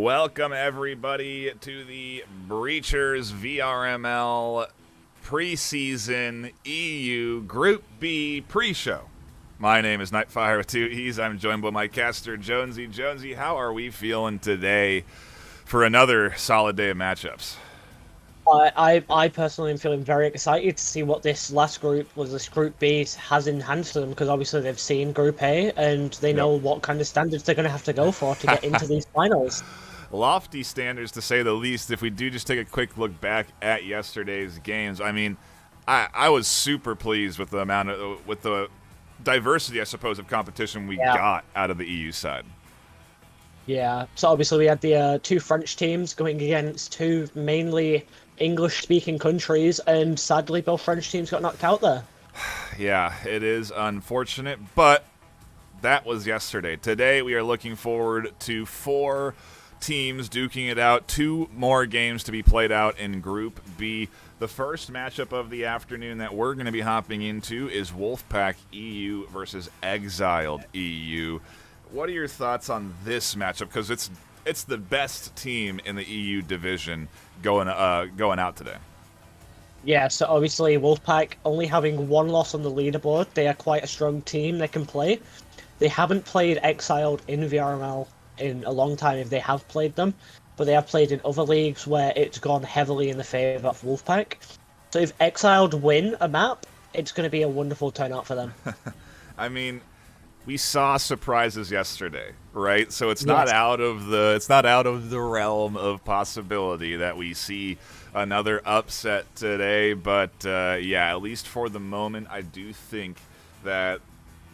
Welcome, everybody, to the Breachers VRML Preseason EU Group B pre-show. My name is Nightfire with two E's. I'm joined by my caster, Jonesy. Jonesy, how are we feeling today for another solid day of matchups? I personally am feeling very excited to see what this last group, this Group B, has in hand for them, because obviously they've seen Group A and they know what kind of standards they're going to have to go for to get into these finals. Lofty standards, to say the least. If we do just take a quick look back at yesterday's games, I mean, I was super pleased with the diversity, I suppose, of competition we got out of the EU side. Yeah, so obviously we had the two French teams going against two mainly English-speaking countries, and sadly both French teams got knocked out there. Yeah, it is unfortunate, but that was yesterday. Today we are looking forward to four teams duking it out, two more games to be played out in Group B. The first matchup of the afternoon that we're going to be hopping into is Wolfpack EU versus Exiled EU. What are your thoughts on this matchup? Because it's the best team in the EU division going out today. Yeah, so obviously Wolfpack only having one loss on the leaderboard. They are quite a strong team. They can play. They haven't played Exiled in VRML in a long time, if they have played them, but they have played in other leagues where it's gone heavily in the favour of Wolfpack. So if Exiled win a map, it's going to be a wonderful turnout for them. I mean, we saw surprises yesterday, right? So it's not out of the realm of possibility that we see another upset today. But yeah, at least for the moment, I do think that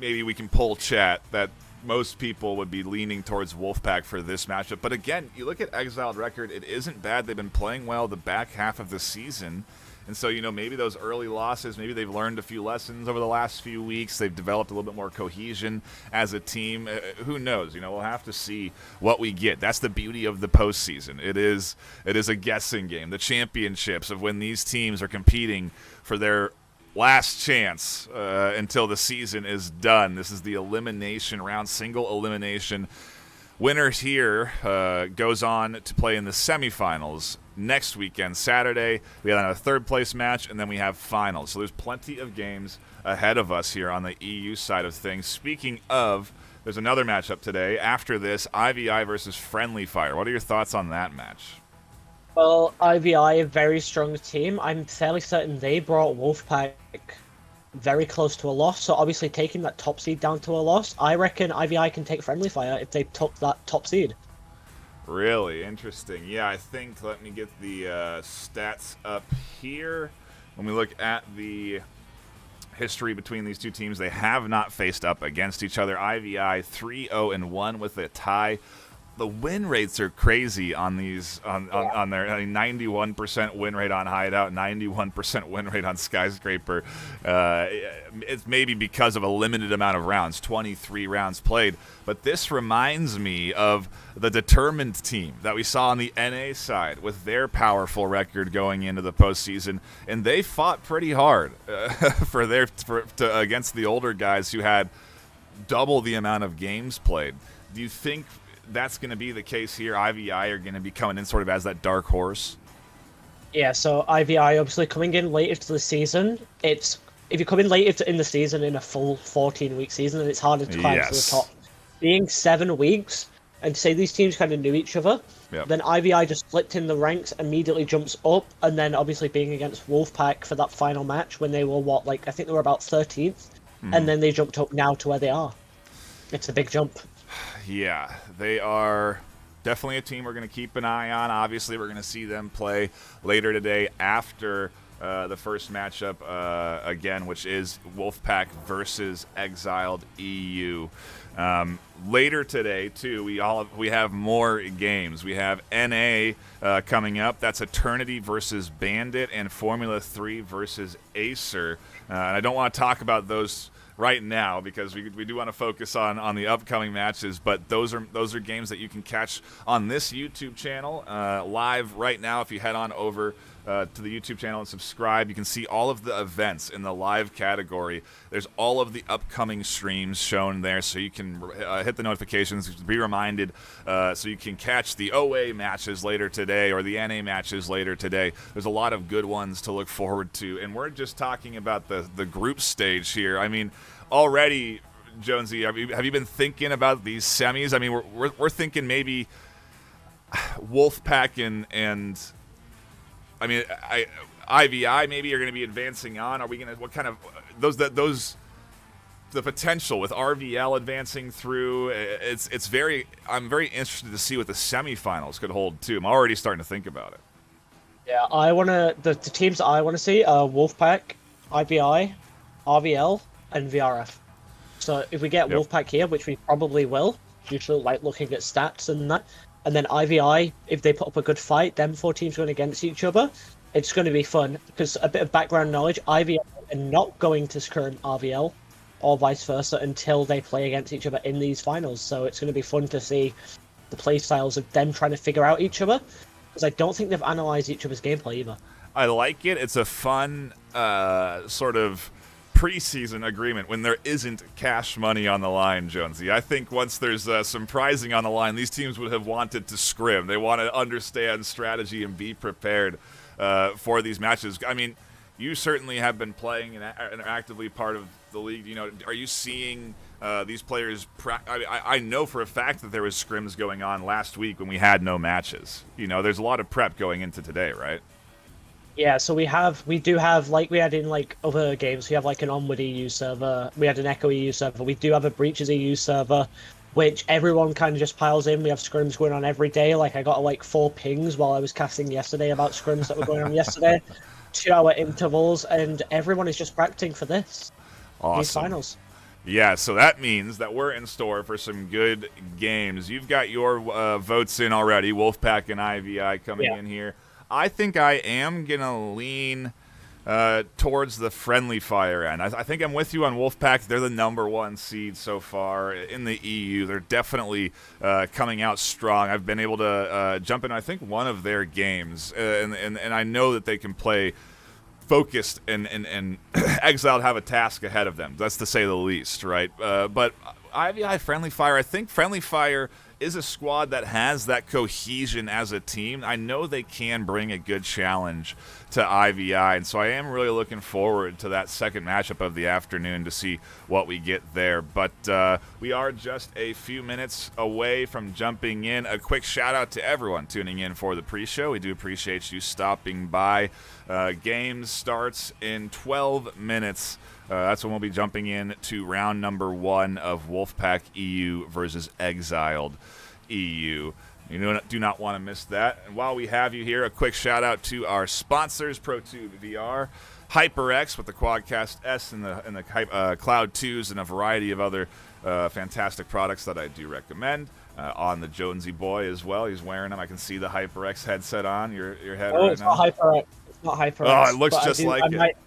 maybe we can pull chat that most people would be leaning towards Wolfpack for this matchup. But again, you look at Exiled record, it isn't bad. They've been playing well the back half of the season. And so, maybe those early losses, maybe they've learned a few lessons over the last few weeks. They've developed a little bit more cohesion as a team. Who knows? We'll have to see what we get. That's the beauty of the postseason. It is a guessing game. The championships of when these teams are competing for their last chance until the season is done. This is the elimination round, single elimination. Winner here goes on to play in the semifinals next weekend, Saturday. We have a third-place match, and then we have finals. So there's plenty of games ahead of us here on the EU side of things. Speaking of, there's another matchup today. After this, IVI versus Friendly Fire. What are your thoughts on that match? Well, IVI, a very strong team. I'm fairly certain they brought Wolfpack very close to a loss, so obviously taking that top seed down to a loss, I reckon IVI can take Friendly Fire if they took that top seed. Really interesting. Yeah, I think, let me get the stats up here. When we look at the history between these two teams, they have not faced up against each other. IVI 3-0-1 with a tie. The win rates are crazy on these on their 91% win rate on Hideout, 91% win rate on Skyscraper. It's maybe because of a limited amount of rounds, 23 rounds played. But this reminds me of the determined team that we saw on the NA side with their powerful record going into the postseason, and they fought pretty hard against the older guys who had double the amount of games played. Do you think that's going to be the case here? IVI are going to be coming in sort of as that dark horse? Yeah, so IVI obviously coming in late into the season. If you come in late in the season in a full 14-week season, then it's harder to climb to the top. Being 7 weeks, and say these teams kind of knew each other, then IVI just flipped in the ranks, immediately jumps up, and then obviously being against Wolfpack for that final match when they were, I think they were about 13th, and then they jumped up now to where they are. It's a big jump. Yeah, they are definitely a team we're going to keep an eye on. Obviously, we're going to see them play later today after the first matchup again, which is Wolfpack versus Exiled EU. Later today, too, we have more games. We have NA coming up. That's Eternity versus Bandit and Formula 3 versus Acer. And I don't want to talk about those right now because we do want to focus on the upcoming matches, but those are games that you can catch on this YouTube channel live right now if you head on over to the YouTube channel and subscribe. You can see all of the events in the live category. There's all of the upcoming streams shown there, so you can hit the notifications, be reminded, so you can catch the OA matches later today or the NA matches later today. There's a lot of good ones to look forward to, and we're just talking about the group stage here. I mean, already, Jonesy, have you been thinking about these semis? I mean, we're thinking maybe Wolfpack and I mean, IVI maybe are going to be advancing on. Are we going to, what kind of, the potential with RVL advancing through, I'm very interested to see what the semifinals could hold too. I'm already starting to think about it. Yeah, the teams that I want to see are Wolfpack, IVI, RVL, and VRF. So if we get Wolfpack here, which we probably will, due to like looking at stats and that, and then IVI, if they put up a good fight, them 4 teams going against each other, it's going to be fun. Because a bit of background knowledge, IVI are not going to scrim RVL, or vice versa, until they play against each other in these finals. So it's going to be fun to see the play styles of them trying to figure out each other. Because I don't think they've analysed each other's gameplay either. I like it. It's a fun sort of preseason agreement when there isn't cash money on the line, Jonesy. I think once there's some prizing on the line, these teams would have wanted to scrim. They want to understand strategy and be prepared for these matches. I mean, you certainly have been playing and actively part of the league. You know, are you seeing these players? I know for a fact that there was scrims going on last week when we had no matches. You know, there's a lot of prep going into today, right? Yeah, so we do have, like we had in like other games, we have like an Onward EU server, we had an Echo EU server, we do have a Breaches EU server, which everyone kind of just piles in. We have scrims going on every day. Like I got like 4 pings while I was casting yesterday about scrims that were going on yesterday, 2-hour intervals, and everyone is just practicing for this. Awesome. These finals. Yeah, so that means that we're in store for some good games. You've got your votes in already, Wolfpack and IVI coming in here. I think I am going to lean towards the friendly fire end. I think I'm with you on Wolfpack. They're the #1 seed so far in the EU. They're definitely coming out strong. I've been able to jump in, I think, one of their games, and I know that they can play focused and Exiled have a task ahead of them. That's to say the least, right? But IVI, Friendly Fire, I think Friendly Fire is a squad that has that cohesion as a team. I know they can bring a good challenge to IVI, and so I am really looking forward to that second matchup of the afternoon to see what we get there. But we are just a few minutes away from jumping in. A quick shout-out to everyone tuning in for the pre-show. We do appreciate you stopping by. Game starts in 12 minutes. That's when we'll be jumping in to round number 1 of Wolfpack EU versus Exiled EU. You do not want to miss that. And while we have you here, a quick shout out to our sponsors, ProTube VR, HyperX with the Quadcast S and the Cloud 2s, and a variety of other fantastic products that I do recommend. On the Jonesy boy as well, he's wearing them. I can see the HyperX headset on your head right it's now. Not HyperX. It's not HyperX. Oh, it looks just like it.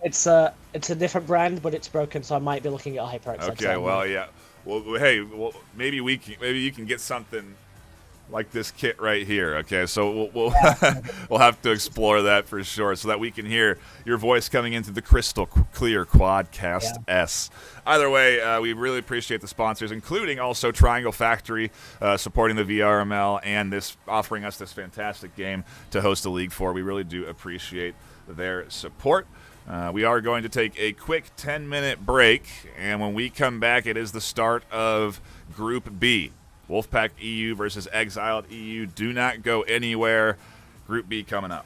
It's a different brand, but it's broken, so I might be looking at a HyperX. Okay, well, yeah. Well, hey, maybe you can get something like this kit right here. Okay, so we'll we'll have to explore that for sure, so that we can hear your voice coming into the crystal clear Quadcast S. Either way, we really appreciate the sponsors, including also Triangle Factory supporting the VRML and this offering us this fantastic game to host a league for. We really do appreciate their support. We are going to take a quick 10-minute break, and when we come back, it is the start of Group B. Wolfpack EU versus Exiled EU. Do not go anywhere. Group B coming up.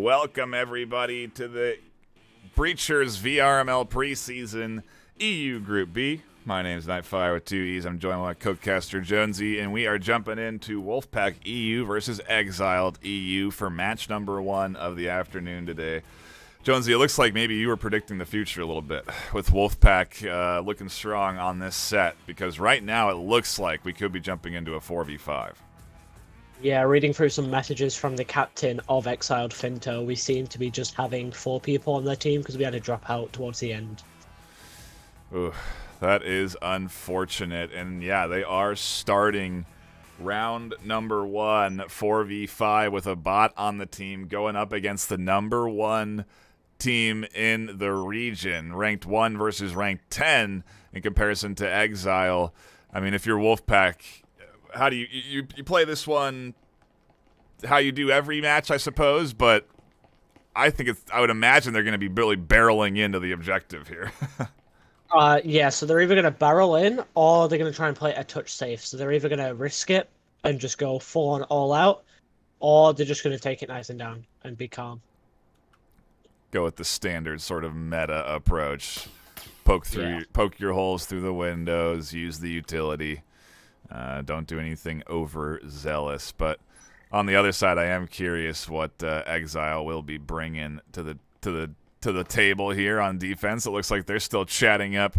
welcome everybody to the Breachers VRML Preseason EU Group B. My name is Nightfire with 2 E's. I'm joined by co-caster Jonesy, and we are jumping into Wolfpack EU versus Exiled EU for match number 1 of the afternoon today. Jonesy, it looks like maybe you were predicting the future a little bit with Wolfpack looking strong on this set, because right now it looks like we could be jumping into a 4v5. Yeah, reading through some messages from the captain of Exiled Finto, we seem to be just having 4 people on their team because we had a drop out towards the end. Ooh, that is unfortunate. And yeah, they are starting round number 1, 4v5 with a bot on the team going up against the number 1 team in the region, ranked 1 versus ranked 10 in comparison to Exile. I mean, if you're Wolfpack, how do you play this one how you do every match, I suppose, but I would imagine they're going to be really barreling into the objective here. Yeah, so they're either going to barrel in or they're going to try and play a touch safe. So they're either going to risk it and just go full on all out, or they're just going to take it nice and down and be calm. Go with the standard sort of meta approach. Poke your holes through the windows, use the utility. Don't do anything overzealous. But on the other side, I am curious what Exile will be bringing to the table here on defense. It looks like they're still chatting up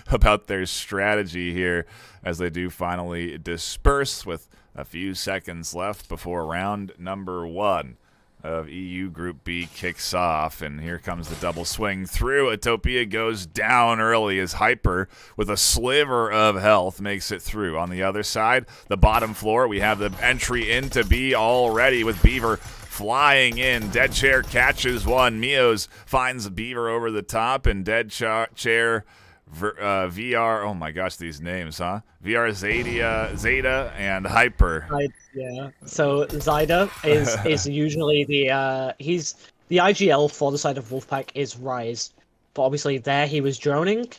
about their strategy here as they do finally disperse with a few seconds left before round number 1 of EU Group B kicks off, and here comes the double swing through. Utopia goes down early as Hyper, with a sliver of health, makes it through. On the other side, the bottom floor, we have the entry into B already with Beaver flying in. Dead Chair catches one. Mios finds Beaver over the top, and Dead Chair VR, oh my gosh, these names, huh? VR Zeta, and Hyper. Yeah. So Zyda is usually the he's the IGL for the side of Wolfpack is Rise, but obviously there he was droning,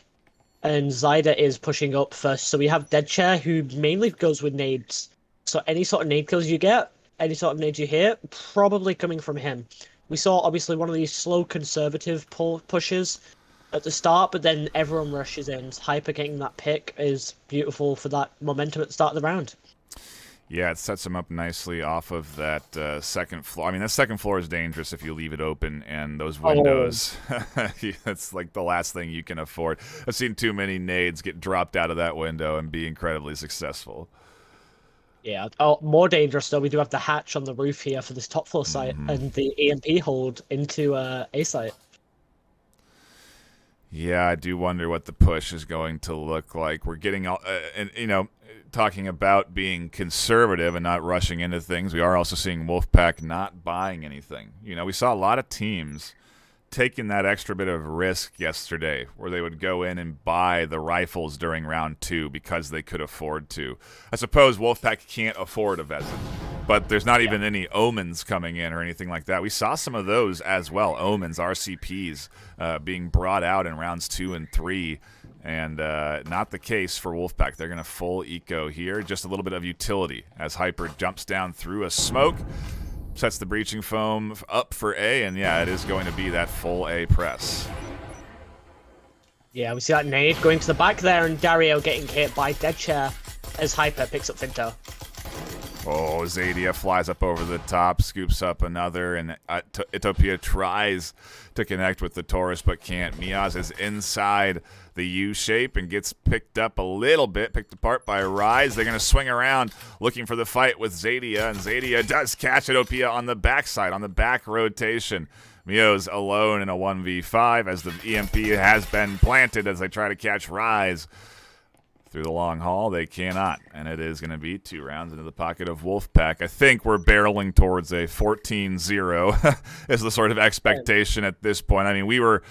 and Zyda is pushing up first. So we have Dead Chair, who mainly goes with nades. So any sort of nade kills you get, any sort of nade you hit, probably coming from him. We saw obviously one of these slow conservative pushes at the start, but then everyone rushes in. Hyper getting that pick is beautiful for that momentum at the start of the round. Yeah, it sets them up nicely off of that second floor. I mean, that second floor is dangerous if you leave it open, and those windows, that's like the last thing you can afford. I've seen too many nades get dropped out of that window and be incredibly successful. Yeah, more dangerous though, we do have the hatch on the roof here for this top floor site, and the EMP hold into A site. Yeah, I do wonder what the push is going to look like. We're getting, talking about being conservative and not rushing into things. We are also seeing Wolfpack not buying anything. We saw a lot of teams taking that extra bit of risk yesterday where they would go in and buy the rifles during round 2 because they could afford to. I suppose Wolfpack can't afford a Vezin, but there's not even any Omens coming in or anything like that. We saw some of those as well, Omens, RCPs, being brought out in rounds 2 and 3, and not the case for Wolfpack. They're going to full eco here, just a little bit of utility as Hyper jumps down through a smoke, sets the breaching foam up for A, and yeah, it is going to be that full A press. Yeah, we see that nade going to the back there, and Dario getting hit by Dead Chair as Hyper picks up Finto. Oh, Zadia flies up over the top, scoops up another, and Utopia tries to connect with the Taurus but can't. Miaz is inside the U-shape and gets picked up a little bit, picked apart by Rise. They're going to swing around looking for the fight with Zadia, and Zadia does catch Utopia on the backside, on the back rotation. Mio's alone in a 1v5 as the EMP has been planted as they try to catch Rise. Through the long haul, they cannot, and it is going to be 2 rounds into the pocket of Wolfpack. I think we're barreling towards a 14-0 is the sort of expectation at this point. I mean, we were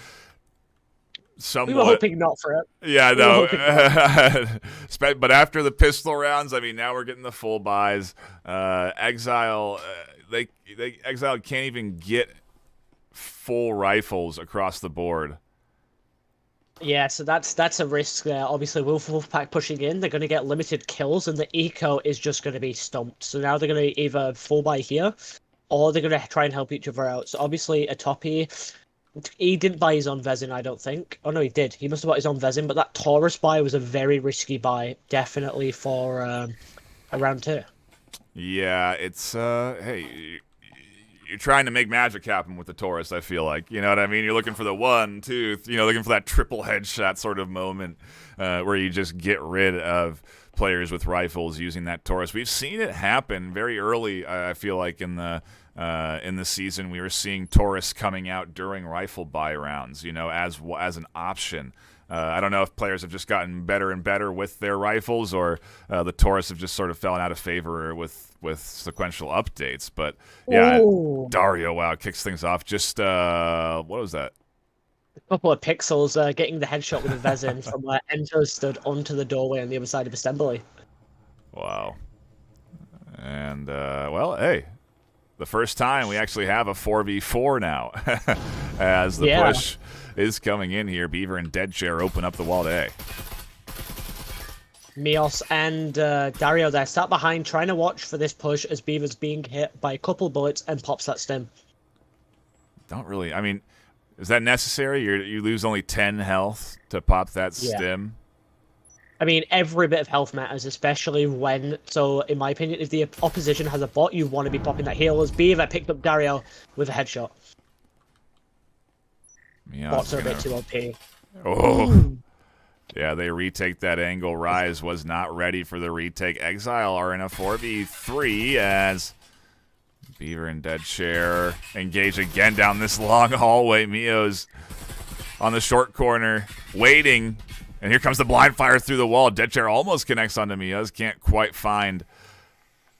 somewhat... We were hoping not for it. Yeah, no. But after the pistol rounds, I mean, now we're getting the full buys. Exile, Exile can't even get full rifles across the board. Yeah, so that's a risk there. Obviously, Wolfpack pushing in, they're going to get limited kills, and the eco is just going to be stumped. So now they're going to either full buy here, or they're going to try and help each other out. So obviously, Atopi, he didn't buy his own Vezin, I don't think. Oh no, he did. He must have bought his own Vezin, but that Taurus buy was a very risky buy, definitely for a round 2. Yeah, it's hey, you're trying to make magic happen with the Taurus, I feel like. You know what I mean? You're looking for the 1, 2, looking for that triple headshot sort of moment where you just get rid of players with rifles using that Taurus. We've seen it happen very early, I feel like, in the season. We were seeing Taurus coming out during rifle buy rounds, as an option. I don't know if players have just gotten better and better with their rifles, or the Taurus have just sort of fallen out of favor with sequential updates. But yeah, Ooh. Dario, wow, kicks things off. Just what was that? A couple of pixels getting the headshot with a Vezin from where Enzo stood onto the doorway on the other side of Assembly. Wow. And well, hey, the first time we actually have a 4v4 now, as the push is coming in here. Beaver and Deadchair open up the wall to A. Mios and Dario there start behind, trying to watch for this push as Beaver's being hit by a couple bullets and pops that stim. Don't really, I mean, is that necessary? You lose only 10 health to pop that stim? I mean, every bit of health matters, especially when, so in my opinion, if the opposition has a bot, you want to be popping that heal. As Beaver picked up Dario with a headshot. Bots are a bit too OP. Oh. Yeah, they retake that angle. Rise was not ready for the retake. Exile are in a 4v3 as Beaver and Deadchair engage again down this long hallway. Mio's on the short corner, waiting. And here comes the blind fire through the wall. Deadchair almost connects onto Mio's. Can't quite find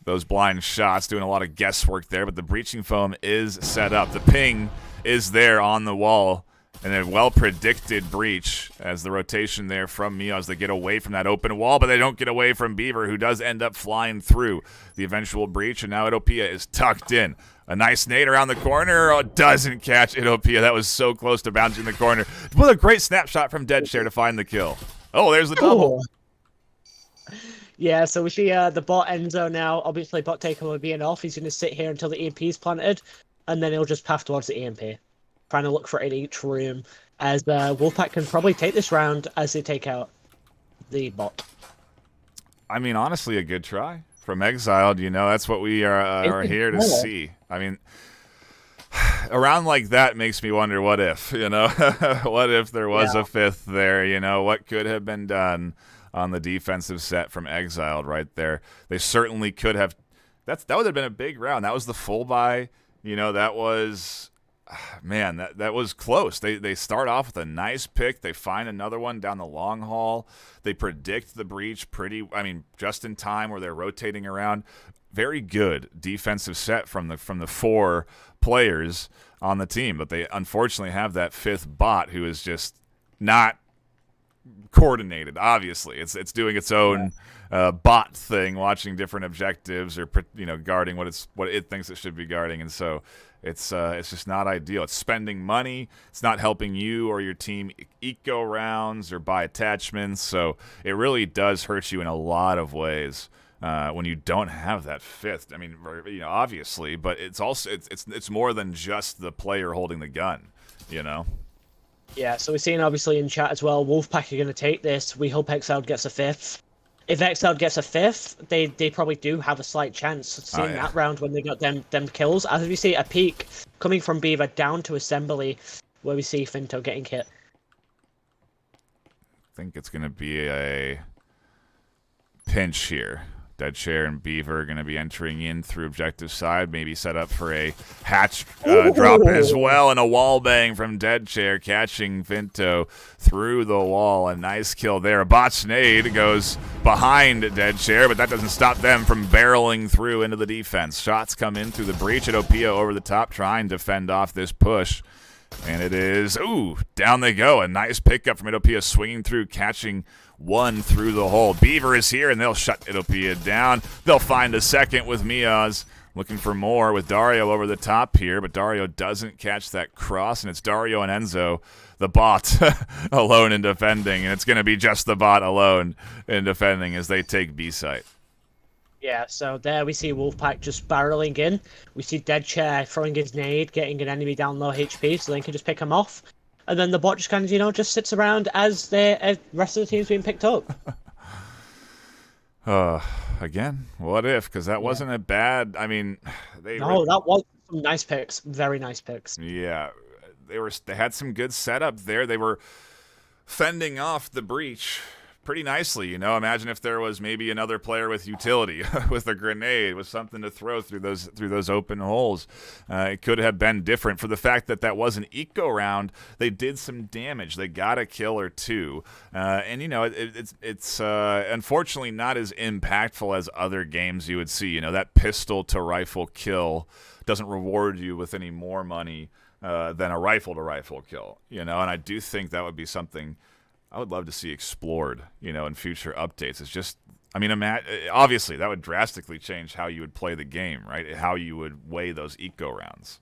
those blind shots. Doing a lot of guesswork there, but the breaching foam is set up. The ping is there on the wall. And a well-predicted breach as the rotation there from Mio as they get away from that open wall, but they don't get away from Beaver, who does end up flying through the eventual breach, and now Idopia is tucked in. A nice nade around the corner. Oh, doesn't catch Idopia. That was so close to bouncing the corner. What a great snapshot from Deadchair to find the kill. Oh, there's the double. Yeah, so we see the bot Enzo now. Obviously, bot takeover being off. He's going to sit here until the EMP is planted, and then he'll just path towards the EMP. Trying to look for it in each room, as Wolfpack can probably take this round as they take out the bot. I mean, honestly, a good try from Exiled. That's what we are here to see. I mean, a round like that makes me wonder, what if, what if there was a 5th there, what could have been done on the defensive set from Exiled right there. They certainly could have. That would have been a big round. That was the full buy. That was... Man, that was close. They start off with a nice pick. They find another one down the long haul. They predict the breach just in time where they're rotating around. Very good defensive set from the 4 players on the team. But they unfortunately have that 5th bot who is just not coordinated. Obviously, it's doing its own bot thing, watching different objectives or guarding what it thinks it should be guarding, and so. It's just not ideal. It's spending money. It's not helping you or your team eco rounds or buy attachments. So it really does hurt you in a lot of ways when you don't have that 5th. I mean, obviously, but it's also it's more than just the player holding the gun. Yeah. So we're seeing obviously in chat as well. Wolfpack are going to take this. We hope Exiled gets a 5th. If Exiled gets a 5th, they probably do have a slight chance. Seeing that round when they got them kills. As we see a peak coming from Beaver down to Assembly, where we see Finto getting hit. I think it's going to be a pinch here. Deadchair and Beaver are going to be entering in through objective side, maybe set up for a hatch drop as well, and a wall bang from Deadchair, catching Finto through the wall. A nice kill there. A botch nade goes behind Deadchair, but that doesn't stop them from barreling through into the defense. Shots come in through the breach. Idopia over the top, trying to fend off this push. And it is, down they go. A nice pickup from Idopia, swinging through, catching one through the hole. Beaver is here, and they'll shut Idopia down. They'll find a second with Miaz, looking for more with Dario over the top here, but Dario doesn't catch that cross, and it's Dario and Enzo, the bot, alone in defending, and it's going to be just the bot alone in defending as they take B site. Yeah, so there we see Wolfpack just barreling in. We see Dead Chair throwing his nade, getting an enemy down low HP, so they can just pick him off. And then the bot just kind of, just sits around as the rest of the team's being picked up. Again, what if? Because that wasn't a bad. I mean, that was some nice picks, very nice picks. Yeah, they had some good setup there. They were fending off the breach pretty nicely. Imagine if there was maybe another player with utility, with a grenade, with something to throw through those open holes. It could have been different. For the fact that was an eco round, they did some damage. They got a kill or two, and it's unfortunately not as impactful as other games you would see. That pistol to rifle kill doesn't reward you with any more money than a rifle to rifle kill. And I do think that would be something I would love to see explored, in future updates. It's just, obviously that would drastically change how you would play the game, right? How you would weigh those eco rounds.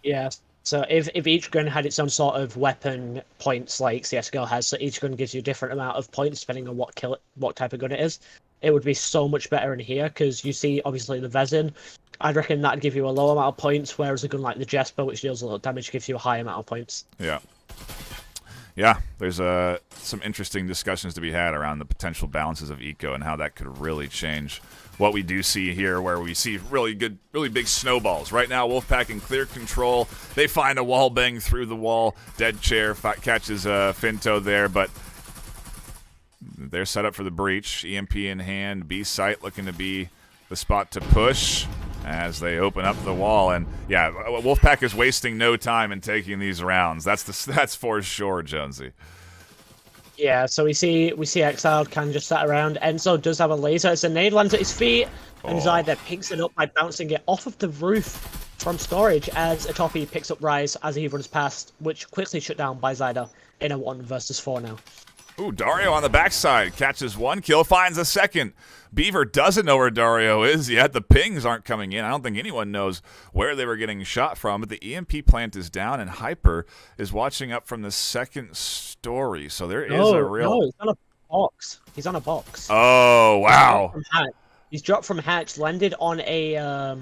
Yeah. So if each gun had its own sort of weapon points like CS:GO has, so each gun gives you a different amount of points depending on what type of gun it is, it would be so much better in here because you see obviously the Vezin. I'd reckon that'd give you a low amount of points, whereas a gun like the Jesper, which deals a lot of damage, gives you a high amount of points. Yeah. Yeah, there's some interesting discussions to be had around the potential balances of eco and how that could really change what we do see here, where we see really big snowballs. Right now, Wolfpack in clear control. They find a wall bang through the wall. Dead Chair catches Finto there, but they're set up for the breach. EMP in hand. B site looking to be the spot to push as they open up the wall. And yeah, Wolfpack is wasting no time in taking these rounds. That's for sure, Jonesy. Yeah, so we see Exiled can just sat around. Enzo does have a laser. It's a nade lands at his feet, and Zyder picks it up by bouncing it off of the roof from storage as Atopi picks up Rise as he runs past, which quickly shut down by Zyder in a 1 versus 4 now. Ooh, Dario on the backside catches one kill, finds a second. Beaver doesn't know where Dario is yet. The pings aren't coming in. I don't think anyone knows where they were getting shot from, but the EMP plant is down, and Hyper is watching up from the second story. So there is a real... No, he's on a box. He's on a box. Oh, wow. He's dropped from hatch, landed on a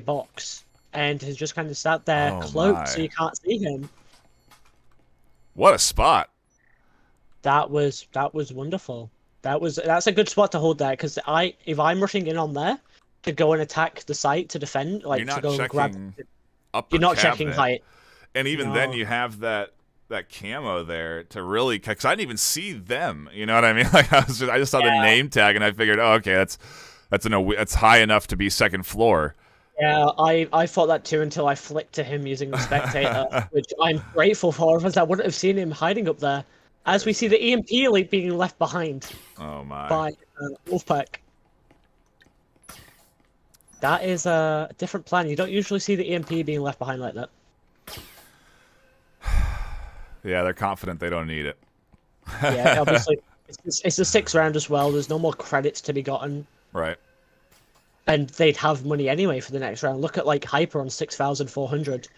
box, and has just kind of sat there cloaked so you can't see him. What a spot. That was wonderful. That's a good spot to hold there because if I'm rushing in on there to go and attack the site to defend, like to go and grab, you're not checking height. And even then, you have that camo there to really, because I didn't even see them. You know what I mean? Like I just saw the name tag and I figured, oh, okay, that's high enough to be second floor. Yeah, I thought that too until I flicked to him using the spectator, which I'm grateful for, because I wouldn't have seen him hiding up there. As we see the EMP elite being left behind by Wolfpack. That is a different plan. You don't usually see the EMP being left behind like that. Yeah, they're confident they don't need it. Yeah, obviously. It's the 6th round as well. There's no more credits to be gotten. Right. And they'd have money anyway for the next round. Look at like Hyper on 6,400.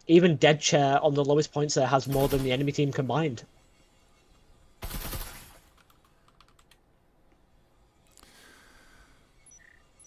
Even Dead Chair on the lowest points there has more than the enemy team combined.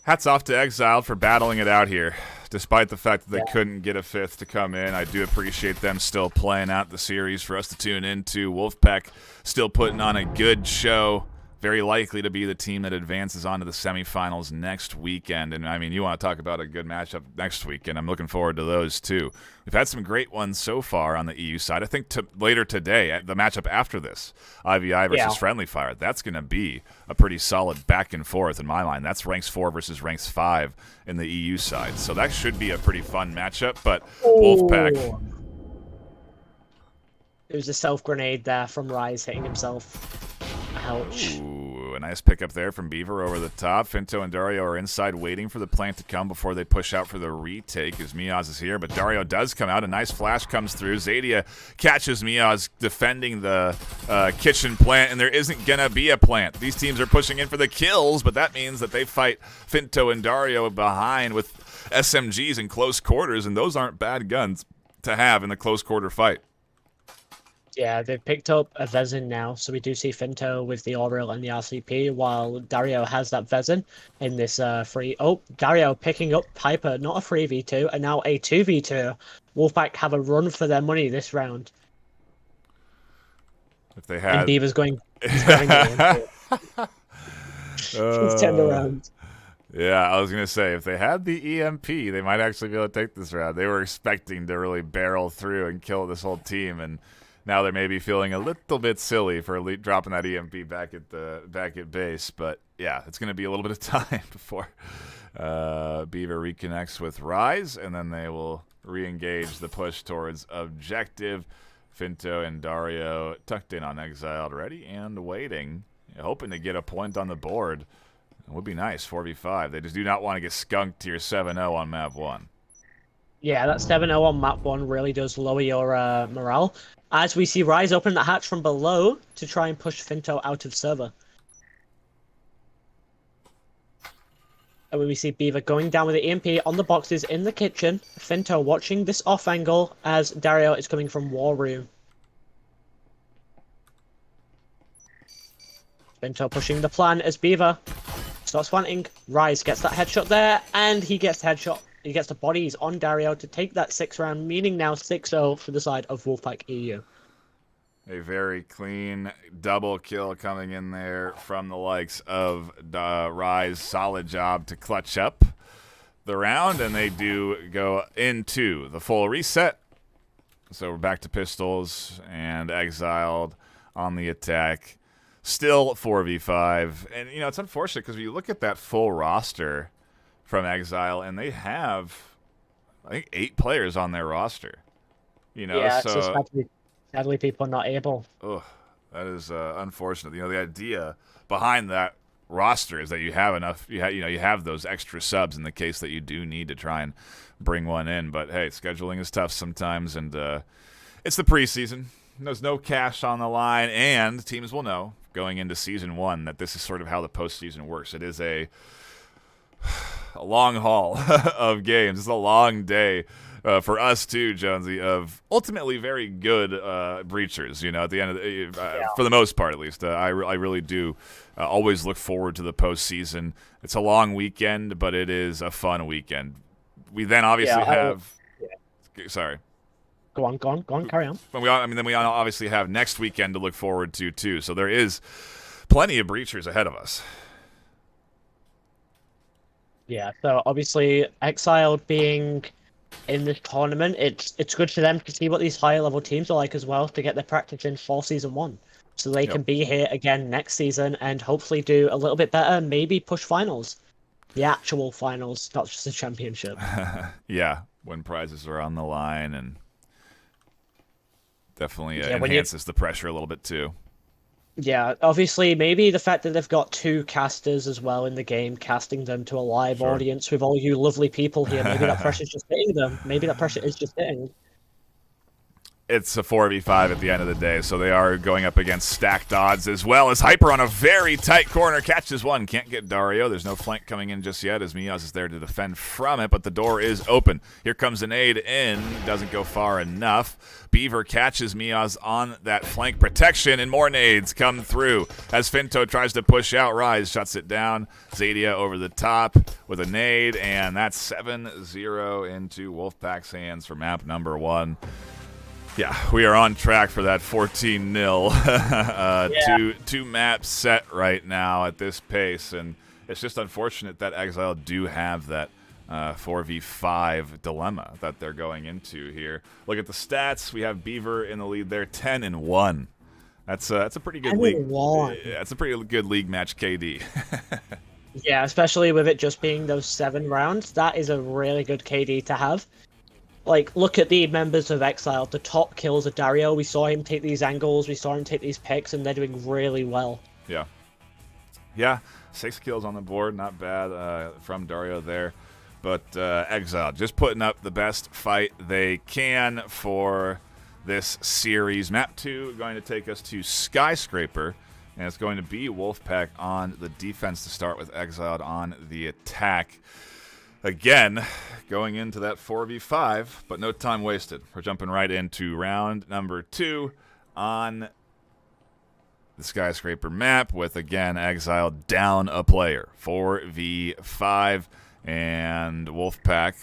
Hats off to Exiled for battling it out here. Despite the fact that they couldn't get a 5th to come in, I do appreciate them still playing out the series for us to tune into. Wolfpack still putting on a good show. Very likely to be the team that advances on to the semifinals next weekend. And, I mean, you want to talk about a good matchup next weekend. I'm looking forward to those, too. We've had some great ones so far on the EU side. I think later today, the matchup after this, IVI versus Friendly Fire, that's going to be a pretty solid back and forth in my mind. That's ranks 4 versus ranks 5 in the EU side. So that should be a pretty fun matchup. But Wolfpack... It was a self-grenade there from Rise hitting himself. Ouch. Ooh, a nice pickup there from Beaver over the top. Finto and Dario are inside waiting for the plant to come before they push out for the retake as Miaz is here. But Dario does come out. A nice flash comes through. Zadia catches Miaz defending the kitchen plant, and there isn't going to be a plant. These teams are pushing in for the kills, but that means that they fight Finto and Dario behind with SMGs in close quarters, and those aren't bad guns to have in the close quarter fight. Yeah, they've picked up a Vezin now, so we do see Finto with the Oriole and the RCP, while Dario has that Vezin in this free. Oh, Dario picking up Piper, not a 3v2, and now a 2v2. Wolfpack have a run for their money this round. If they And had, Beaver's going, he's grabbing it. He's turned around. Yeah, I was gonna say if they had the EMP, they might actually be able to take this round. They were expecting to really barrel through and kill this whole team, and now they may be feeling a little bit silly for dropping that EMP back at base. But yeah, it's gonna be a little bit of time before Beaver reconnects with Rise, and then they will re-engage the push towards objective. Finto and Dario tucked in on Exiled, ready and waiting, hoping to get a point on the board. It would be nice, 4v5. They just do not want to get skunked to your 7-0 on map 1. Yeah, that 7-0 on map 1 really does lower your morale. As we see Rise open the hatch from below to try and push Finto out of server. And when we see Beaver going down with the EMP on the boxes in the kitchen, Finto watching this off angle as Dario is coming from War Room. Finto pushing the plan as Beaver starts planting. Rise gets that headshot there, and he gets the headshot. He gets the bodies on Dario to take that 6th round, meaning now 6-0 for the side of Wolfpack EU. A very clean double kill coming in there from the likes of Rise. Solid job to clutch up the round, and they do go into the full reset. So we're back to pistols and Exiled on the attack. Still 4v5. And, you know, it's unfortunate because you look at that full roster from Exile, and they have, I think, 8 players on their roster. You know, yeah, so sadly people are not able. Oh, that is unfortunate. You know, the idea behind that roster is that you have enough. You have those extra subs in the case that you do need to try and bring one in. But hey, scheduling is tough sometimes, and it's the preseason. There's no cash on the line, and teams will know going into season 1 that this is sort of how the postseason works. It is a long haul of games. It's a long day. For us too, Jonesy, of ultimately very good breachers. You know, at the end of for the most part, at least, I really do always look forward to the postseason. It's a long weekend, but it is a fun weekend. We then obviously have. Sorry. Go on, carry on. But then we obviously have next weekend to look forward to too. So there is plenty of breachers ahead of us. Yeah. So obviously, Exiled being in this tournament, it's good for them to see what these higher level teams are like as well, to get their practice in for season 1, so they can be here again next season and hopefully do a little bit better, maybe push finals, the actual finals, not just the championship. Yeah, when prizes are on the line, and definitely enhances the pressure a little bit too. Yeah, obviously, maybe the fact that they've got 2 casters as well in the game, casting them to a live audience with all you lovely people here, maybe that pressure's just hitting them. Maybe that pressure is just hitting. It's a 4v5 at the end of the day, so they are going up against stacked odds as well as Hyper on a very tight corner. Catches one. Can't get Dario. There's no flank coming in just yet as Miaz is there to defend from it, but the door is open. Here comes an aid in. Doesn't go far enough. Beaver catches Miaz on that flank protection, and more nades come through as Finto tries to push out. Rise shuts it down. Zadia over the top with a nade, and that's 7-0 into Wolfpack's hands for map number 1. Yeah, we are on track for that 14-0 two map set right now at this pace, and it's just unfortunate that Exile do have that 4v5 dilemma that they're going into here. Look at the stats. We have Beaver in the lead there, 10-1. That's a pretty good league. Yeah, that's a pretty good league match KD. Yeah, especially with it just being those 7 rounds. That is a really good KD to have. Like, look at the members of Exile. The top kills are Dario. We saw him take these angles. We saw him take these picks, and they're doing really well. Yeah. Yeah, 6 kills on the board. Not bad from Dario there. But Exile just putting up the best fight they can for this series. Map 2 going to take us to Skyscraper, and it's going to be Wolfpack on the defense to start with Exiled on the attack. Again, going into that 4v5, but no time wasted. We're jumping right into round number 2 on the skyscraper map with, again, Exile down a player. 4v5, and Wolfpack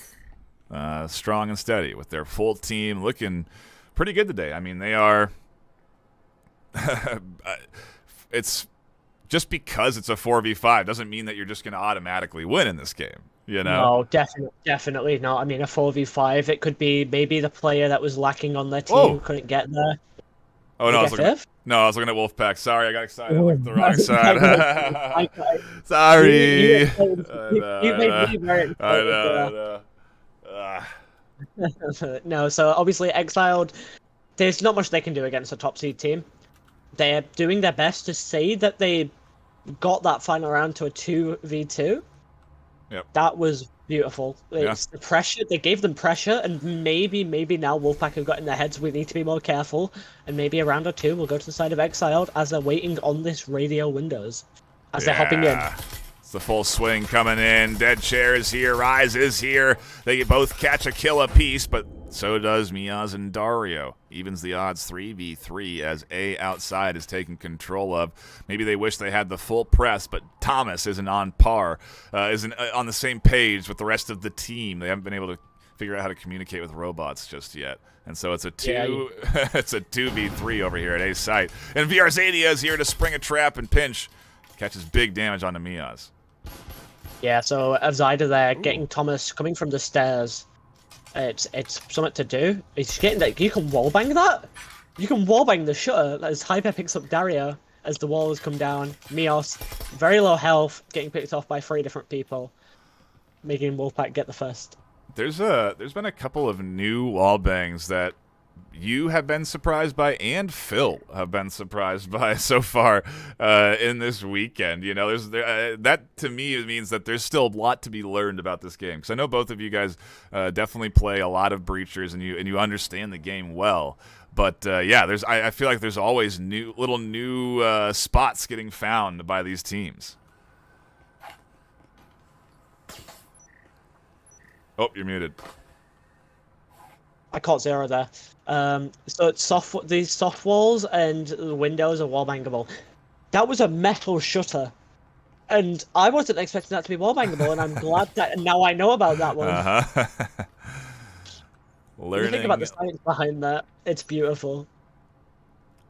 strong and steady with their full team looking pretty good today. I mean, they are... it's just because it's a 4v5 doesn't mean that you're just going to automatically win in this game. You know? No, definitely not. I mean, a 4v5, it could be maybe the player that was lacking on their team couldn't get there. Oh, no, I was looking at Wolfpack. Sorry, I got excited. I looked the wrong side. Sorry. You made me very excited. I know. No, so obviously Exiled, there's not much they can do against a top seed team. They're doing their best to say that they got that final round to a 2v2. Yep. That was beautiful. It's the pressure. They gave them pressure, and maybe now Wolfpack have got in their heads we need to be more careful, and maybe a round or two will go to the side of Exiled as they're waiting on this radio windows, as they're hopping in. It's the full swing coming in. Dead Chair is here. Rise is here. They both catch a kill apiece, but so does Miaz and Dario. Evens the odds 3v3 as A outside is taken control of. Maybe they wish they had the full press, but Thomas isn't on par, isn't on the same page with the rest of the team. They haven't been able to figure out how to communicate with robots just yet. And so it's a it's a 2v3 over here at A site. And VRZadia is here to spring a trap and pinch. Catches big damage onto Miaz. Yeah, so Avzida there getting Thomas coming from the stairs. It's something to do. He's getting that. You can wallbang that. You can wallbang the shutter as Hyper picks up Dario as the walls come down. Mios, very low health, getting picked off by 3 different people, making Wolfpack get the first. There's been a couple of new wallbangs that you have been surprised by, and Phil have been surprised by so far in this weekend. You know, that to me means that there's still a lot to be learned about this game, because I know both of you guys definitely play a lot of breachers and you understand the game well. But yeah, I feel like there's always little new spots getting found by these teams. Oh, you're muted. I caught 0 there. So it's these soft walls and the windows are wallbangable. That was a metal shutter, and I wasn't expecting that to be wallbangable, and I'm glad that now I know about that one. Learning. You think about the science behind that; it's beautiful.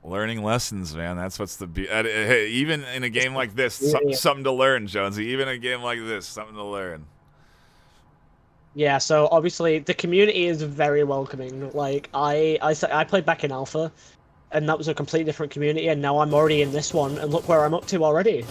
Learning lessons, man. That's what's even in a game like this, Yeah. something to learn, Jonesy. Even in a game like this, something to learn. Yeah, so obviously the community is very welcoming. Like I played back in Alpha, and that was a completely different community, and now I'm already in this one, and look where I'm up to already.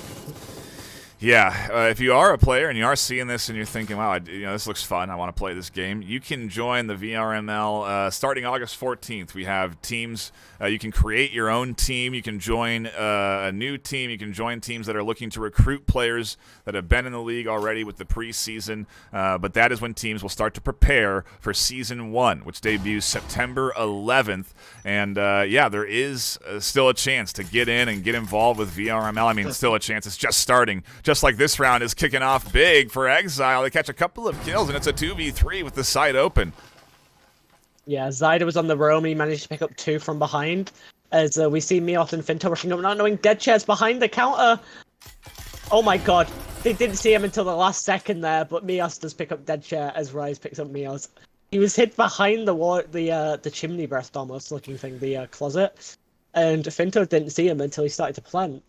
Yeah, if you are a player and you are seeing this and you're thinking, wow, this looks fun, I want to play this game, you can join the VRML starting August 14th. We have teams. You can create your own team. You can join a new team. You can join teams that are looking to recruit players that have been in the league already with the preseason. But that is when teams will start to prepare for Season 1, which debuts September 11th. And, yeah, there is still a chance to get in and get involved with VRML. I mean, it's still a chance. It's just starting. Just like this round is kicking off big for Exile. They catch a couple of kills, and it's a 2v3 with the site open. Yeah, Zyda was on the roam, and he managed to pick up 2 from behind. As we see Mios and Finto rushing up, not knowing Dead Chair's behind the counter. Oh my god, they didn't see him until the last second there, but Mios does pick up Dead Chair as Rise picks up Mios. He was hid behind the chimney breast almost looking thing, the closet, and Finto didn't see him until he started to plant.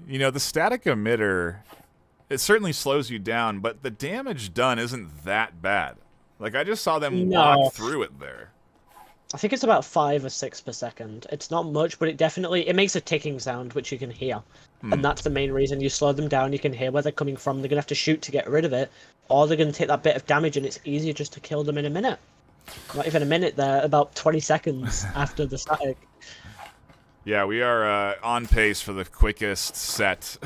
You know, the static emitter, it certainly slows you down, but the damage done isn't that bad. Like, I just saw them walk through it there. I think it's about 5 or 6 per second. It's not much, but it makes a ticking sound, which you can hear. And that's the main reason. You slow them down, you can hear where they're coming from. They're going to have to shoot to get rid of it, or they're going to take that bit of damage, and it's easier just to kill them in a minute. Not even a minute there, about 20 seconds after the static. Yeah, we are on pace for the quickest set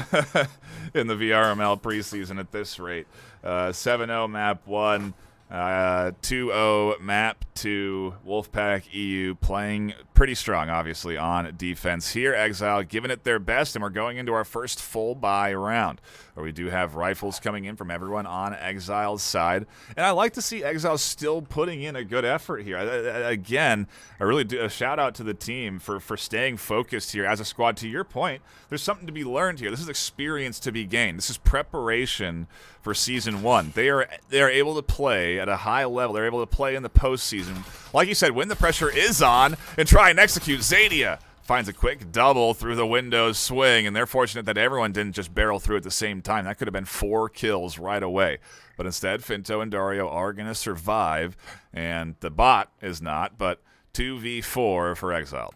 in the VRML preseason at this rate. 7-0 map 1, 2-0 map 2. Wolfpack EU playing pretty strong, obviously, on defense here. Exile giving it their best, and we're going into our first full buy round. where we do have rifles coming in from everyone on Exile's side. And I like to see Exile still putting in a good effort here. Again, I really do a shout out to the team for staying focused here as a squad. To your point, there's something to be learned here. This is experience to be gained. This is preparation for Season 1. They are able to play at a high level. They're able to play in the postseason. Like you said, when the pressure is on, and try and execute. Zadia finds a quick double through the Windows swing, and they're fortunate that everyone didn't just barrel through at the same time. That could have been 4 kills right away. But instead, Finto and Dario are going to survive, and the bot is not, but 2v4 for Exile.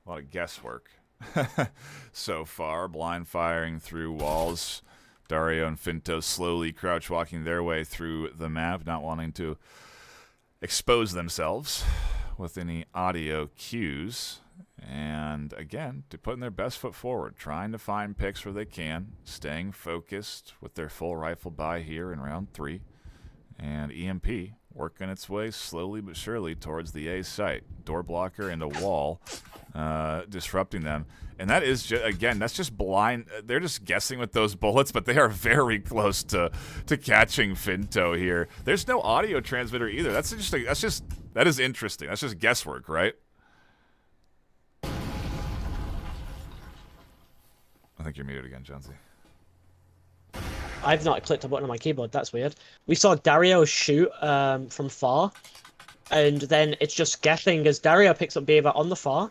A lot of guesswork so far. Blind firing through walls. Dario and Finto slowly crouch walking their way through the map, not wanting to expose themselves with any audio cues. And again, to putting their best foot forward, trying to find picks where they can, staying focused with their full rifle buy here in round 3. And EMP working its way slowly but surely towards the A site. Door blocker and a wall disrupting them. And that is, again, that's just blind. They're just guessing with those bullets, but they are very close to catching Finto here. There's no audio transmitter either. That is interesting. That's just guesswork, right? I think you're muted again, Jonesy. I've not clicked a button on my keyboard. That's weird. We saw Dario shoot from far, and then it's just guessing as Dario picks up Beaver on the far.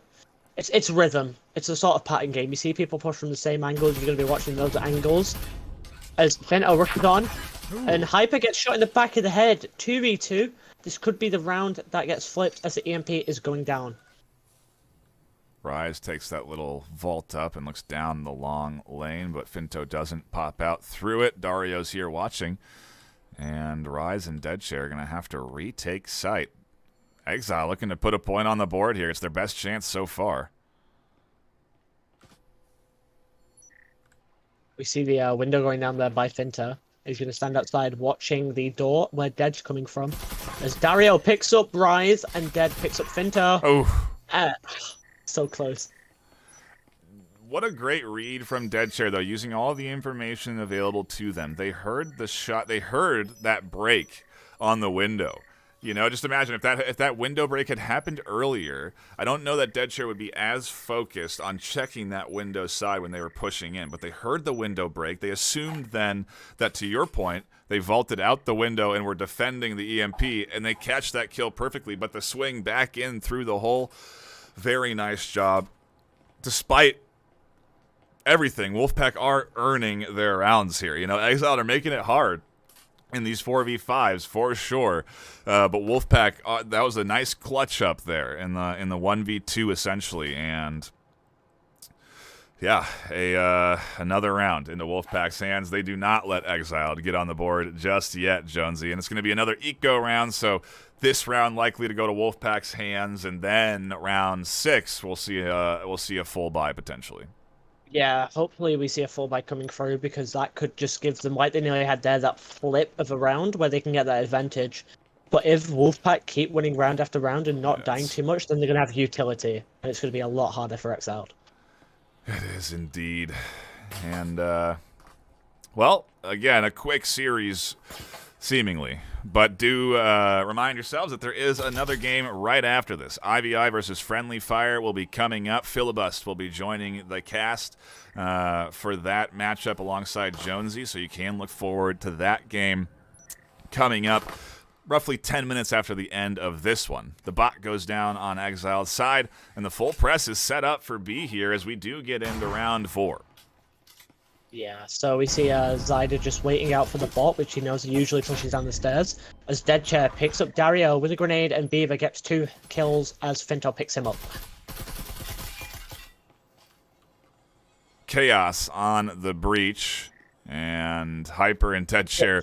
It's rhythm. It's a sort of pattern game. You see people push from the same angles. You're going to be watching those angles. As Finto rushes on, and Hyper gets shot in the back of the head. 2v2. This could be the round that gets flipped as the EMP is going down. Rise takes that little vault up and looks down the long lane, but Finto doesn't pop out through it. Dario's here watching, and Rise and Deadshare are going to have to retake site. Exile looking to put a point on the board here. It's their best chance so far. We see the window going down there by Finto. He's going to stand outside watching the door where Dead's coming from. As Dario picks up Rise and Dead picks up Finto. Oh. So close. What a great read from Deadshare, though, using all the information available to them. They heard the shot. They heard that break on the window. You know, just imagine if that window break had happened earlier, I don't know that Deadshare would be as focused on checking that window side when they were pushing in. But they heard the window break. They assumed then that, to your point, they vaulted out the window and were defending the EMP, and they catch that kill perfectly. But the swing back in through the hole, very nice job. Despite everything, Wolfpack are earning their rounds here. You know, Exile are making it hard in these 4v5s for sure, but Wolfpack, that was a nice clutch up there in the 1v2 essentially, and yeah, another round into Wolfpack's hands. They do not let Exile get on the board just yet, Jonesy, and it's going to be another eco round. So this round likely to go to Wolfpack's hands, and then round 6 we'll see a full buy potentially. Yeah, hopefully we see a full buy coming through, because that could just give them, like they nearly had there, that flip of a round where they can get that advantage. But if Wolfpack keep winning round after round and not dying too much, then they're going to have utility, and it's going to be a lot harder for Exile. It is indeed. And, well, again, a quick series, seemingly. But do remind yourselves that there is another game right after this. IVI versus Friendly Fire will be coming up. Filibust will be joining the cast for that matchup alongside Jonesy, so you can look forward to that game coming up roughly 10 minutes after the end of this one. The bot goes down on Exile's side, and the full press is set up for B here as we do get into round 4. Yeah, so we see Zyda just waiting out for the bot, which he knows he usually pushes down the stairs, as Deadchair picks up Dario with a grenade, and Beaver gets 2 kills as Finto picks him up. Chaos on the breach, and Hyper and Deadchair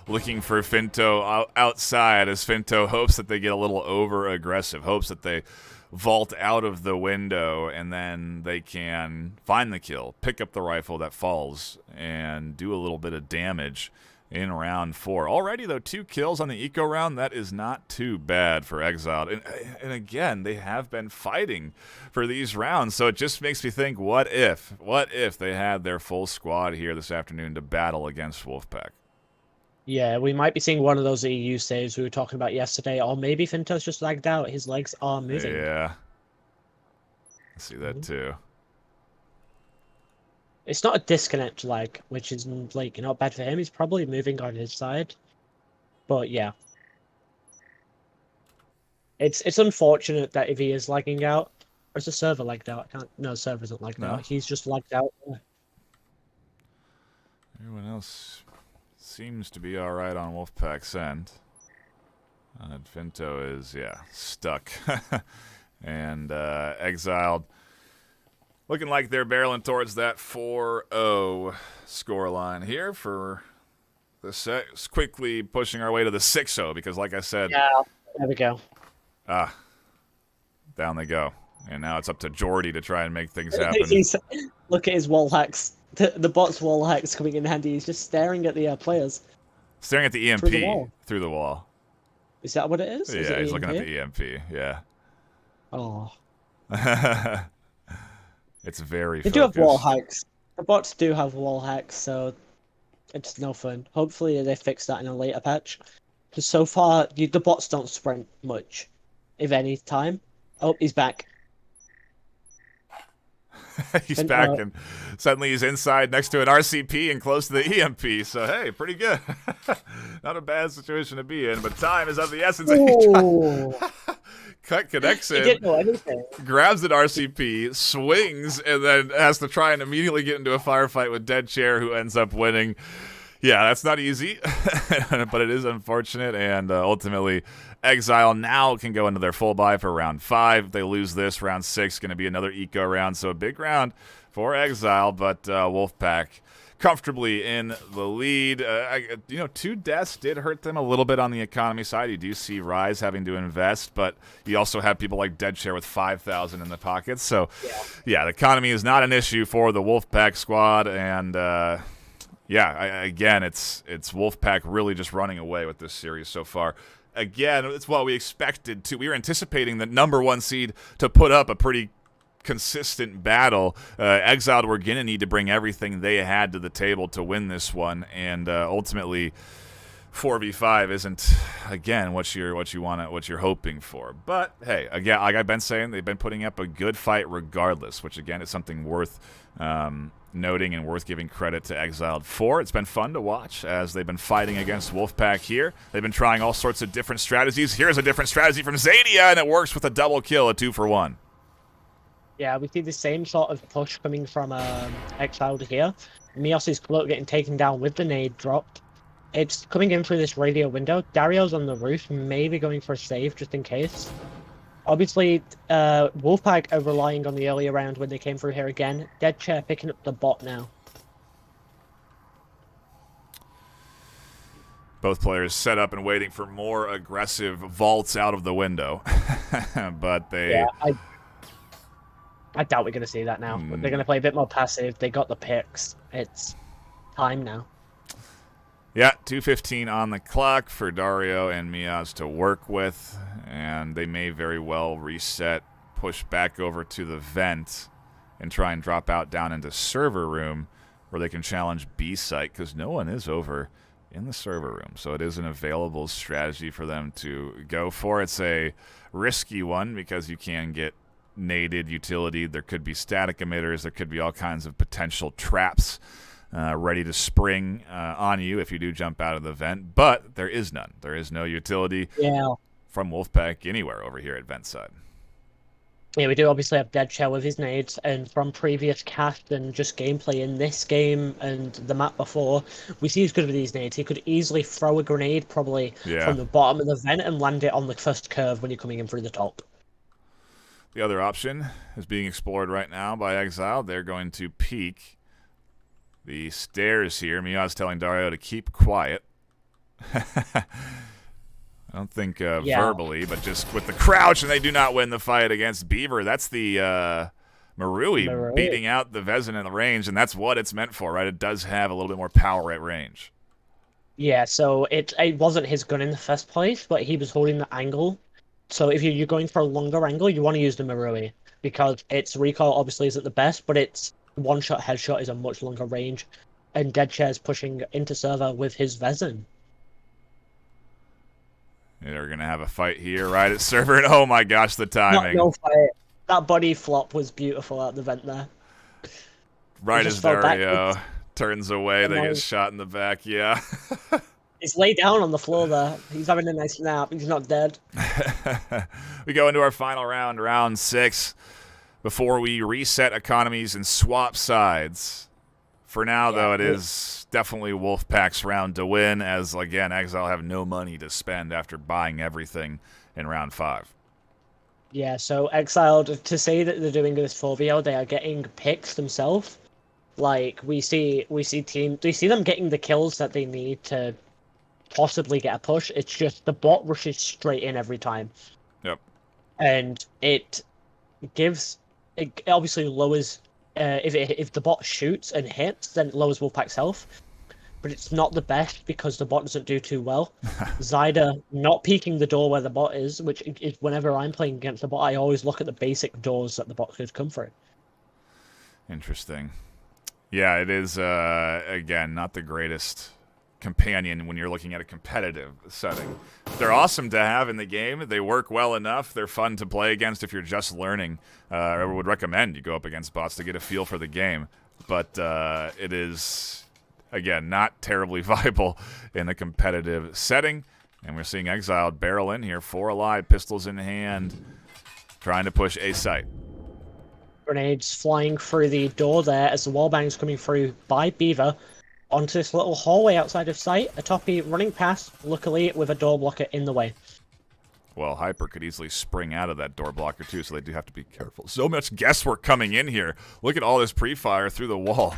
looking for Finto outside, as Finto hopes that they get a little over-aggressive, hopes that they vault out of the window, and then they can find the kill, pick up the rifle that falls, and do a little bit of damage in round 4. Already, though, 2 kills on the eco round. That is not too bad for Exiled. And again, they have been fighting for these rounds, so it just makes me think, what if they had their full squad here this afternoon to battle against Wolfpack? Yeah, we might be seeing one of those EU saves we were talking about yesterday, or maybe Finto's just lagged out. His legs are moving. Yeah. I see that too. It's not a disconnect lag, which is like not bad for him. He's probably moving on his side. But yeah. It's unfortunate that if he is lagging out, or is the server lagged out? No, the server isn't lagged out. He's just lagged out. Everyone else seems to be all right on Wolfpack's end. Finto is, stuck. And Exiled looking like they're barreling towards that 4-0 scoreline here for the quickly pushing our way to the 6-0 because, like I said... Yeah, there we go. Down they go. And now it's up to Jordy to try and make things happen. Look at his wall hacks. The bot's wall hacks coming in handy. He's just staring at the players. Staring at the EMP through the wall. Is that what it is? Yeah, he's looking at the EMP. Yeah. Oh. It's very They focused. do have wall hacks. The bots do have wall hacks, so it's no fun. Hopefully they fix that in a later patch. Because so far, the bots don't sprint much, if any time. Oh, he's back. He's back, and suddenly he's inside next to an RCP and close to the EMP. So, hey, pretty good. Not a bad situation to be in, but time is of the essence. Cut connects in, he didn't know anything. Grabs an RCP, swings, and then has to try and immediately get into a firefight with Dead Chair, who ends up winning. Yeah, that's not easy, but it is unfortunate, and ultimately, Exile now can go into their full buy for round 5. If they lose this, round 6 going to be another eco round, so a big round for Exile, but Wolfpack comfortably in the lead. 2 deaths did hurt them a little bit on the economy side. You do see Rise having to invest, but you also have people like Deadshare with 5,000 in the pockets. So, yeah, the economy is not an issue for the Wolfpack squad, and again, it's Wolfpack really just running away with this series so far. Again, it's what we expected to. We were anticipating the number 1 seed to put up a pretty consistent battle. Exiled were going to need to bring everything they had to the table to win this one, and ultimately 4v5 isn't, again, what you're hoping for. But hey, again, like I've been saying, they've been putting up a good fight regardless, which again is something worth noting and worth giving credit to Exiled for. It's been fun to watch as they've been fighting against Wolfpack here. They've been trying all sorts of different strategies. Here's a different strategy from Zadia, and it works with a double kill, a 2-for-1. Yeah, we see the same sort of push coming from Exiled here. Mios' cloak getting taken down with the nade dropped. It's coming in through this radio window. Dario's on the roof, maybe going for a save just in case. Obviously, Wolfpack are relying on the earlier round when they came through here again. Dead Chair picking up the bot now. Both players set up and waiting for more aggressive vaults out of the window. But they... Yeah, I doubt we're going to see that now. They're going to play a bit more passive. They got the picks. It's time now. Yeah, 2:15 on the clock for Dario and Miaz to work with, and they may very well reset, push back over to the vent, and try and drop out down into server room where they can challenge B site, because no one is over in the server room. So it is an available strategy for them to go for. It's a risky one because you can get naded utility. There could be static emitters. There could be all kinds of potential traps ready to spring on you if you do jump out of the vent, but there is none. There is no utility from Wolfpack anywhere over here at vent side. Yeah, we do obviously have Dead Shell with his nades, and from previous cast and just gameplay in this game and the map before, we see he's good with these nades. He could easily throw a grenade probably from the bottom of the vent and land it on the first curve when you're coming in through the top. The other option is being explored right now by Exile. They're going to peek the stairs here. Mia's telling Dario to keep quiet. I don't think verbally, but just with the crouch, and they do not win the fight against Beaver. That's the Marui beating out the Vezin in the range, and that's what it's meant for, right? It does have a little bit more power at range. Yeah, so it wasn't his gun in the first place, but he was holding the angle. So if you're going for a longer angle, you want to use the Marui, because its recoil obviously isn't the best, but its one-shot headshot is a much longer range, and Deadchair's pushing into server with his Vezin. They're going to have a fight here right at server, and oh my gosh, the timing. No fight. That body flop was beautiful at the vent there. Right as Dario turns away, they get shot in the back, yeah. He's laid down on the floor there. He's having a nice nap. He's not dead. We go into our final round, round 6, before we reset economies and swap sides. For now, though, it is definitely Wolfpack's round to win, as, again, Exile have no money to spend after buying everything in round 5. Yeah, so Exiled, to say that they're doing this 4VO, they are getting picks themselves. Like, we see them getting the kills that they need to possibly get a push. It's just the bot rushes straight in every time. Yep. And it obviously lowers... if the bot shoots and hits, then it lowers Wolfpack's health. But it's not the best because the bot doesn't do too well. Zyda not peeking the door where the bot is, which is whenever I'm playing against the bot, I always look at the basic doors that the bot could come through. Interesting. Yeah, it is, again, not the greatest companion when you're looking at a competitive setting. They're awesome to have in the game. They work well enough. They're fun to play against if you're just learning. I would recommend you go up against bots to get a feel for the game. But it is, again, not terribly viable in a competitive setting. And we're seeing Exiled barrel in here, 4 alive, pistols in hand, trying to push A site. Grenades flying through the door there as the wallbang's coming through by Beaver onto this little hallway outside of sight. A Toppy running past, luckily with a door blocker in the way. Well, Hyper could easily spring out of that door blocker too, so they do have to be careful. So much guesswork coming in here. Look at all this pre-fire through the wall.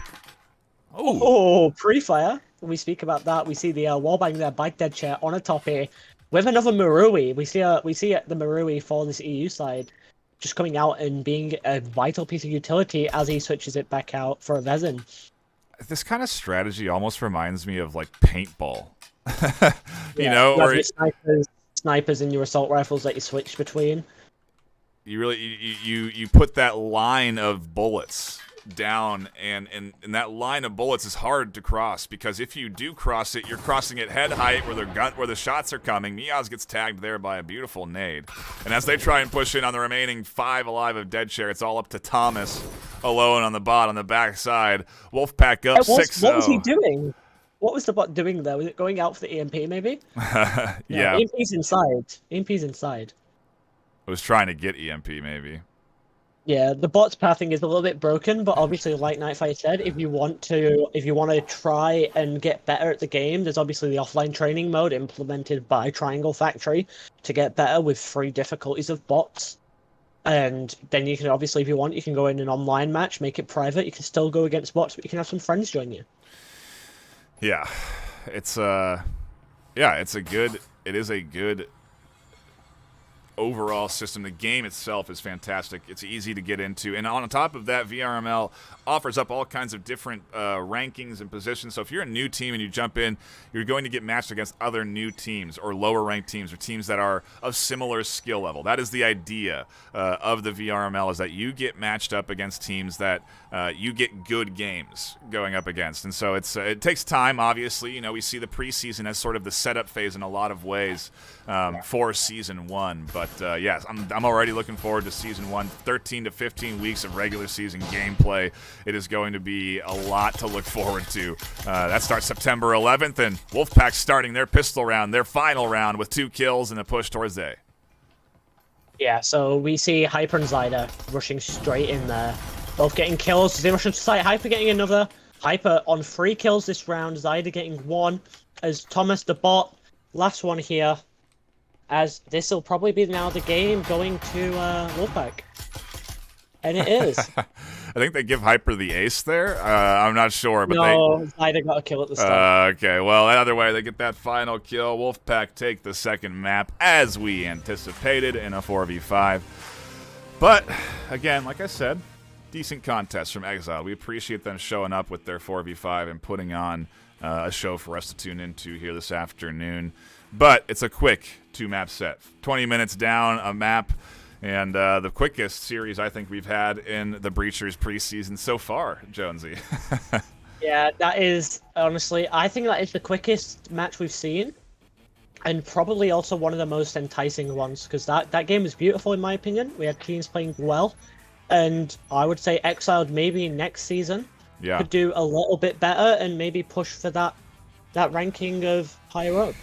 Oh, pre-fire. When we speak about that, we see the wallbang there by Deadchair on a Toppy with another Marui. We see the Marui for this EU side just coming out and being a vital piece of utility as he switches it back out for a Vezin. This kind of strategy almost reminds me of like paintball. You know, or snipers and your assault rifles that you switch between. You really you put that line of bullets down, and that line of bullets is hard to cross, because if you do cross it, you're crossing it head height where the shots are coming. Miaz gets tagged there by a beautiful nade, and as they try and push in on the remaining 5 alive of Deadchair, it's all up to Thomas alone on the bot on the back side. Wolfpack up 6-0. What was he doing? What was the bot doing there? Was it going out for the EMP maybe? Yeah. EMP's inside. EMP's inside. I was trying to get EMP maybe. Yeah, the bot's pathing is a little bit broken, but obviously, like Nightfire said, if you want to try and get better at the game, there's obviously the offline training mode implemented by Triangle Factory to get better with 3 difficulties of bots. And then you can obviously, if you want, you can go in an online match, make it private. You can still go against bots, but you can have some friends join you. Yeah, it is a good overall system. The game itself is fantastic. It's easy to get into, and on top of that, VRML offers up all kinds of different rankings and positions. So if you're a new team and you jump in, you're going to get matched against other new teams or lower ranked teams or teams that are of similar skill level. That is the idea of the VRML, is that you get matched up against teams that you get good games going up against. And so it takes time, obviously. You know, we see the preseason as sort of the setup phase in a lot of ways for Season 1. But yes, I'm already looking forward to Season 1. 13 to 15 weeks of regular season gameplay. It is going to be a lot to look forward to. That starts September 11th, and Wolfpack starting their pistol round, their final round, with 2 kills and a push towards A. Yeah, so we see Hyper and Zyda rushing straight in there. Both getting kills. They rush into sight. Hyper getting another. Hyper on 3 kills this round. Zyda getting 1. As Thomas the bot, last one here. As this will probably be now the game going to Wolfpack. And it is. I think they give Hyper the ace there. I'm not sure, but no, Zyder got a kill at the start. Okay, well, either way, they get that final kill. Wolfpack take the second map, as we anticipated, in a 4v5. But, again, like I said, decent contest from Exile. We appreciate them showing up with their 4v5 and putting on a show for us to tune into here this afternoon. But it's a quick 2-map set. 20 minutes down a map, and the quickest series I think we've had in the Breachers preseason so far, Jonesy. Yeah, that is, honestly, I think that is the quickest match we've seen. And probably also one of the most enticing ones, because that game was beautiful in my opinion. We had teams playing well, and I would say Exiled maybe next season could do a little bit better and maybe push for that ranking of higher up.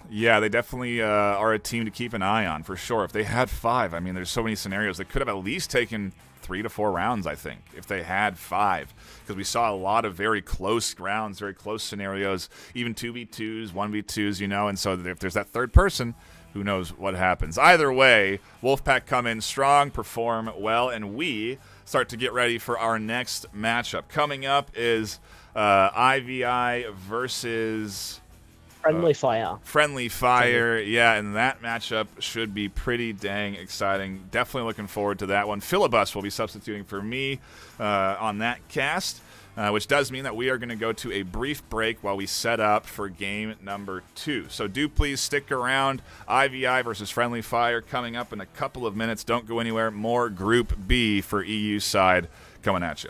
Yeah, they definitely are a team to keep an eye on, for sure. If they had 5, I mean, there's so many scenarios. They could have at least taken 3 to 4 rounds, I think, if they had 5. Because we saw a lot of very close rounds, very close scenarios, even 2v2s, 1v2s, you know. And so if there's that third person, who knows what happens. Either way, Wolfpack come in strong, perform well, and we start to get ready for our next matchup. Coming up is IVI versus... Friendly Fire. Friendly Fire, yeah, and that matchup should be pretty dang exciting. Definitely looking forward to that one. Philibus will be substituting for me on that cast, which does mean that we are going to go to a brief break while we set up for game number 2. So do please stick around. IVI versus Friendly Fire coming up in a couple of minutes. Don't go anywhere. More Group B for EU side coming at you.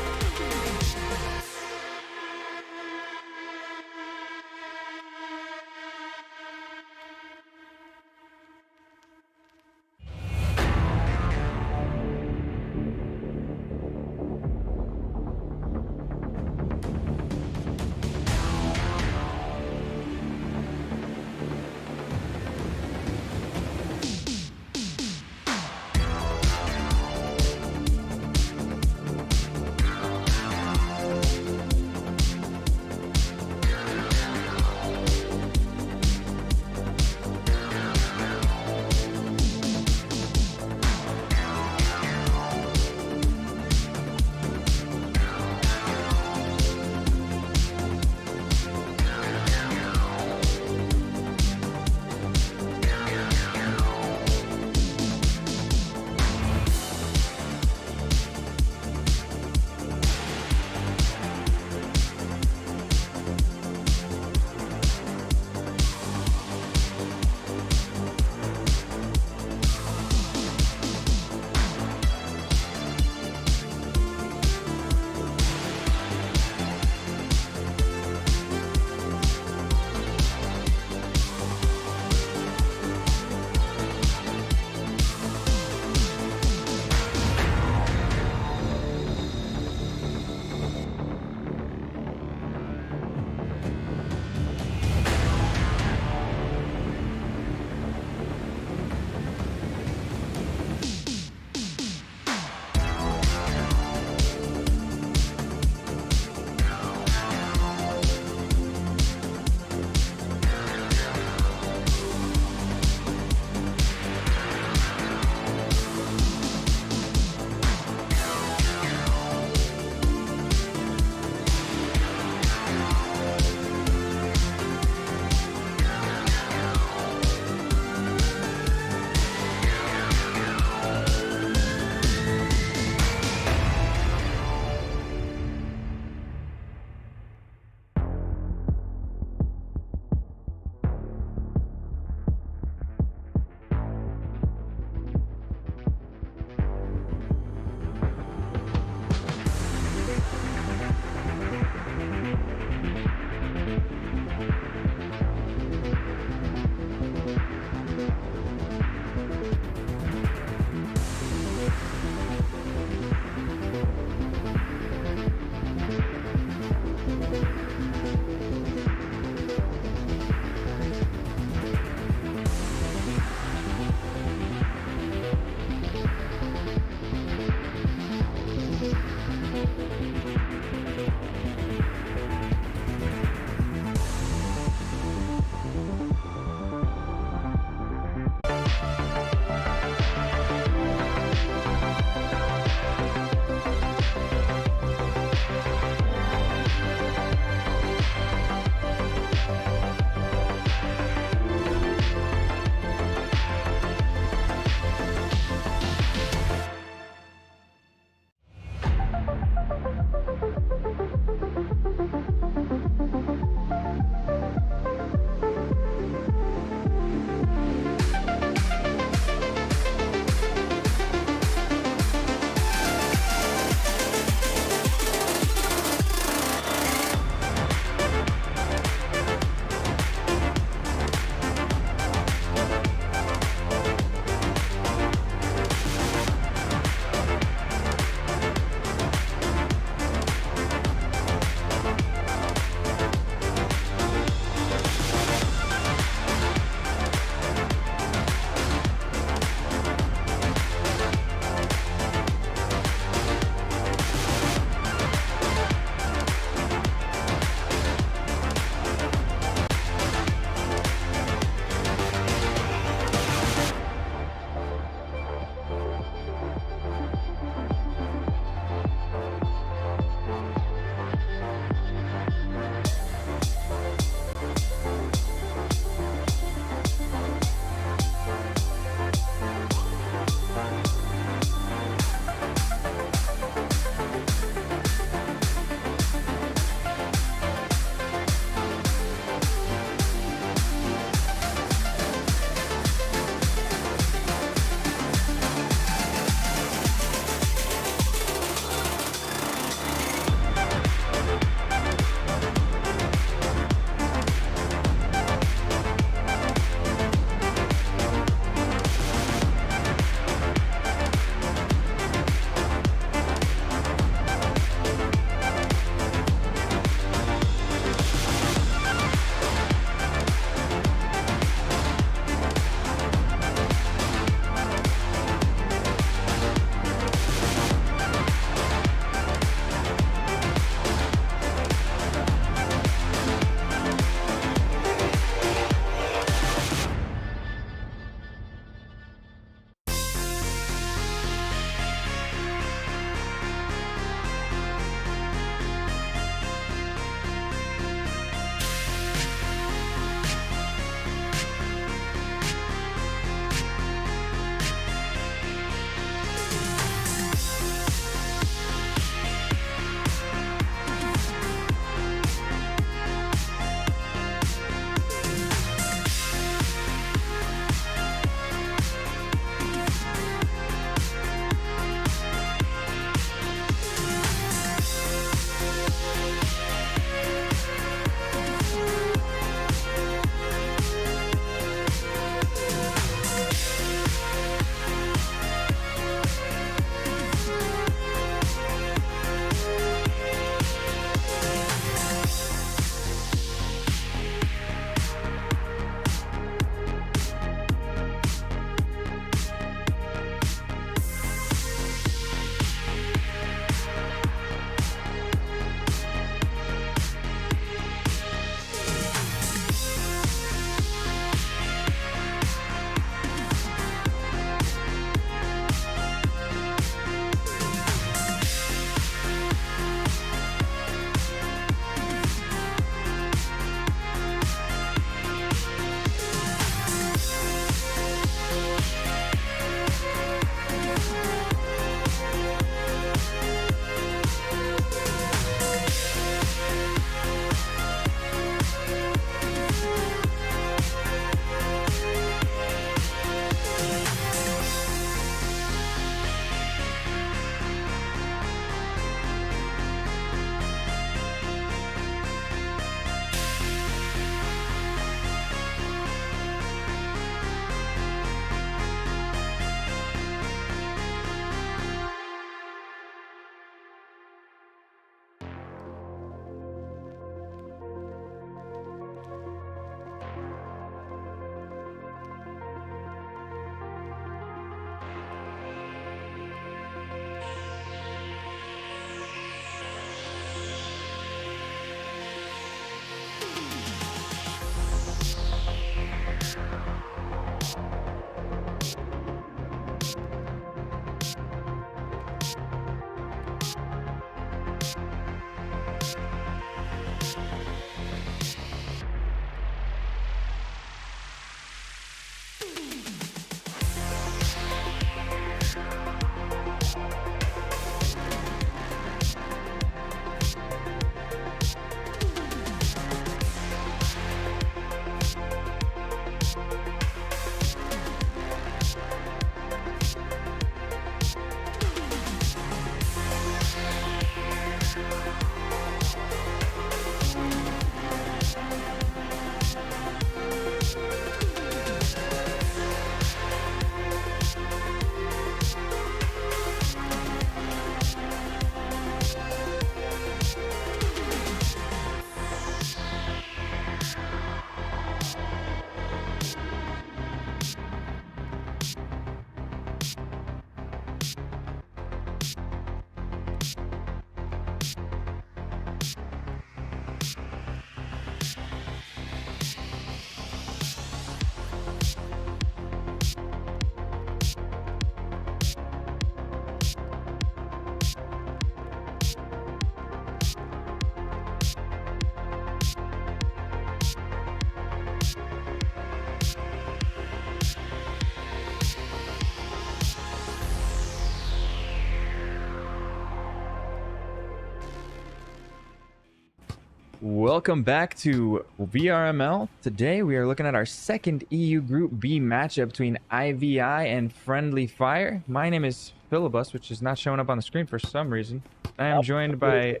Welcome back to VRML. Today we are looking at our second EU Group B matchup between IVI and Friendly Fire. My name is Philibus, which is not showing up on the screen for some reason. I am joined by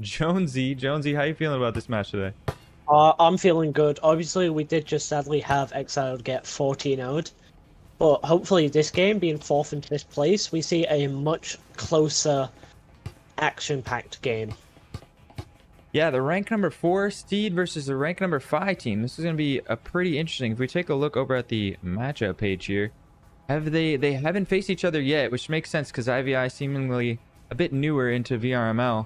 Jonesy. Jonesy, how you feeling about this match today? I'm feeling good. Obviously, we did just sadly have Exiled get 14-0'd. But hopefully this game, being 4th and 5th place, we see a much closer, action-packed game. Yeah, the rank number 4 Steed versus the rank number 5 team. This is going to be a pretty interesting. If we take a look over at the matchup page here, they haven't faced each other yet, which makes sense because IVI seemingly a bit newer into VRML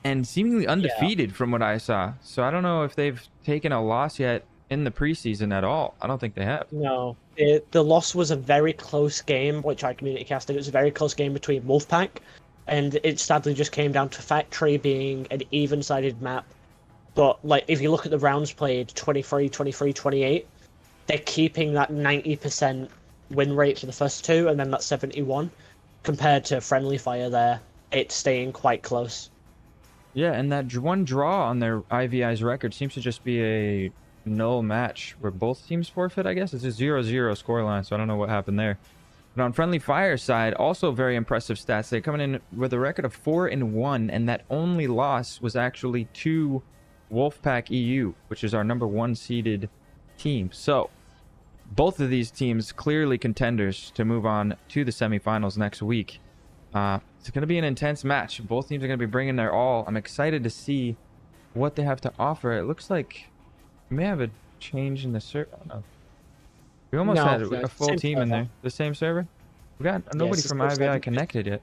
and seemingly undefeated from what I saw. So I don't know if they've taken a loss yet in the preseason at all. I don't think they have. No, the loss was a very close game, which I community casted. It was a very close game between Wolfpack, and it sadly just came down to Factory being an even-sided map. But like, if you look at the rounds played, 23, 23, 28, they're keeping that 90% win rate for the first two, and then that 71. Compared to Friendly Fire there, it's staying quite close. Yeah, and that one draw on their IVI's record seems to just be a null match where both teams forfeit, I guess. It's a 0-0 scoreline, so I don't know what happened there. But on Friendly Fire's side, also very impressive stats. They're coming in with a record of 4-1, and that only loss was actually to Wolfpack EU, which is our number 1 seeded team. So both of these teams clearly contenders to move on to the semifinals next week. It's going to be an intense match. Both teams are going to be bringing their all. I'm excited to see what they have to offer. It looks like we may have a change in the server. Oh, we almost had a full team in there. The same server? We got nobody from IVI connected yet.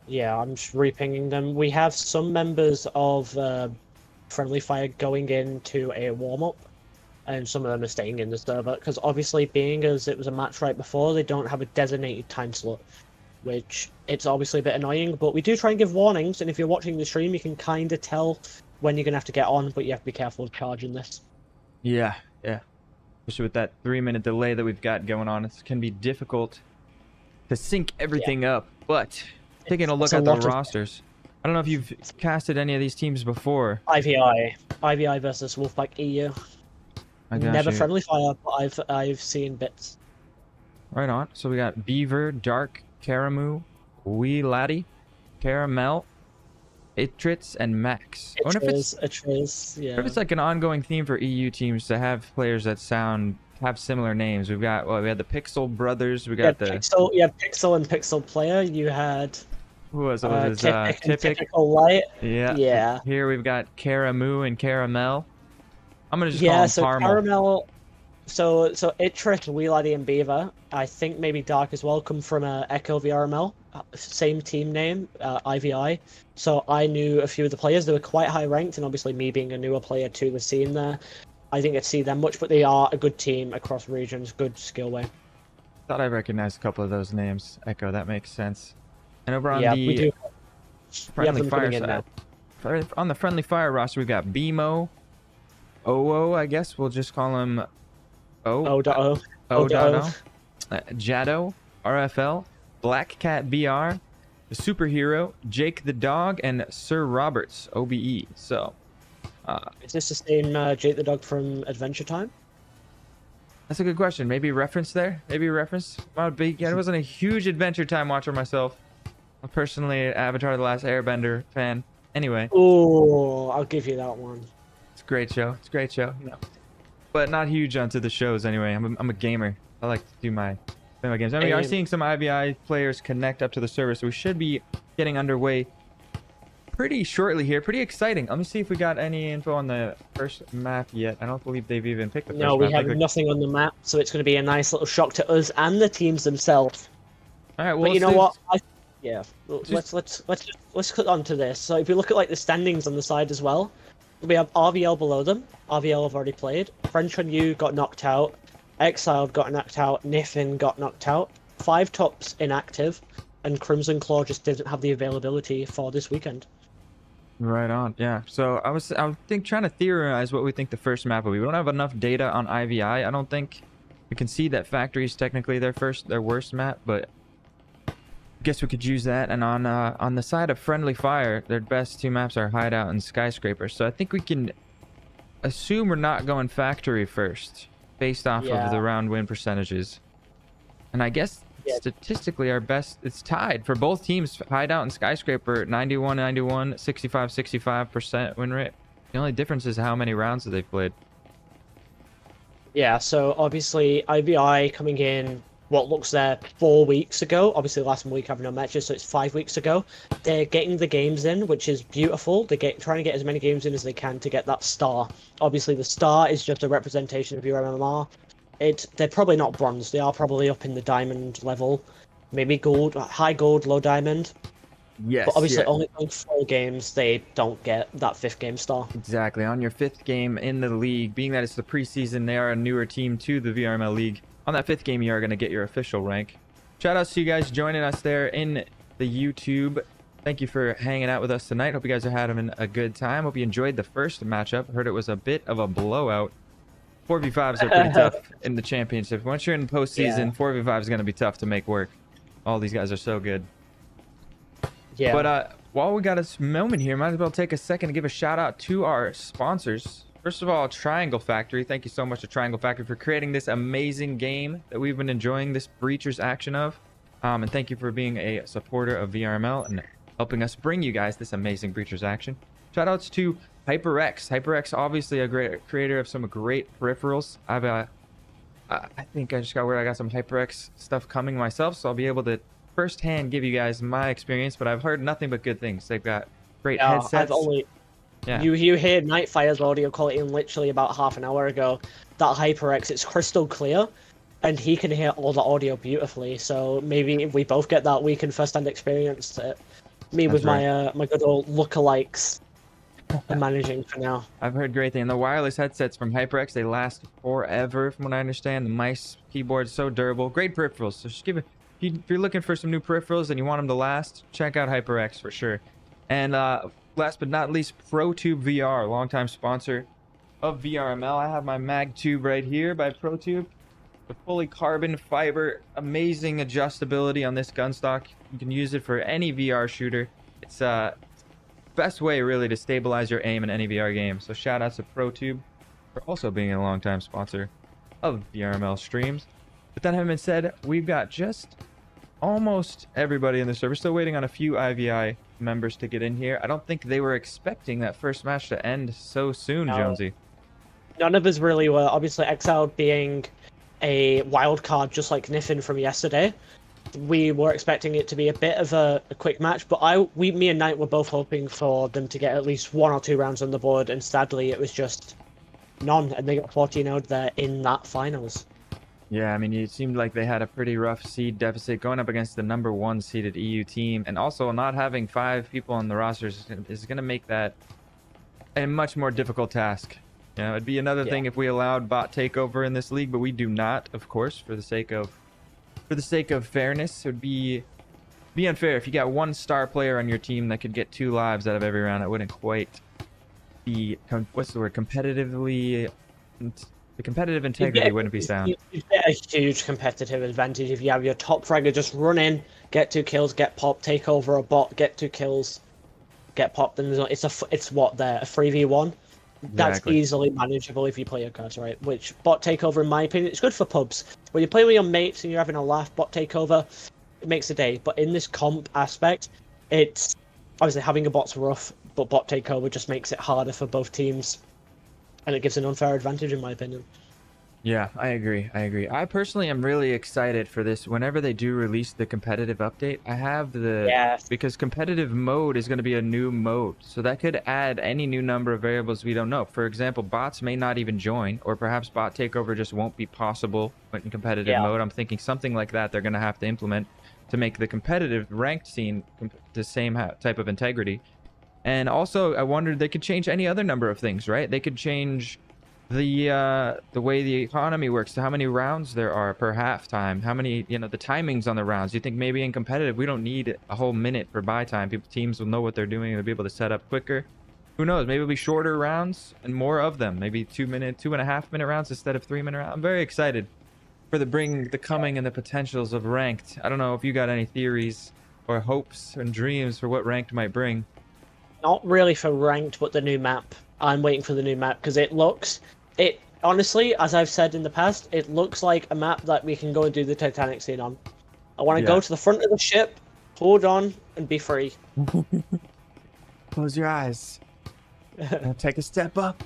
Yeah, I'm just repinging them. We have some members of Friendly Fire going into a warm-up, and some of them are staying in the server, because obviously, being as it was a match right before, they don't have a designated time slot, which it's obviously a bit annoying, but we do try and give warnings, and if you're watching the stream, you can kind of tell when you're going to have to get on, but you have to be careful of charging this. Yeah. Especially with that 3-minute delay that we've got going on, it can be difficult to sync everything up. But taking a look at the rosters, I don't know if you've casted any of these teams before. IVI versus Wolfpack EU. Never Friendly Fire, but I've seen bits. Right on. So we got Beaver, Dark, Karamu, Wee Laddie, Caramel, Itritz, and Max. Itritz, yeah. If it's like an ongoing theme for EU teams to have players that have similar names. We've got we had the Pixel Brothers. We got Pixel and Pixel Player. You had who was it? Typical Light. Yeah. Here we've got Karamu and Caramel. I'm gonna just call them Caramel. So Itritz, Wee Laddie, and Beaver. I think maybe Dark as well come from Echo VRML. Same team name, IVI. So I knew a few of the players. They were quite high ranked, and obviously me being a newer player to the scene there, I didn't get to see them much, but they are a good team across regions, good skill way. Thought I recognized a couple of those names. Echo, that makes sense. And over on the Friendly Fire side, on the Friendly Fire roster, we've got BMO, OO, I guess we'll just call him O.O. Jado, RFL, Black Cat BR, the Superhero, Jake the Dog, and Sir Roberts, OBE. So, is this the same Jake the Dog from Adventure Time? That's a good question. Maybe reference there? Maybe reference? I wasn't a huge Adventure Time watcher myself. I'm personally an Avatar The Last Airbender fan. Anyway. Oh, I'll give you that one. It's a great show. But not huge onto the shows anyway. I'm a gamer. I like to do my games. We are seeing some IVI players connect up to the server, so we should be getting underway pretty shortly here. Pretty exciting. Let me see if we got any info on the first map yet. I don't believe they've even picked the first map. No, we have nothing on the map, so it's going to be a nice little shock to us and the teams themselves. All right, well, but you know what? Let's click onto this. So if you look at like the standings on the side as well, we have RVL below them. RVL have already played. French on You got knocked out. Exiled got knocked out. Niffin got knocked out. 5 tops inactive, and Crimson Claw just didn't have the availability for this weekend. Right on. Yeah. So I was trying to theorize what we think the first map will be. We don't have enough data on IVI. I don't think we can see that Factory is technically their worst map, but guess we could use that. And on the side of Friendly Fire, their best two maps are Hideout and Skyscraper. So I think we can assume we're not going factory first, based off of the round win percentages. And I guess statistically our best, it's tied for both teams. Hideout and Skyscraper, 91-91, 65-65% win rate. The only difference is how many rounds that they've played. Yeah, so obviously IBI coming in what looks there 4 weeks ago. Obviously last week having no matches, so it's 5 weeks ago. They're getting the games in, which is beautiful. They're trying to get as many games in as they can to get that star. Obviously the star is just a representation of your MMR. They're probably not bronze. They are probably up in the diamond level, maybe gold, high gold, low diamond. Yes. But obviously only on 4 games they don't get that 5th game star. Exactly. On your 5th game in the league, being that it's the preseason, they are a newer team to the VRML league. On that 5th game, you are going to get your official rank. Shout outs to you guys joining us there in the YouTube. Thank you for hanging out with us tonight. Hope you guys are having a good time. Hope you enjoyed the first matchup. Heard it was a bit of a blowout. 4v5s are pretty tough in the championship. Once you're in postseason, 4v5 is going to be tough to make work. All these guys are so good. Yeah. But while we got a moment here, might as well take a second to give a shout out to our sponsors. First of all, Triangle Factory. Thank you so much to Triangle Factory for creating this amazing game that we've been enjoying this Breachers action of. And thank you for being a supporter of VRML and helping us bring you guys this amazing Breachers action. Shout outs to HyperX. HyperX, obviously a great creator of some great peripherals. I think I just got word I got some HyperX stuff coming myself, so I'll be able to firsthand give you guys my experience, but I've heard nothing but good things. They've got great headsets. You heard Nightfire's audio quality in literally about half an hour ago. That HyperX, it's crystal clear, and he can hear all the audio beautifully. So maybe if we both get that, we can first-hand experience it. With my my good old lookalikes, I'm managing for now. I've heard great things. The wireless headsets from HyperX, they last forever, from what I understand. The mice, keyboard, so durable. Great peripherals. So just give it. If you're looking for some new peripherals and you want them to last, check out HyperX for sure. And last but not least, ProTube VR, longtime sponsor of VRML. I have my MagTube right here by ProTube. The fully carbon fiber, amazing adjustability on this gun stock. You can use it for any VR shooter. It's best way really to stabilize your aim in any VR game. So shout out to ProTube for also being a longtime sponsor of VRML streams. With that having been said, we've got just almost everybody in the server. Still waiting on a few IVI members to get in here. I don't think they were expecting that first match to end so soon, Jonesy. None of us really were. Obviously, Exiled being a wild card just like Niffin from yesterday. We were expecting it to be a bit of a quick match, but me and Knight were both hoping for them to get at least 1 or 2 rounds on the board, and sadly it was just none, and they got 14-0'd there in that finals. Yeah, I mean, it seemed like they had a pretty rough seed deficit going up against the #1 seeded EU team, and also not having 5 people on the rosters is going to make that a much more difficult task. You know, it'd be another thing if we allowed bot takeover in this league, but we do not, of course, for the sake of fairness. It would be unfair if you got 1 star player on your team that could get 2 lives out of every round. It wouldn't quite be competitively. The competitive integrity wouldn't be sound. You get a huge competitive advantage if you have your top fragger just run in, get 2 kills, get popped, take over a bot, get 2 kills, get popped, and it's a 3v1. That's easily manageable if you play your cards right. Which bot takeover, in my opinion, it's good for pubs. When you play with your mates and you're having a laugh, bot takeover, it makes the day. But in this comp aspect, it's obviously having a bot's rough, but bot takeover just makes it harder for both teams. And it gives an unfair advantage, in my opinion. Yeah, I agree. I personally am really excited for this. Whenever they do release the competitive update, I have because competitive mode is going to be a new mode. So that could add any new number of variables we don't know. For example, bots may not even join, or perhaps bot takeover just won't be possible in competitive mode. I'm thinking something like that they're going to have to implement to make the competitive ranked scene the same type of integrity. And also, I wondered they could change any other number of things, right? They could change the way the economy works, to how many rounds there are per halftime, how many, the timings on the rounds. You think maybe in competitive we don't need a whole minute for buy time? Teams will know what they're doing, they'll be able to set up quicker. Who knows? Maybe it'll be shorter rounds and more of them. Maybe 2.5 minute rounds instead of 3 minute rounds. I'm very excited for the coming and the potentials of ranked. I don't know if you got any theories or hopes and dreams for what ranked might bring? Not really for ranked, but the new map. I'm waiting for the new map because it honestly, as I've said in the past, it looks like a map that we can go and do the Titanic scene on. I want to go to the front of the ship, hold on, and be free. Close your eyes. Now take a step up.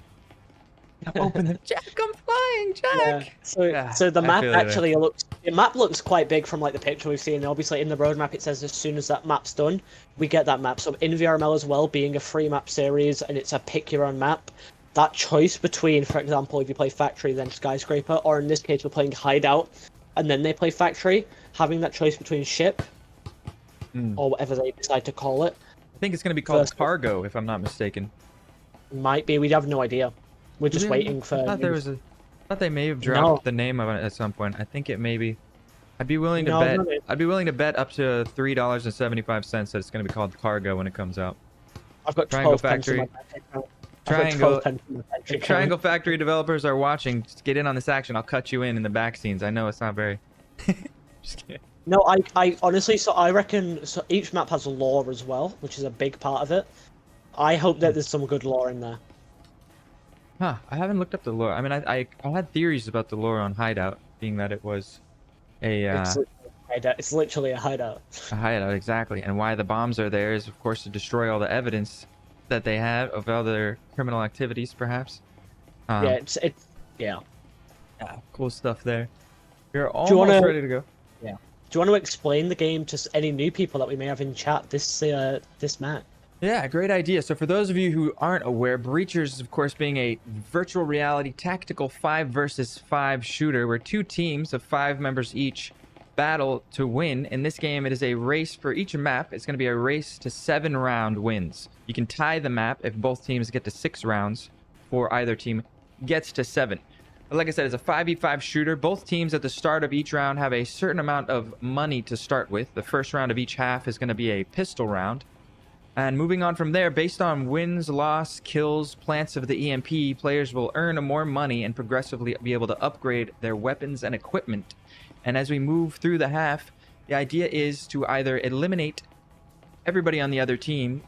Open them. Jack, I'm flying, Jack. Yeah. So the map actually looks quite big from like the picture we've seen. Obviously, in the roadmap, it says as soon as that map's done, we get that map. So in VRML as well, being a free map series and it's a pick your own map, that choice between, for example, if you play Factory then Skyscraper, or in this case we're playing Hideout, and then they play Factory, having that choice between ship or whatever they decide to call it. I think it's going to be called Cargo, if I'm not mistaken. Might be. We have no idea. We're just waiting for. I thought they may have dropped the name of it at some point. I think it may be. I'd be willing to bet. I'd be willing to bet up to $3.75 that it's going to be called Cargo when it comes out. I've got Triangle 12 pence in Factory. my bank account. Triangle Factory developers are watching. Just get in on this action. I'll cut you in the back scenes. I know it's not very. Just kidding. No, I honestly, so I reckon so each map has lore as well, which is a big part of it. I hope that there's some good lore in there. Huh, I haven't looked up the lore. I mean, I had theories about the lore on Hideout, being that it was It's literally a hideout. a hideout, exactly. And why the bombs are there is, of course, to destroy all the evidence that they have of other criminal activities, perhaps. Yeah. Yeah, cool stuff there. You're almost ready to go. Yeah. Do you want to explain the game to any new people that we may have in chat this map? Yeah, great idea. So for those of you who aren't aware, Breachers, of course, being a virtual reality tactical 5 versus 5 shooter where 2 teams of 5 members each battle to win. In this game, it is a race for each map. It's going to be a race to 7-round wins. You can tie the map if both teams get to 6 rounds, or either team gets to 7. But like I said, it's a 5v5 shooter. Both teams at the start of each round have a certain amount of money to start with. The first round of each half is going to be a pistol round. And moving on from there, based on wins, loss, kills, plants of the EMP, players will earn more money and progressively be able to upgrade their weapons and equipment. And as we move through the half, the idea is to either eliminate everybody on the other team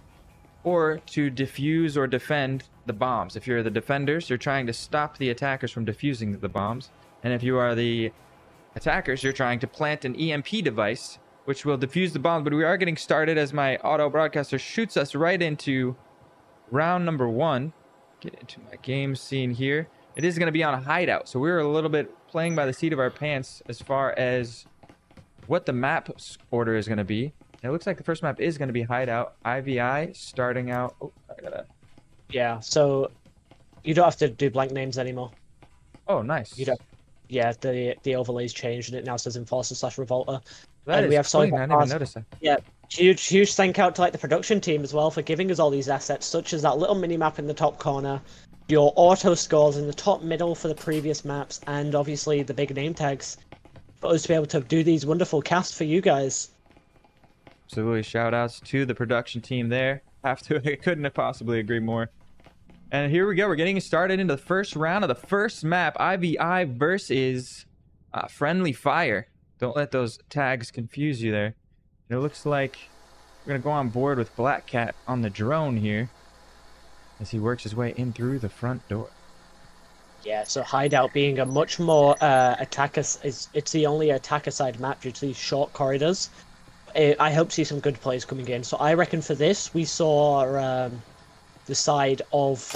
or to defuse or defend the bombs. If you're the defenders, you're trying to stop the attackers from defusing the bombs. And if you are the attackers, you're trying to plant an EMP device which will defuse the bomb. But we are getting started as my auto broadcaster shoots us right into round number 1. Get into my game scene here. It is going to be on a hideout, so we're a little bit playing by the seat of our pants as far as what the map order is going to be. And it looks like the first map is going to be hideout. IVI starting out. Oh, I gotta. Yeah, so you don't have to do blank names anymore. Oh, nice. You don't. Yeah, the overlay's changed and it now says Enforcer/Revolter. That and we have clean. I didn't even notice that. Yeah, huge thank out to like the production team as well for giving us all these assets, such as that little mini map in the top corner, your auto scores in the top middle for the previous maps, and obviously the big name tags for us to be able to do these wonderful casts for you guys. Absolutely, shout outs to the production team there. I couldn't have possibly agree more. And here we go. We're getting started into the first round of the first map, IVI versus Friendly Fire. Don't let those tags confuse you there. It looks like we're going to go on board with Black Cat on the drone here as he works his way in through the front door. Yeah, so Hideout being a much more it's the only attacker side map due to these short corridors. I hope to see some good plays coming in. So I reckon for this, we saw the side of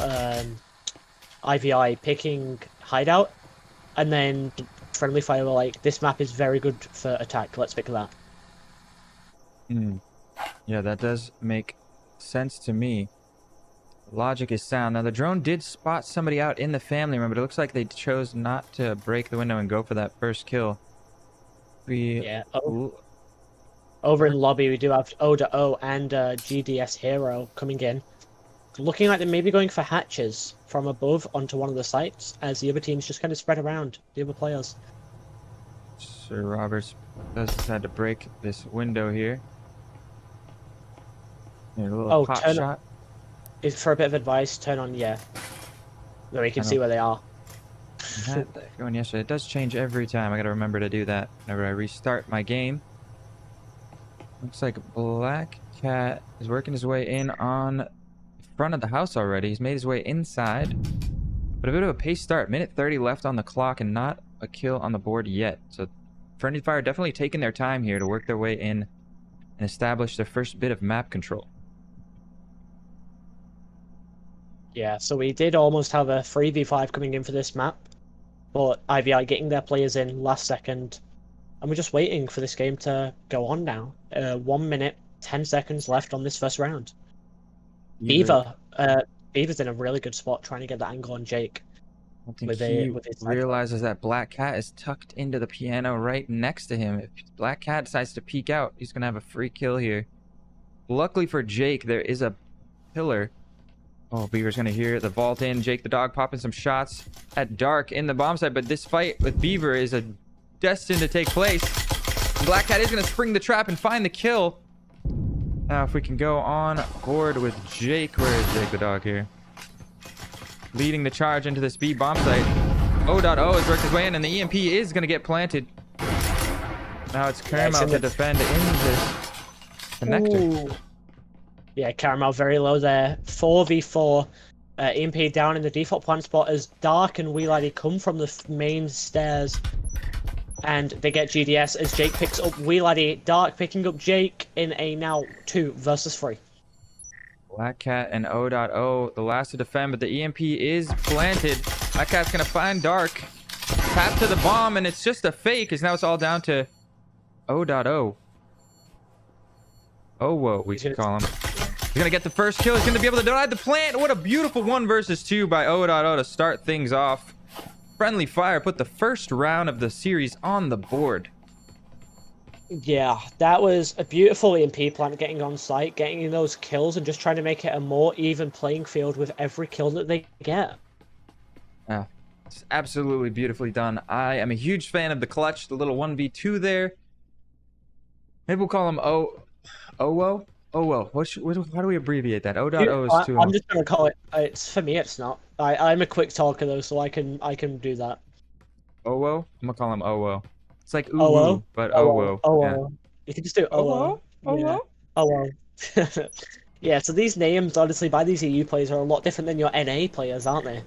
IVI picking Hideout, and then Friendly Fire were like, this map is very good for attack, let's pick that. Yeah, that does make sense to me. Logic is sound. Now, the drone did spot somebody out in the family room, but it looks like they chose not to break the window and go for that first kill. Over in lobby, we do have O and GDS Hero coming in. Looking like they may be going for hatches from above onto one of the sites, as the other teams just kind of spread around, the other players. Sir Roberts does decide to break this window here. A little hot shot. For a bit of advice, turn on, yeah. Then we can see where they are. Going yesterday. It does change every time. I gotta remember to do that whenever I restart my game. Looks like Black Cat is working his way in on front of the house already. He's made his way inside. But a bit of a pace start. Minute 30 left on the clock and not a kill on the board yet. So Friendly Fire definitely taking their time here to work their way in and establish their first bit of map control. Yeah, so we did almost have a 3v5 coming in for this map, but IVI getting their players in last second, and we're just waiting for this game to go on now. 1 minute, 10 seconds left on this first round. Beaver's in a really good spot trying to get that angle on Jake. I think he with his realizes that Black Cat is tucked into the piano right next to him. If Black Cat decides to peek out, he's going to have a free kill here. Luckily for Jake, there is a pillar. Oh, Beaver's going to hear the vault in. Jake the dog popping some shots at Dark in the bomb site, but this fight with Beaver is destined to take place. Black Cat is going to spring the trap and find the kill. Now, if we can go on board with Jake. Where is Jake the dog here? Leading the charge into this B bomb site. O.O has worked his way in, and the EMP is going to get planted. Now it's Caramel to defend in this connector. Ooh. Yeah, Caramel very low there. 4v4. EMP down in the default plant spot as Dark and Wheelady come from the main stairs. And they get GDS as Jake picks up Wheelady. Dark picking up Jake in a now 2 versus 3. Black Cat and O.O, the last to defend, but the EMP is planted. Black Cat's going to find Dark. Tap to the bomb, and it's just a fake, as now it's all down to O.O. Oh, whoa, we should call him. He's going to get the first kill. He's going to be able to deny the plant. What a beautiful 1 versus 2 by O.O to start things off. Friendly Fire put the first round of the series on the board. Yeah, that was a beautiful EMP plant getting on site, getting those kills, and just trying to make it a more even playing field with every kill that they get. Yeah, it's absolutely beautifully done. I am a huge fan of the clutch, the little 1v2 there. Maybe we'll call him O.O. How do we abbreviate that? O.O is too. I'm just gonna call it. It's for me. It's not. I'm a quick talker though, so I can do that. O.O. I'm gonna call him O.O. It's like O.O, but O.O. Yeah. You can just do O.O. O.O. Yeah. So these names, honestly, by these EU players are a lot different than your NA players, aren't they?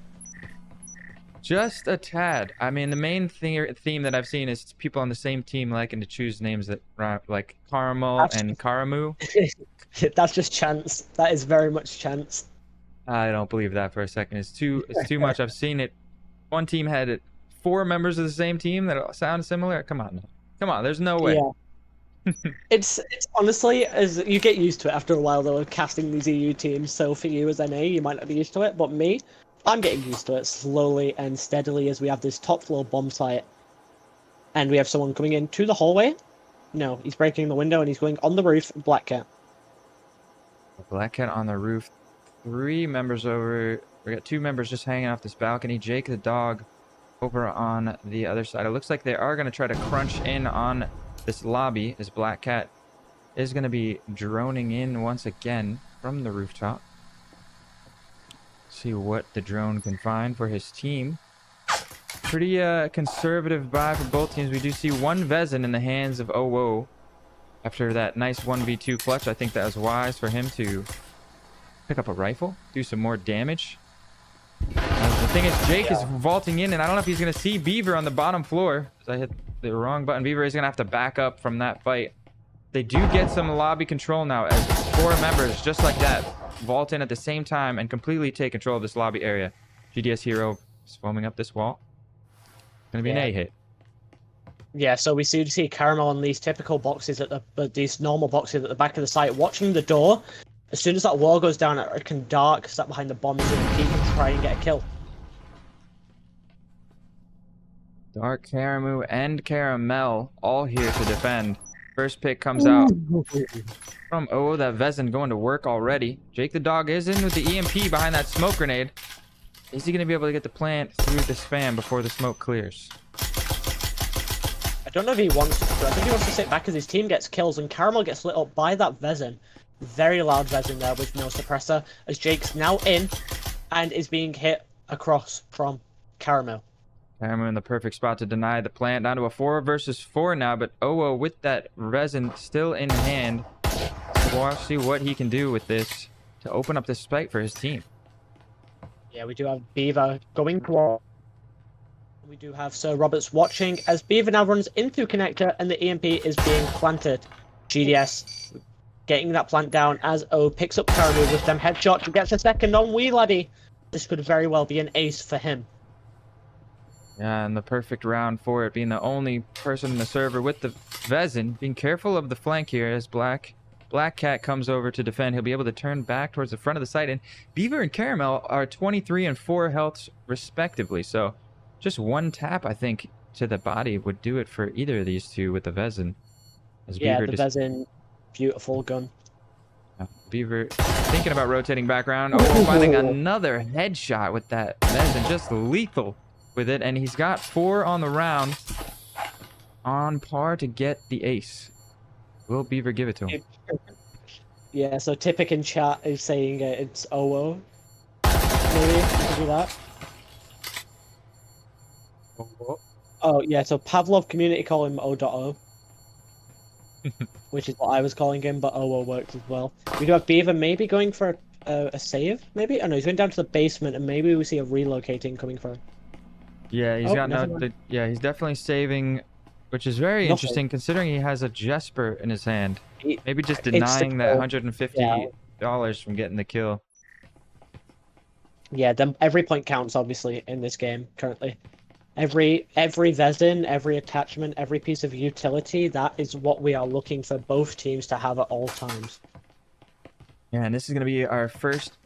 Just a tad. I mean, the main theme that I've seen is people on the same team liking to choose names that rhyme, like Caramel and Karamu. That's just chance. That is very much chance. I don't believe that for a second. It's too much. I've seen it. One team had 4 members of the same team that sound similar. Come on. There's no way. Yeah. It's honestly, as you get used to it after a while though, of casting these EU teams. So for you as NA, you might not be used to it, but me, I'm getting used to it slowly and steadily as we have this top floor bomb site, and we have someone coming into the hallway. No, he's breaking the window and he's going on the roof. Black Cat. Black Cat on the roof. 3 members over. We got 2 members just hanging off this balcony. Jake the dog over on the other side. It looks like they are going to try to crunch in on this lobby as Black Cat is going to be droning in once again from the rooftop. See what the drone can find for his team. Pretty conservative buy for both teams. We do see 1 Vezin in the hands of O.O. After that nice 1v2 clutch. I think that was wise for him to pick up a rifle, do some more damage. The thing is, Jake is vaulting in, and I don't know if he's going to see Beaver on the bottom floor. I hit the wrong button. Beaver is going to have to back up from that fight. They do get some lobby control now as 4 members, just like that, vault in at the same time and completely take control of this lobby area. GDS Hero is foaming up this wall. Going to be an A hit. Yeah, so we see Caramel in these typical boxes these normal boxes at the back of the site, watching the door. As soon as that wall goes down, I reckon Dark sat behind the bombs and he can try and get a kill. Dark, Karamu, and Caramel all here to defend. First pick comes out from O.O. That Vezin going to work already. Jake the dog is in with the EMP behind that smoke grenade. Is he going to be able to get the plant through the spam before the smoke clears? I don't know if he wants to. I think he wants to sit back as his team gets kills and Caramel gets lit up by that Vezin. Very loud Vezin there with no suppressor as Jake's now in and is being hit across from Caramel. Hammer in the perfect spot to deny the plant. Down to a 4 versus 4 now, but Owo with that resin still in hand. We'll see what he can do with this to open up this fight for his team. Yeah, we do have Beaver going toward. We do have Sir Roberts watching as Beaver now runs into connector and the EMP is being planted. GDS getting that plant down as O picks up Caribou with them headshots and gets a second on Wee Laddie. This could very well be an ace for him. Yeah, and the perfect round for it, being the only person in the server with the Vezin. Being careful of the flank here as Black Cat comes over to defend. He'll be able to turn back towards the front of the site. And Beaver and Caramel are 23 and 4 healths respectively. So just one tap, I think, to the body would do it for either of these two with the Vezin. As Yeah, Beaver the Vezin, beautiful gun. Beaver thinking about rotating back around. Oh, finding another headshot with that Vezin. Just lethal with it. And he's got 4 on the round. On par to get the ace. Will Beaver give it to him? Yeah, so Tipic in chat is saying it's OO. Maybe you can do that. Oh, yeah, so Pavlov community call him O.O. which is what I was calling him, but OO works as well. We do have Beaver maybe going for a save, maybe? Oh no, he's going down to the basement, and maybe we see a relocating coming for him. Yeah, he's got no. Yeah, he's definitely saving, which is very interesting considering he has a Jesper in his hand. Maybe just denying that $150 from getting the kill. Yeah, every point counts, obviously, in this game currently. Every Vezin, every attachment, every piece of utility, that is what we are looking for both teams to have at all times. Yeah, and this is going to be our first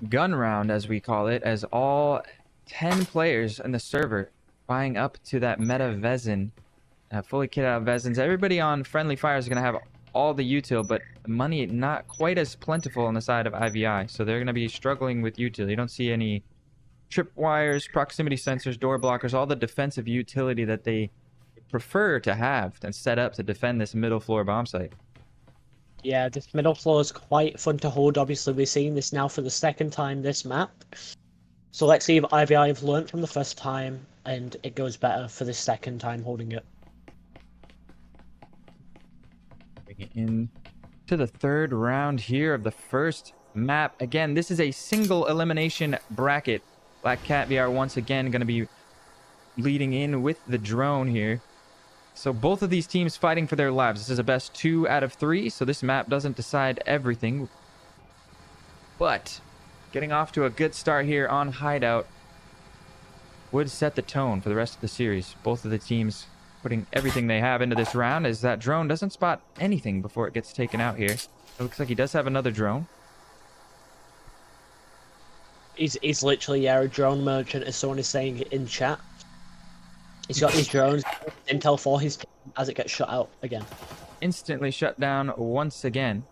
gun round, as we call it, as all 10 players in the server buying up to that meta Vezin, fully kitted out Vezins. Everybody on Friendly Fire is going to have all the util, but money not quite as plentiful on the side of IVI, so they're going to be struggling with util. You don't see any tripwires, proximity sensors, door blockers, all the defensive utility that they prefer to have and set up to defend this middle floor bomb site. Yeah, this middle floor is quite fun to hold. Obviously, we're seeing this now for the second time this map. So let's see if IVI have learnt from the first time and it goes better for the second time holding it. Bring it in to the third round here of the first map. Again, this is a single elimination bracket. Black Cat VR once again going to be leading in with the drone here. So both of these teams fighting for their lives. This is a best 2 out of 3, so this map doesn't decide everything. But getting off to a good start here on Hideout would set the tone for the rest of the series. Both of the teams putting everything they have into this round, as that drone doesn't spot anything before it gets taken out here. It looks like he does have another drone. He's literally, yeah, a drone merchant, as someone is saying in chat. He's got these drones, intel for his team as it gets shut out again. Instantly shut down once again.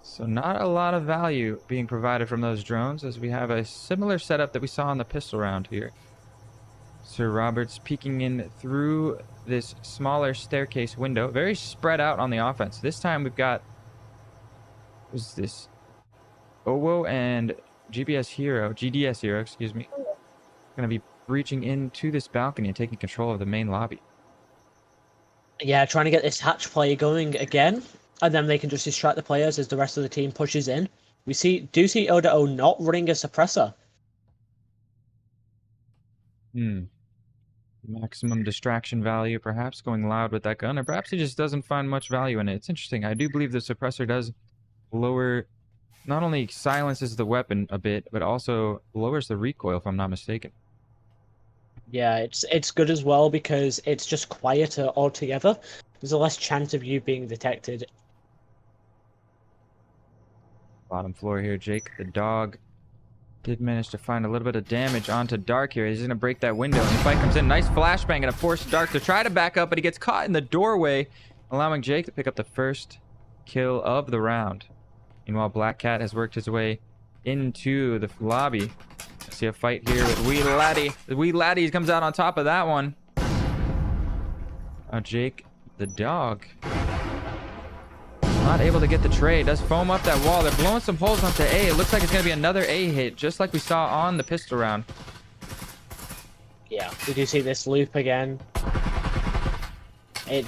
So not a lot of value being provided from those drones, as we have a similar setup that we saw in the pistol round here. Sir Roberts peeking in through this smaller staircase window. Very spread out on the offense. This time we've got... who's this? Owo and GDS Hero, excuse me. Going to be breaching into this balcony and taking control of the main lobby. Yeah, trying to get this hatch play going again, and then they can just distract the players as the rest of the team pushes in. We do see O.O not running a suppressor. Maximum distraction value, perhaps going loud with that gun, or perhaps he just doesn't find much value in it. It's interesting. I do believe the suppressor does lower, not only silences the weapon a bit, but also lowers the recoil, if I'm not mistaken. Yeah, it's good as well because it's just quieter altogether. There's a less chance of you being detected. Bottom floor here, Jake the dog did manage to find a little bit of damage onto Dark here. He's going to break that window, and the fight comes in. Nice flashbang, and a force Dark to try to back up, but he gets caught in the doorway, allowing Jake to pick up the first kill of the round. Meanwhile, Black Cat has worked his way into the lobby. I see a fight here with Wee Laddie. The Wee Laddie comes out on top of that one. Jake the dog not able to get the trade. Does foam up that wall. They're blowing some holes onto A. It looks like it's going to be another A hit, just like we saw on the pistol round. Yeah, we do see this loop again.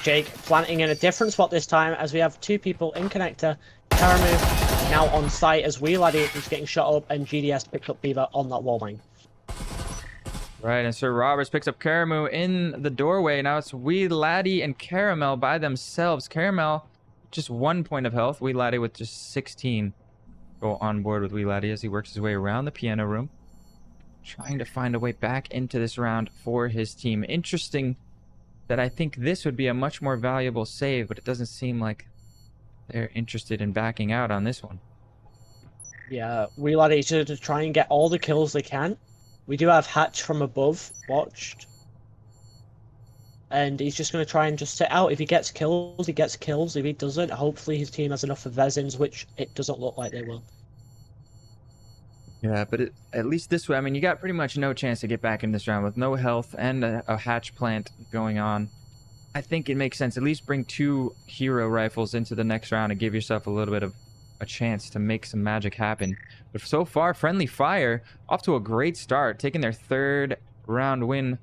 Jake planting in a different spot this time as we have two people in connector. Karamu now on site as Wheeladdy is getting shot up and GDS picks up Beaver on that wall line. Right, and Sir Roberts picks up Karamu in the doorway. Now it's Wheeladdy and Caramel by themselves. Caramel, just 1 point of health. Wheeladdy with just 16. Go on board with Wheeladdy as he works his way around the piano room, trying to find a way back into this round for his team. Interesting that I think this would be a much more valuable save, but it doesn't seem like they're interested in backing out on this one. Yeah, Wheeladdy to try and get all the kills they can. We do have Hatch from above watched. And he's just going to try and just sit out. If he gets kills, he gets kills. If he doesn't, hopefully his team has enough of Vezins, which it doesn't look like they will. Yeah, but at least this way, I mean, you got pretty much no chance to get back in this round with no health and a hatch plant going on. I think it makes sense. At least bring 2 hero rifles into the next round and give yourself a little bit of a chance to make some magic happen. But so far, Friendly Fire off to a great start, taking their 3rd round win,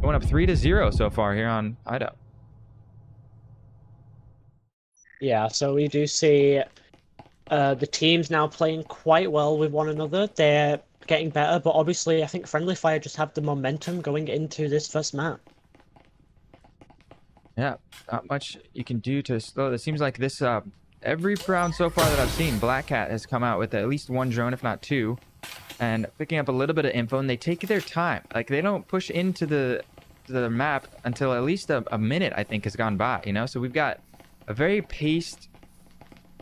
going up 3-0 so far here on Hideout. Yeah, so we do see the teams now playing quite well with one another. They're getting better, but obviously I think Friendly Fire just have the momentum going into this first map. Yeah, not much you can do to slow. It seems like this every round so far that I've seen, Black Cat has come out with at least 1 drone, if not 2, and picking up a little bit of info, and they take their time. Like, they don't push into the map until at least a minute, I think, has gone by, you know? So we've got a very paced,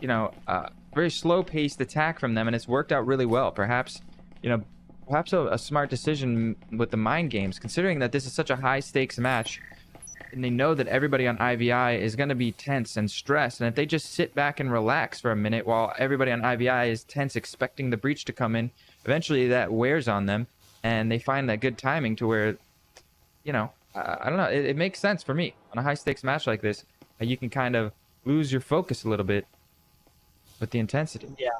you know, very slow-paced attack from them, and it's worked out really well. Perhaps, you know, perhaps a smart decision with the mind games, considering that this is such a high-stakes match, and they know that everybody on IVI is going to be tense and stressed, and if they just sit back and relax for a minute while everybody on IVI is tense, expecting the breach to come in, eventually that wears on them, and they find that good timing to where, you know, I don't know, it makes sense for me. On a high-stakes match like this, you can kind of lose your focus a little bit with the intensity. Yeah.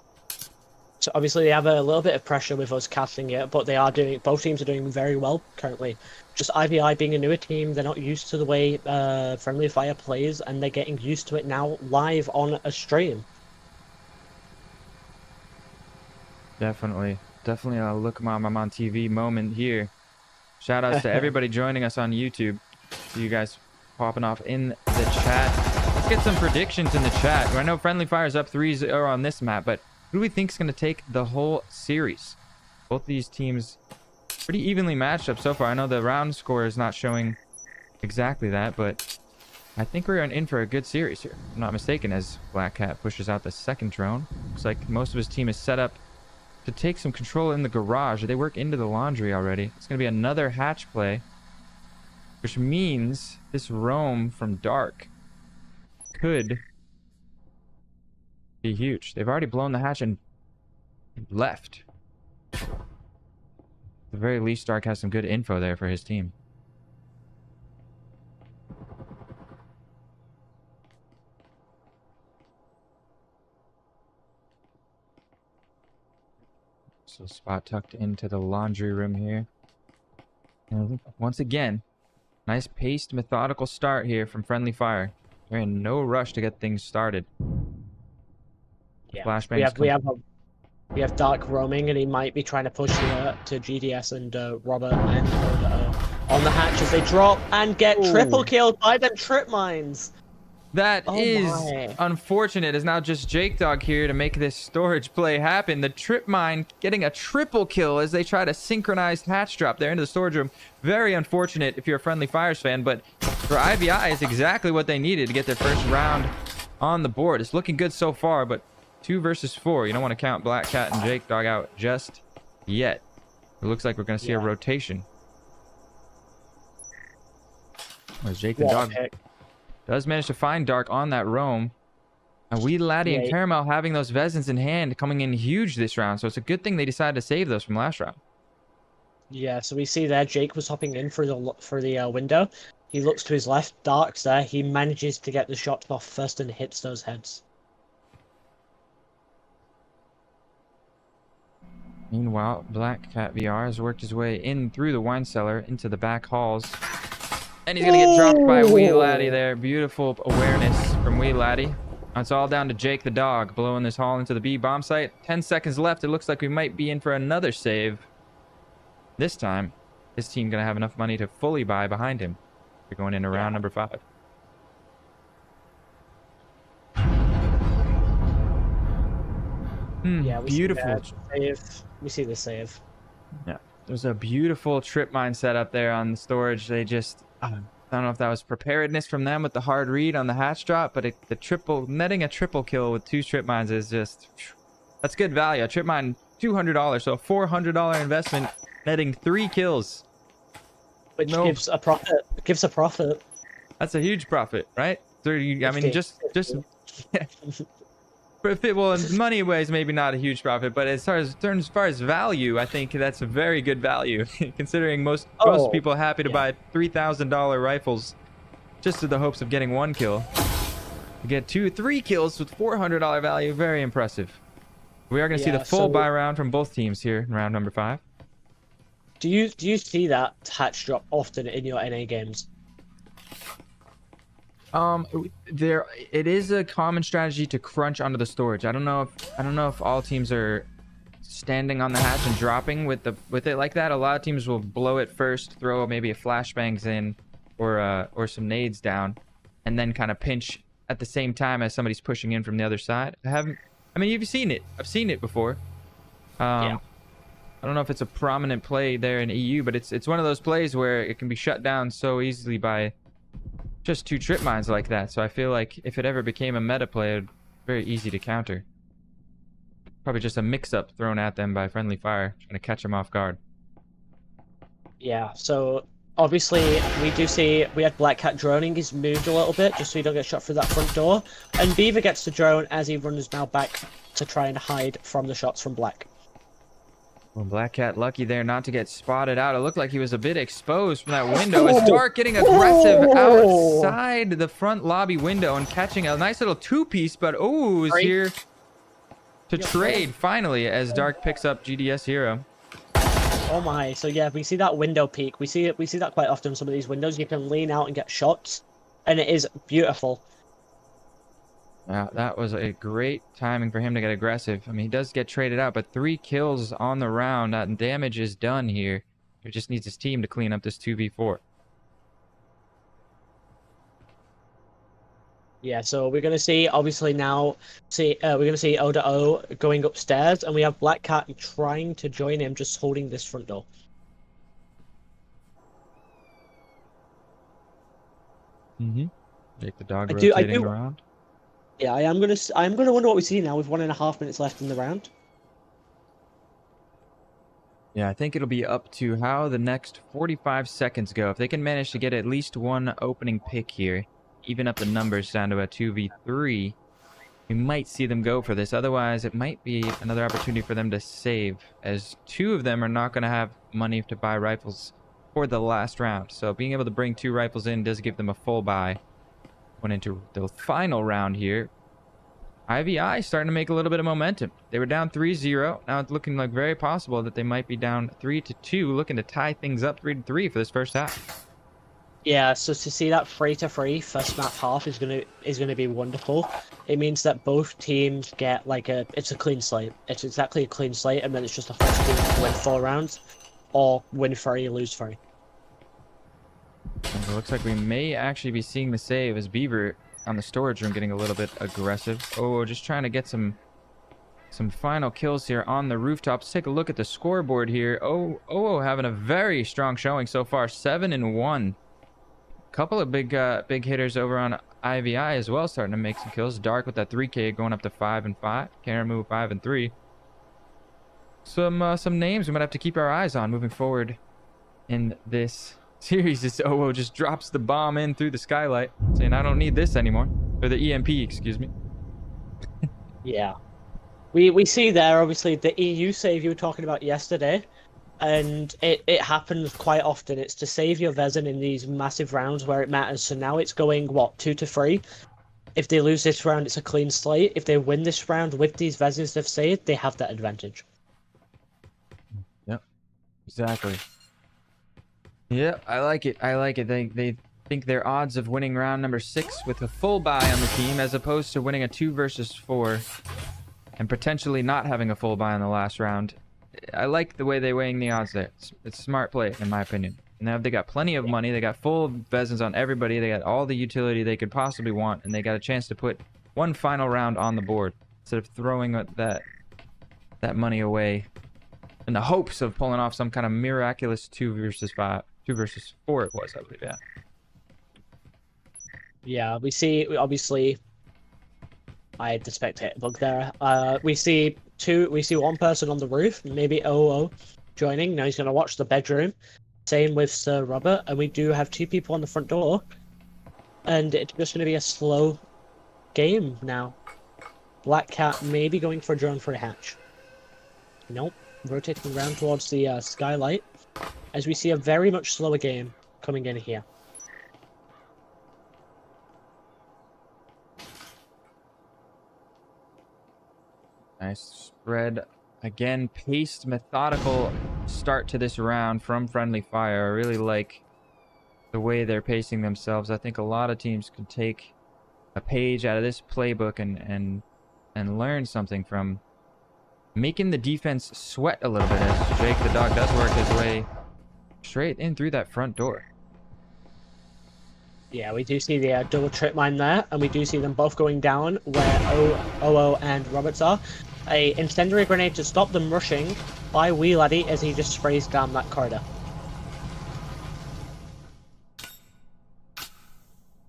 So obviously they have a little bit of pressure with us casting it, but they are doing. Both teams are doing very well currently. Just IVI being a newer team, they're not used to the way Friendly Fire plays, and they're getting used to it now live on a stream. Definitely a look mom I'm on TV moment here. Shout outs to everybody joining us on YouTube. See you guys popping off in the chat. Let's get some predictions in the chat. I know Friendly Fire's up 3-0 on this map, but who do we think is going to take the whole series? Both these teams pretty evenly matched up so far. I know the round score is not showing exactly that, but I think we're in for a good series here. If I'm not mistaken, as Black Cat pushes out the 2nd drone. Looks like most of his team is set up to take some control in the garage. They work into the laundry already. It's going to be another hatch play, which means this roam from Dark could be huge. They've already blown the hatch and left. At the very least, Dark has some good info there for his team. So spot tucked into the laundry room here. And once again, nice paced, methodical start here from Friendly Fire. They're in no rush to get things started. Yeah. Flashbangs We have Dark roaming, and he might be trying to push to GDS and Robert and on the hatch as they drop and get triple killed by them trip mines. That is unfortunate. It's now just Jake Dog here to make this storage play happen. The trip mine getting a triple kill as they try to synchronize hatch drop there into the storage room. Very unfortunate if you're a Friendly Fires fan, but for IVI, it's exactly what they needed to get their first round on the board. It's looking good so far, but 2 versus 4. You don't want to count Black Cat and Jake Dog out just yet. It looks like we're going to see a rotation. As Jake the Dog does manage to find Dark on that roam. And Wheeladdy and Caramel having those Vezins in hand coming in huge this round. So it's a good thing they decided to save those from last round. Yeah, so we see there Jake was hopping in for the window. He looks to his left, Dark's there. He manages to get the shot off first and hits those heads. Meanwhile, Black Cat VR has worked his way in through the wine cellar into the back halls. And he's going to get dropped by Wee Laddie there. Beautiful awareness from Wee Laddie. It's all down to Jake the dog blowing this haul into the B bomb site. 10 seconds left. It looks like we might be in for another save. This time, his team going to have enough money to fully buy behind him. We're going into round number 5. Yeah, beautiful. We see the save. Yeah, there's a beautiful trip mine set up there on the storage. They just, I don't know if that was preparedness from them with the hard read on the hatch drop, but netting a triple kill with 2 trip mines is just, that's good value. A trip mine, $200, so a $400 investment, netting 3 kills. Which gives a profit. That's a huge profit, right? So I mean, just well, in money ways, maybe not a huge profit, but as far as value, I think that's a very good value, considering most people are happy to buy $3,000 rifles just in the hopes of getting 1 kill. To get 3 kills with $400 value, very impressive. We are going to see the full buy round from both teams here in round number 5. Do you see that hatch drop often in your NA games? It is a common strategy to crunch onto the storage. I don't know if all teams are standing on the hatch and dropping with it like that. A lot of teams will blow it first, throw maybe a flashbangs in or some nades down, and then kind of pinch at the same time as somebody's pushing in from the other side. I mean, you've seen it. I've seen it before. I don't know if it's a prominent play there in EU, but it's one of those plays where it can be shut down so easily by just 2 trip mines like that. So I feel like if it ever became a meta play, it'd be very easy to counter. Probably just a mix-up thrown at them by friendly fire, trying to catch them off guard. Yeah, so obviously we had Black Cat droning. He's moved a little bit just so he don't get shot through that front door. And Beaver gets to drone as he runs now back to try and hide from the shots from Black. Well, Black Cat lucky there not to get spotted out. It looked like he was a bit exposed from that window. As Dark getting aggressive outside the front lobby window and catching a nice little 2-piece, but is here to trade finally as Dark picks up GDS Hero. Oh my, so yeah, we see that window peek. We see that quite often in some of these windows. You can lean out and get shots, and it is beautiful. That was a great timing for him to get aggressive. I mean, he does get traded out, but 3 kills on the round. Damage is done here. He just needs his team to clean up this 2v4. Yeah, so we're gonna see obviously now. We're gonna see O going upstairs, and we have Black Cat trying to join him, just holding this front door. Jake the dog rotating around. Yeah, I'm gonna wonder what we see now with 1.5 minutes left in the round. Yeah, I think it'll be up to how the next 45 seconds go. If they can manage to get at least 1 opening pick here, even up the numbers down to a 2v3, we might see them go for this. Otherwise, it might be another opportunity for them to save, as 2 of them are not going to have money to buy rifles for the last round. So being able to bring 2 rifles in does give them a full buy. Went into the final round here. IVI starting to make a little bit of momentum. They were down 3-0. Now it's looking like very possible that they might be down 3-2, looking to tie things up 3-3 for this first half. Yeah, so to see that 3-3 first map half is gonna be wonderful. It means that both teams get it's a clean slate. It's exactly a clean slate, and then it's just a first team to win 4 rounds, or win 3, lose 3. It looks like we may actually be seeing the save as Beaver on the storage room getting a little bit aggressive. Just trying to get some final kills here on the rooftop. Let's take a look at the scoreboard here. Having a very strong showing so far, 7-1. Couple of big hitters over on IVI as well, starting to make some kills. Dark with that 3K going up to 5-5. Karamu 5-3. Some names we might have to keep our eyes on moving forward in this series. This just drops the bomb in through the skylight, saying I don't need this anymore. Or the EMP, excuse me. Yeah. We see there obviously the EU save you were talking about yesterday. And it happens quite often. It's to save your Vezin in these massive rounds where it matters. So now it's going, 2-3? If they lose this round, it's a clean slate. If they win this round with these Vezins they've saved, they have that advantage. Exactly. Yep, I like it. I like it. They think their odds of winning round number 6 with a full buy on the team as opposed to winning a 2 versus 4 and potentially not having a full buy on the last round. I like the way they're weighing the odds there. It's smart play, in my opinion. Now they got plenty of money. They got full Vezins on everybody. They got all the utility they could possibly want, and they got a chance to put one final round on the board instead of throwing that money away in the hopes of pulling off some kind of miraculous 2 versus 4 it was, I believe, yeah. Yeah, we see, obviously, I had the spectator bug there. We see one person on the roof, maybe OO joining. Now he's going to watch the bedroom. Same with Sir Robert, and we do have 2 people on the front door. And it's just going to be a slow game now. Black Cat maybe going for a drone for a hatch. Nope. Rotating around towards the skylight. As we see a very much slower game coming in here. Nice spread. Again, paced, methodical start to this round from Friendly Fire. I really like the way they're pacing themselves. I think a lot of teams could take a page out of this playbook and learn something from making the defense sweat a little bit as Jake the dog does work his way straight in through that front door. Yeah, we do see the double trip mine there, and we do see them both going down where OO and Roberts are. A incendiary grenade to stop them rushing by Wee Laddie as he just sprays down that corridor.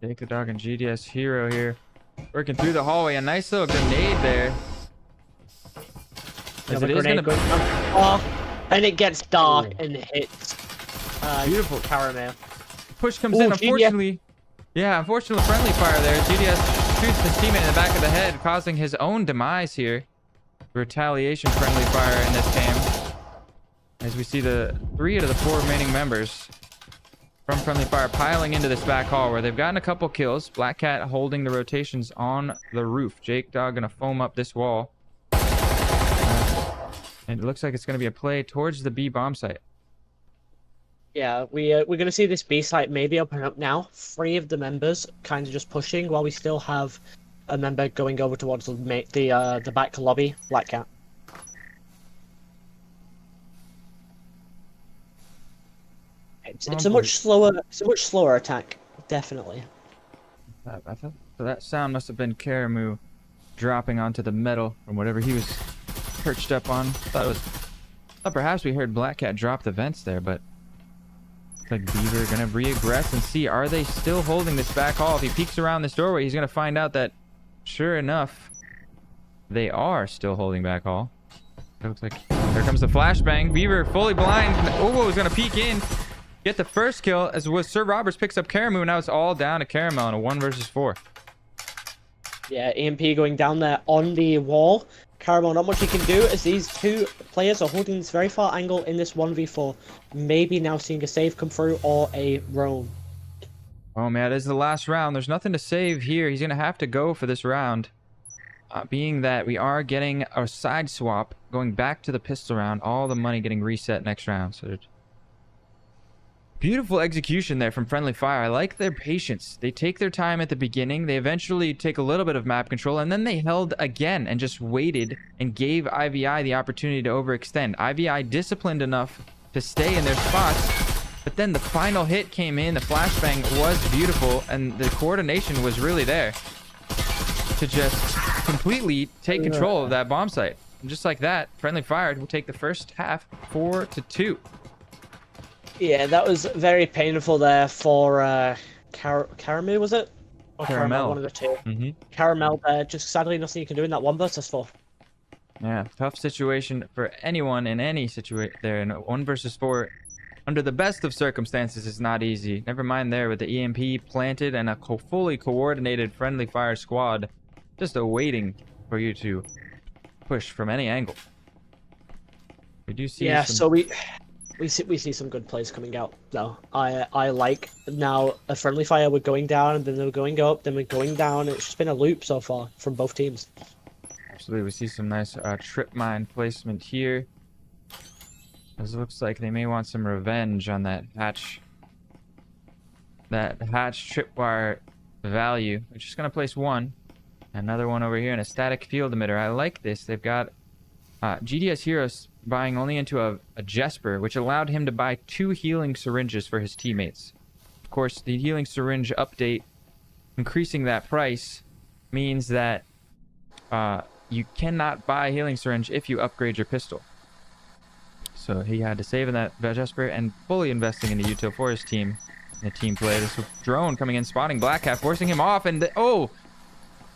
Jake the dog and GDS Hero here working through the hallway. A nice little grenade there. As it is gonna going off, and it gets dark and hits beautiful Caramel. push comes in, unfortunately. Yeah, unfortunately, Friendly Fire there. GDS shoots his teammate in the back of the head, causing his own demise here. Retaliation Friendly Fire in this game. As we see the 3 out of the 4 remaining members from Friendly Fire piling into this back hall where they've gotten a couple kills. Black Cat holding the rotations on the roof. Jake Dog gonna foam up this wall. And it looks like it's gonna be a play towards the B bomb site. Yeah, we're going to see this B site maybe open up now. 3 of the members kind of just pushing while we still have a member going over towards the back lobby, Black Cat. It's a much slower attack, definitely. I thought that sound must have been Karamu dropping onto the metal from whatever he was perched up on. Thought perhaps we heard Black Cat drop the vents there, but looks like Beaver gonna re-aggress and see, are they still holding this back hall? If he peeks around this doorway, he's gonna find out that, sure enough, they are still holding back hall. It looks like here comes the flashbang. Beaver fully blind. Owo is gonna peek in, get the first kill as Sir Roberts picks up Karamu. Now it's all down to Caramel in a 1 versus 4. Yeah, EMP going down there on the wall. Caramel, not much he can do as these 2 players are holding this very far angle in this 1v4. Maybe now seeing a save come through or a roam. Oh man, it is the last round. There's nothing to save here. He's going to have to go for this round. Being that we are getting a side swap, going back to the pistol round, all the money getting reset next round. So beautiful execution there from Friendly Fire. I like their patience. They take their time at the beginning. They eventually take a little bit of map control, and then they held again and just waited and gave IVI the opportunity to overextend. IVI disciplined enough to stay in their spots, but then the final hit came in. The flashbang was beautiful, and the coordination was really there to just completely take control of that bomb site. And just like that, Friendly Fire will take the first half 4-2. Yeah, that was very painful there for Caramel, was it? Or Caramel. One of the 2. Mm-hmm. Caramel there, just sadly nothing you can do in that 1 versus 4. Yeah, tough situation for anyone in any situation there. In 1 versus 4, under the best of circumstances, is not easy. Never mind there with the EMP planted and a fully coordinated Friendly Fire squad just awaiting for you to push from any angle. We do see so we see some good plays coming out though. I like now a Friendly Fire we're going down, and then they're going up, then we're going down. It's just been a loop so far from both teams. Absolutely, we see some nice trip mine placement here. This looks like they may want some revenge on that hatch. That hatch tripwire value. We're just gonna place one. Another one over here and a static field emitter. I like this. They've got GDS Heroes buying only into a Jesper, which allowed him to buy 2 healing syringes for his teammates. Of course, the healing syringe update, increasing that price, means that you cannot buy a healing syringe if you upgrade your pistol. So he had to save in that Jesper and fully investing in the util for his team. The team play. This drone coming in, spotting Black Cat, forcing him off, and the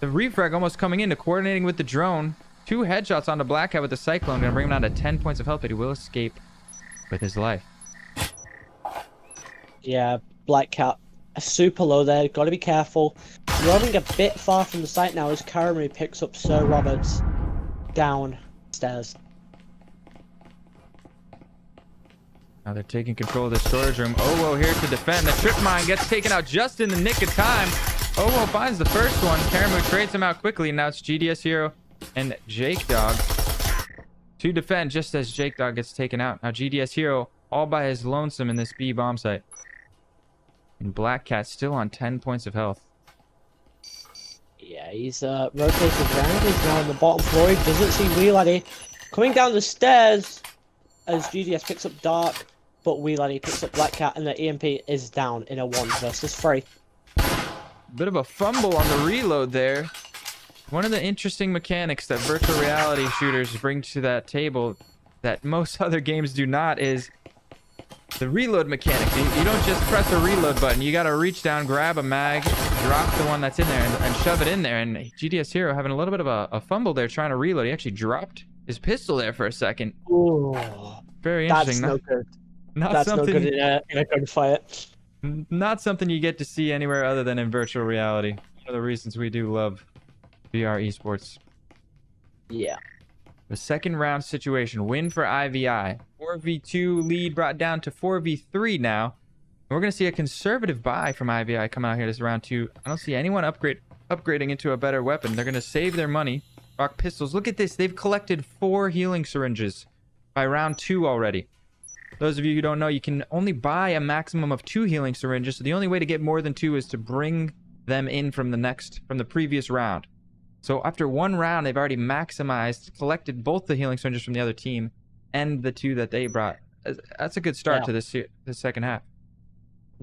refrag almost coming in to coordinating with the drone. 2 headshots onto Black Cat with the Cyclone, gonna bring him down to 10 points of health, but he will escape with his life. Yeah, Black Cat super low there. Got to be careful. Roaming a bit far from the site now as Karamari picks up Sir Roberts downstairs. Now they're taking control of the storage room. Owo here to defend. The trip mine gets taken out just in the nick of time. Owo finds the first one. Karamu trades him out quickly. Now it's GDS Hero and Jake Dog to defend just as Jake Dog gets taken out. Now GDS Hero all by his lonesome in this B bomb site. And Black Cat still on 10 points of health. Yeah, he's rotated around. He's now on the bottom floor. He doesn't see Wee Laddie coming down the stairs as GDS picks up Dark, but Wee Laddie picks up Black Cat, and the EMP is down in a 1 versus 3. Bit of a fumble on the reload there. One of the interesting mechanics that virtual reality shooters bring to that table that most other games do not is the reload mechanic. You don't just press a reload button. You got to reach down, grab a mag, drop the one that's in there, and shove it in there. And GDS Hero having a little bit of a fumble there trying to reload. He actually dropped his pistol there for a second. Ooh, very interesting. That's no good. Not that's something, no good in a gunfight. Not something you get to see anywhere other than in virtual reality. One of the reasons we do love VR esports. Yeah. The second round situation, win for IVI. 4v2 lead brought down to 4v3 now. And we're going to see a conservative buy from IVI come out here this round 2. I don't see anyone upgrading into a better weapon. They're going to save their money. Rock pistols. Look at this. They've collected 4 healing syringes by round 2 already. Those of you who don't know, you can only buy a maximum of 2 healing syringes. So the only way to get more than 2 is to bring them in from the previous round. So after 1 round, they've already maximized, collected both the healing syringes from the other team and the 2 that they brought. That's a good start to this second half.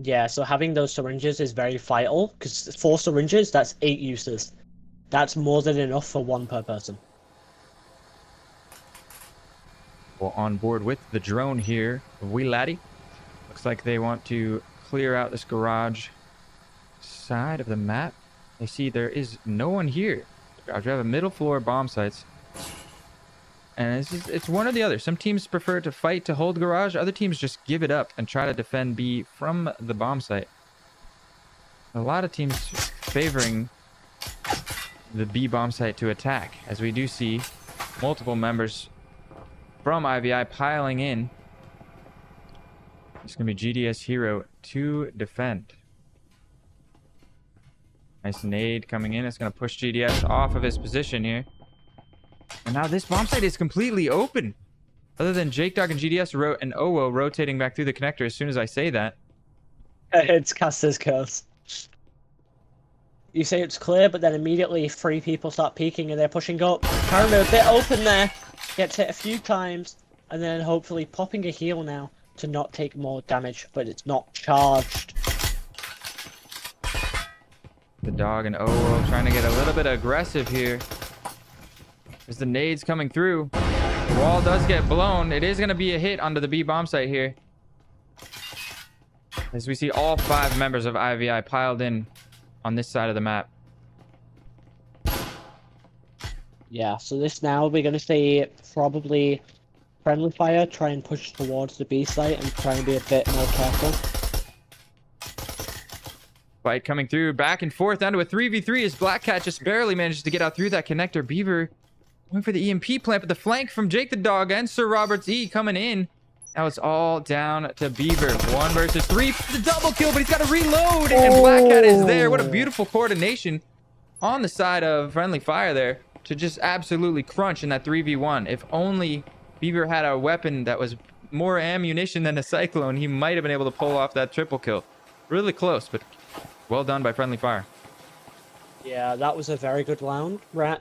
Yeah, so having those syringes is very vital, because 4 syringes, that's 8 uses. That's more than enough for 1 per person. Well, on board with the drone here, Wee Laddie. Looks like they want to clear out this garage side of the map. They see there is no one here. We have a middle floor bomb sites. And it's one or the other. Some teams prefer to fight to hold garage. Other teams just give it up and try to defend B from the bomb site. A lot of teams favoring the B bomb site to attack, as we do see multiple members from IVI piling in. It's going to be GDS Hero to defend. Nice nade coming in. It's going to push GDS off of his position here. And now this bomb site is completely open. Other than Jake Dog and GDS and Owo rotating back through the connector as soon as I say that. It's Caster's curse. You say it's clear, but then immediately 3 people start peeking and they're pushing up. Karamo a bit open there. Gets hit a few times. And then hopefully popping a heal now to not take more damage, but it's not charged. The dog and Owo trying to get a little bit aggressive here. As the nades coming through. The wall does get blown. It is going to be a hit onto the B bomb site here. As we see all 5 members of IVI piled in on this side of the map. Yeah, so this now we're going to see probably friendly fire, try and push towards the B site and try and be a bit more careful. Fight coming through, back and forth down to a 3v3 as Black Cat just barely manages to get out through that connector. Beaver going for the EMP plant, but the flank from Jake the Dog and Sir Roberts E coming in. Now it's all down to Beaver. 1 versus 3. The double kill, but he's got to reload. And Black Cat is there. What a beautiful coordination on the side of friendly fire there to just absolutely crunch in that 3v1. If only Beaver had a weapon that was more ammunition than a Cyclone, he might have been able to pull off that triple kill. Really close, but well done by Friendly Fire. Yeah, that was a very good round. Let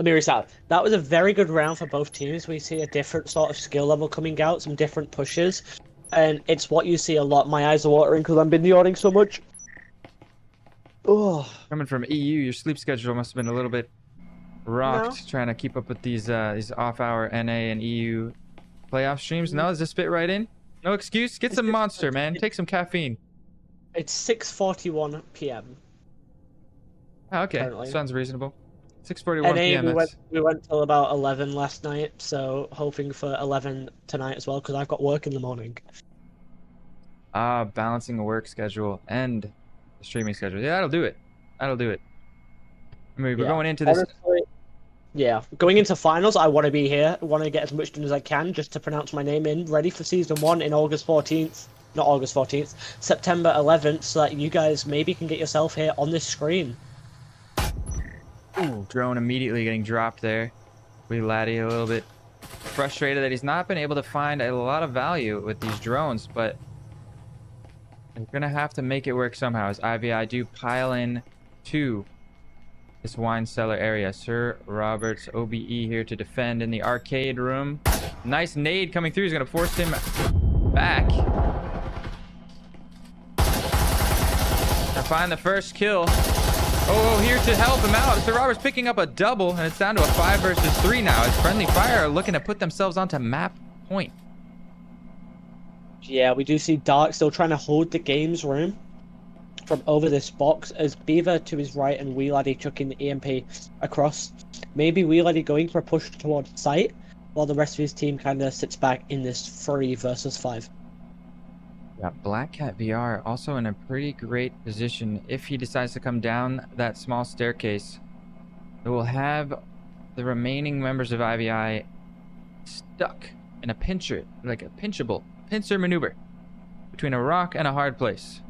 me restart. That was a very good round for both teams. We see a different sort of skill level coming out, some different pushes, and it's what you see a lot. My eyes are watering because I'm in the audience so much. Oh, Coming from EU, your sleep schedule must have been a little bit rocked trying to keep up with these off-hour NA and EU playoff streams. No, does this fit right in? No excuse. Get some Monster, man. Take some caffeine. It's 6:41 p.m. Oh, okay, currently. sounds reasonable. 6:41 p.m. We went till about 11 last night, so hoping for 11 tonight as well because I've got work in the morning. Balancing a work schedule and a streaming schedule. Yeah, that'll do it. That'll do it. I mean, we're going into this. Honestly, yeah, going into finals, I want to be here. I want to get as much done as I can just to pronounce my name in, ready for season 1 in August 14th. Not August 14th, September 11th, so that you guys maybe can get yourself here on this screen. Ooh, drone immediately getting dropped there. Wee Laddie a little bit frustrated that he's not been able to find a lot of value with these drones, but they're gonna have to make it work somehow as IVI do pile in to this wine cellar area. Sir Roberts OBE here to defend in the arcade room. Nice nade coming through is gonna force him back. Gonna find the first kill. Oh, here to help him out. Sir Roberts picking up a double, and it's down to a 5 versus 3 now. As Friendly Fire are looking to put themselves onto map point. Yeah, we do see Dark still trying to hold the game's room from over this box as Beaver to his right and Wee Laddie chucking the EMP across. Maybe Wee Laddie going for a push towards site while the rest of his team kind of sits back in this 3 versus 5. Yeah, Black Cat VR also in a pretty great position if he decides to come down that small staircase. It will have the remaining members of IVI stuck in a pincher, like a pincher maneuver between a rock and a hard place.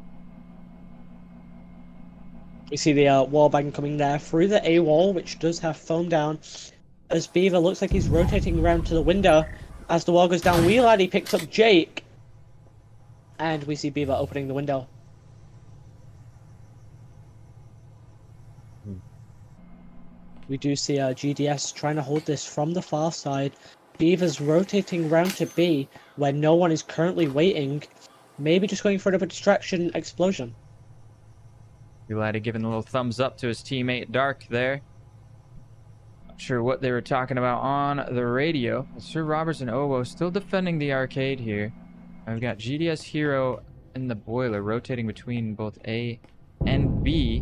We see the wallbang coming there through the A wall, which does have foam down. As Beaver looks like he's rotating around to the window. As the wall goes down, Wee Laddie picks up Jake. And we see Beaver opening the window. We do see GDS trying to hold this from the far side. Beaver's rotating round to B, where no one is currently waiting. Maybe just going for another distraction explosion. Wee Laddie giving a little thumbs up to his teammate Dark there. Not sure what they were talking about on the radio. Sir Roberts and Owo still defending the arcade here. I've got GDS Hero in the boiler rotating between both A and B,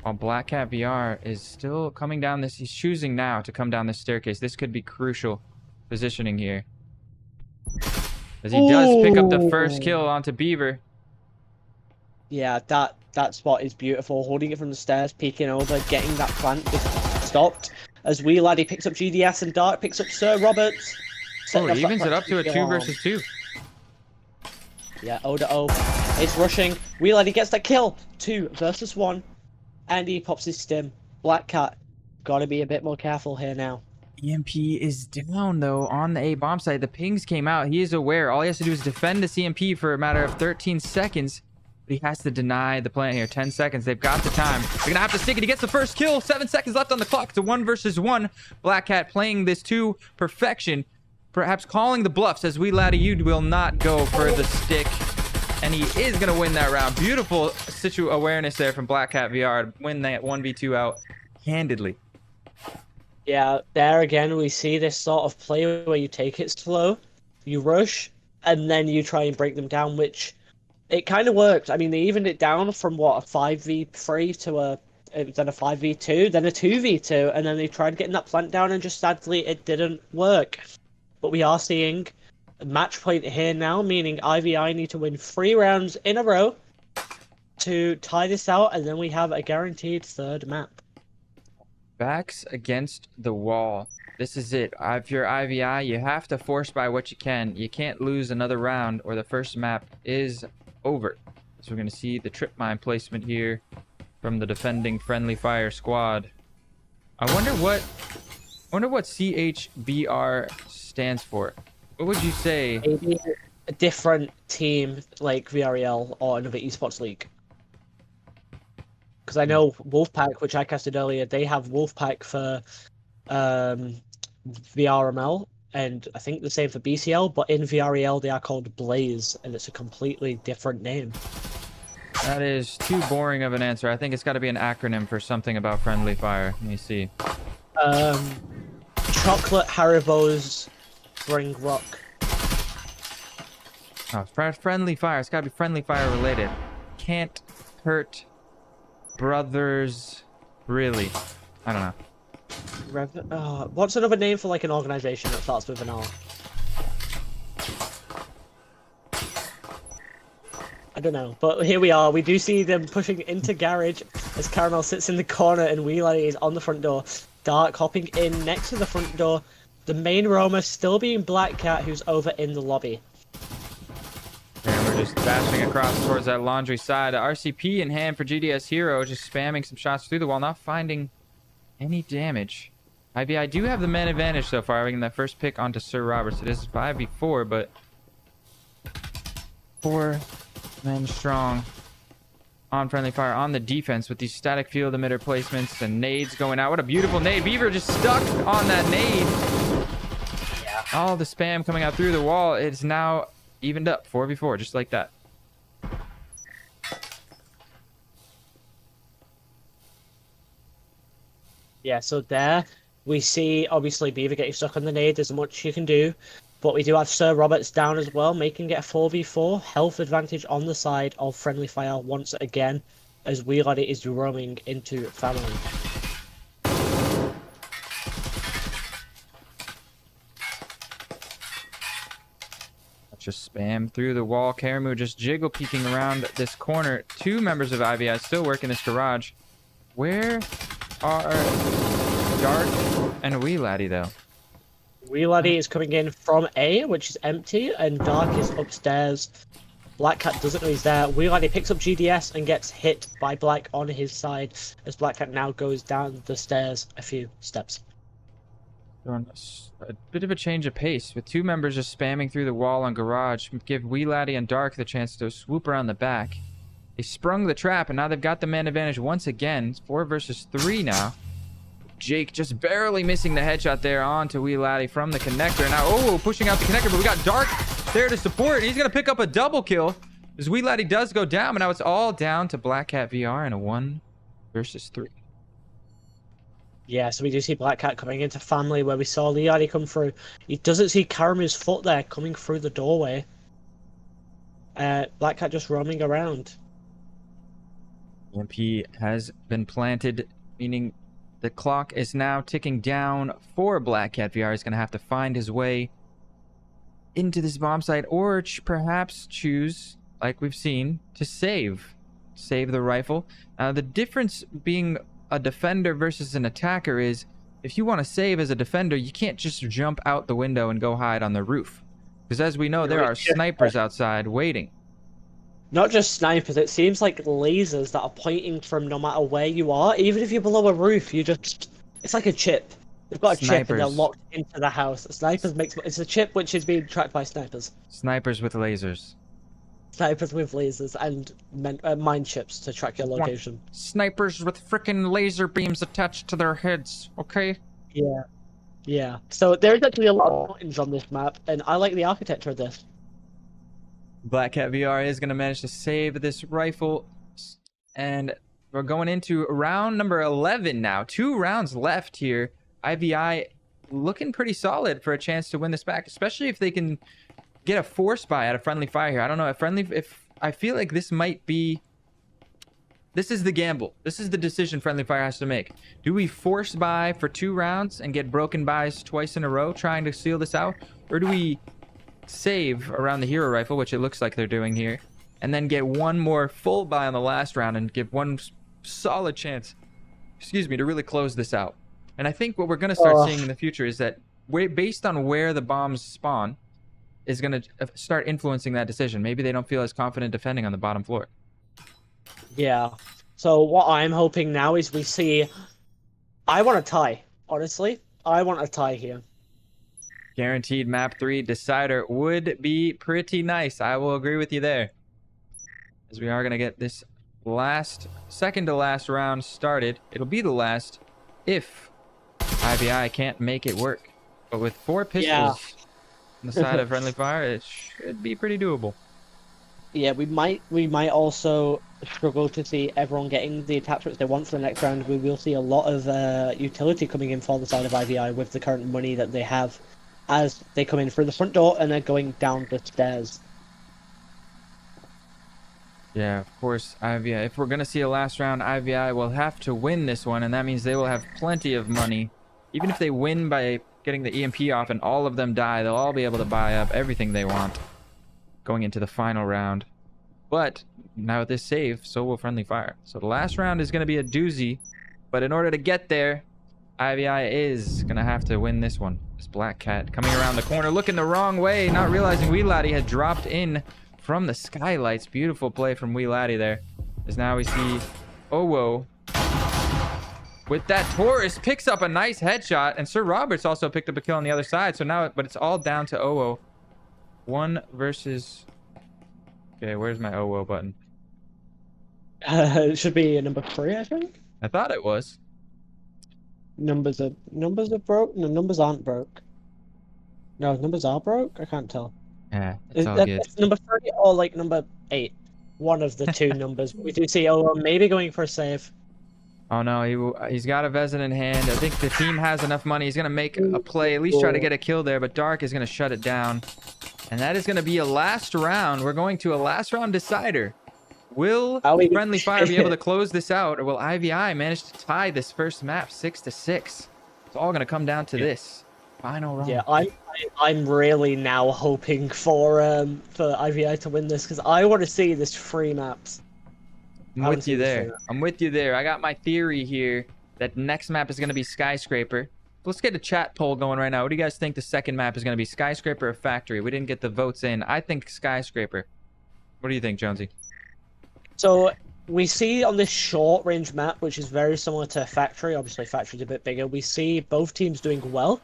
while Black Cat VR is still coming down this. He's choosing now to come down this staircase. This could be crucial positioning here, as he does pick up the first kill onto Beaver. Yeah, that spot is beautiful. Holding it from the stairs, peeking over, getting that plant just stopped. As Wee Laddie picks up GDS and Dark picks up Sir Roberts. Oh, it evens it up to a 2 versus 2. Yeah, O to O. It's rushing. Wee Laddie gets that kill. 2 versus 1. And he pops his stim. Black Cat. Gotta be a bit more careful here now. EMP is down, though, on the A bomb site. The pings came out. He is aware. All he has to do is defend this EMP for a matter of 13 seconds. But he has to deny the plant here. 10 seconds. They've got the time. They're going to have to stick it. He gets the first kill. 7 seconds left on the clock. It's a 1 versus 1. Black Cat playing this to perfection. Perhaps calling the bluffs as Wee Laddie, you will not go for the stick. And he is going to win that round. Beautiful situ awareness there from Black Cat VR to win that 1v2 out handedly. Yeah, there again, we see this sort of play where you take it slow, you rush, and then you try and break them down, which it kind of worked. I mean, they evened it down from, what, a 5v3 to then a 5v2, then a 2v2, and then they tried getting that plant down, and just sadly, it didn't work. But we are seeing a match point here now, meaning IVI need to win 3 rounds in a row to tie this out, and then we have a guaranteed 3rd map. Backs against the wall. This is it. If you're IVI, you have to force by what you can. You can't lose another round or the first map is over. So we're going to see the trip mine placement here from the defending Friendly Fire squad. I wonder what CHBR stands for. What would you say? Maybe a different team like VRML or another esports league. Because I know Wolfpack, which I casted earlier, they have Wolfpack for VRML, and I think the same for BCL, but in VREL they are called Blaze, and it's a completely different name. That is too boring of an answer. I think it's got to be an acronym for something about friendly fire. Let me see. Chocolate Haribo's Spring Rock. Oh, friendly fire. It's got to be friendly fire related. Can't hurt brothers. Really? I don't know. What's another name for like an organization that starts with an R? I don't know, but here we are. We do see them pushing into garage as Caramel sits in the corner and Wheelie is on the front door. Dark hopping in next to the front door. The main roamer still being Black Cat, who's over in the lobby. And we're just dashing across towards that laundry side. RCP in hand for GDS Hero, just spamming some shots through the wall, not finding any damage. IBI do have the man advantage so far, getting that first pick onto Sir Roberts. It is 5v4, but 4 men strong on friendly fire on the defense with these static field emitter placements and nades going out. What a beautiful nade. Beaver just stuck on that nade. Yeah. All the spam coming out through the wall. It's now evened up 4v4, just like that. Yeah, so there we see obviously Beaver getting stuck on the nade. There's much you can do. But we do have Sir Roberts down as well, making it a 4v4. Health advantage on the side of friendly fire once again, as Wheelie is roaming into family. Just spam through the wall. Karamu just jiggle peeking around this corner. 2 members of IVI still working this garage. Where are Dark and Wee Laddie though? Wheelie is coming in from A, which is empty, and Dark is upstairs. Black Cat doesn't know he's there. Wheelie picks up GDS and gets hit by Black on his side, as Black Cat now goes down the stairs a few steps. A bit of a change of pace, with 2 members just spamming through the wall on garage. Give Wee Laddie and Dark the chance to swoop around the back. They sprung the trap, and now they've got the man advantage once again. It's 4 versus 3 now. Jake just barely missing the headshot there onto Wee Laddie from the connector. Now, pushing out the connector, but we got Dark there to support. He's going to pick up a double kill as Wee Laddie does go down, but now it's all down to Black Cat VR in a 1 versus 3. Yeah, so we do see Black Cat coming into family where we saw Leadi come through. He doesn't see Karamu's foot there coming through the doorway. Black Cat just roaming around. EMP has been planted, meaning the clock is now ticking down for Black Cat VR. He's going to have to find his way into this bomb site, or perhaps choose, like we've seen, to save the rifle. The difference being a defender versus an attacker is, if you want to save as a defender, you can't just jump out the window and go hide on the roof, because as we know, there are snipers outside waiting. Not just snipers, it seems like lasers that are pointing from no matter where you are. Even if you're below a roof, it's like a chip. They've got a chip and they're locked into the house. It's a chip which is being tracked by snipers. Snipers with lasers. Snipers with lasers and mind chips to track your location. Snipers with frickin' laser beams attached to their heads, okay? Yeah. So there's actually a lot of buttons on this map, and I like the architecture of this. Black Cat VR is going to manage to save this rifle, and we're going into round number 11 now. 2 rounds left here. IVI looking pretty solid for a chance to win this back, especially if they can get a force buy out of friendly fire here. I don't know if I feel like this is the gamble. This is the decision friendly fire has to make. Do we force buy for 2 rounds and get broken buys twice in a row trying to seal this out, or do we save around the hero rifle, which it looks like they're doing here, and then get 1 more full buy on the last round and give 1 solid chance, to really close this out? And I think what we're going to start seeing in the future is that based on where the bombs spawn is going to start influencing that decision. Maybe they don't feel as confident defending on the bottom floor. Yeah. So what I'm hoping now is we see... I want a tie, honestly. I want a tie here. Guaranteed map 3 decider would be pretty nice. I will agree with you there. As we are going to get this second to last round started. It'll be the last if IVI can't make it work. But with 4 pistols on the side of Friendly Fire, it should be pretty doable. Yeah, we might also struggle to see everyone getting the attachments they want for the next round. We will see a lot of utility coming in for the side of IVI with the current money that they have as they come in through the front door and they're going down the stairs. Yeah, of course, IVI. If we're going to see a last round, IVI will have to win this one, and that means they will have plenty of money. Even if they win by getting the EMP off and all of them die, they'll all be able to buy up everything they want going into the final round. But now with this save, so will Friendly Fire. So the last round is going to be a doozy, but in order to get there, IVI is going to have to win this one. This Black Cat coming around the corner, looking the wrong way, not realizing Wee Laddie had dropped in from the skylights. Beautiful play from Wee Laddie there. As now we see Owo with that Taurus picks up a nice headshot, and Sir Roberts also picked up a kill on the other side. So now, but it's all down to Owo. 1 versus... Okay, where's my Owo button? It should be number 3, I think. I thought it was. Numbers are broke. No, numbers aren't broke. No, numbers are broke. I can't tell. Yeah, it's all good. It's number 3 or like number 8. One of the 2 numbers. We do see maybe going for a save. Oh no, he's got a Vezin in hand. I think the team has enough money. He's gonna make a play, at least try to get a kill there. But Dark is gonna shut it down, and that is gonna be a last round. We're going to a last round decider. Will Friendly Fire be able to close this out, or will IVI manage to tie this first map 6-6? It's all going to come down to this final round. Yeah, I'm really now hoping for IVI to win this because I want to see this 3 maps. I'm with you there. I'm with you there. I got my theory here that next map is going to be Skyscraper. Let's get a chat poll going right now. What do you guys think the second map is going to be, Skyscraper or Factory? We didn't get the votes in. I think Skyscraper. What do you think, Jonesy? So we see on this short range map, which is very similar to Factory, obviously Factory's a bit bigger, we see both teams doing well.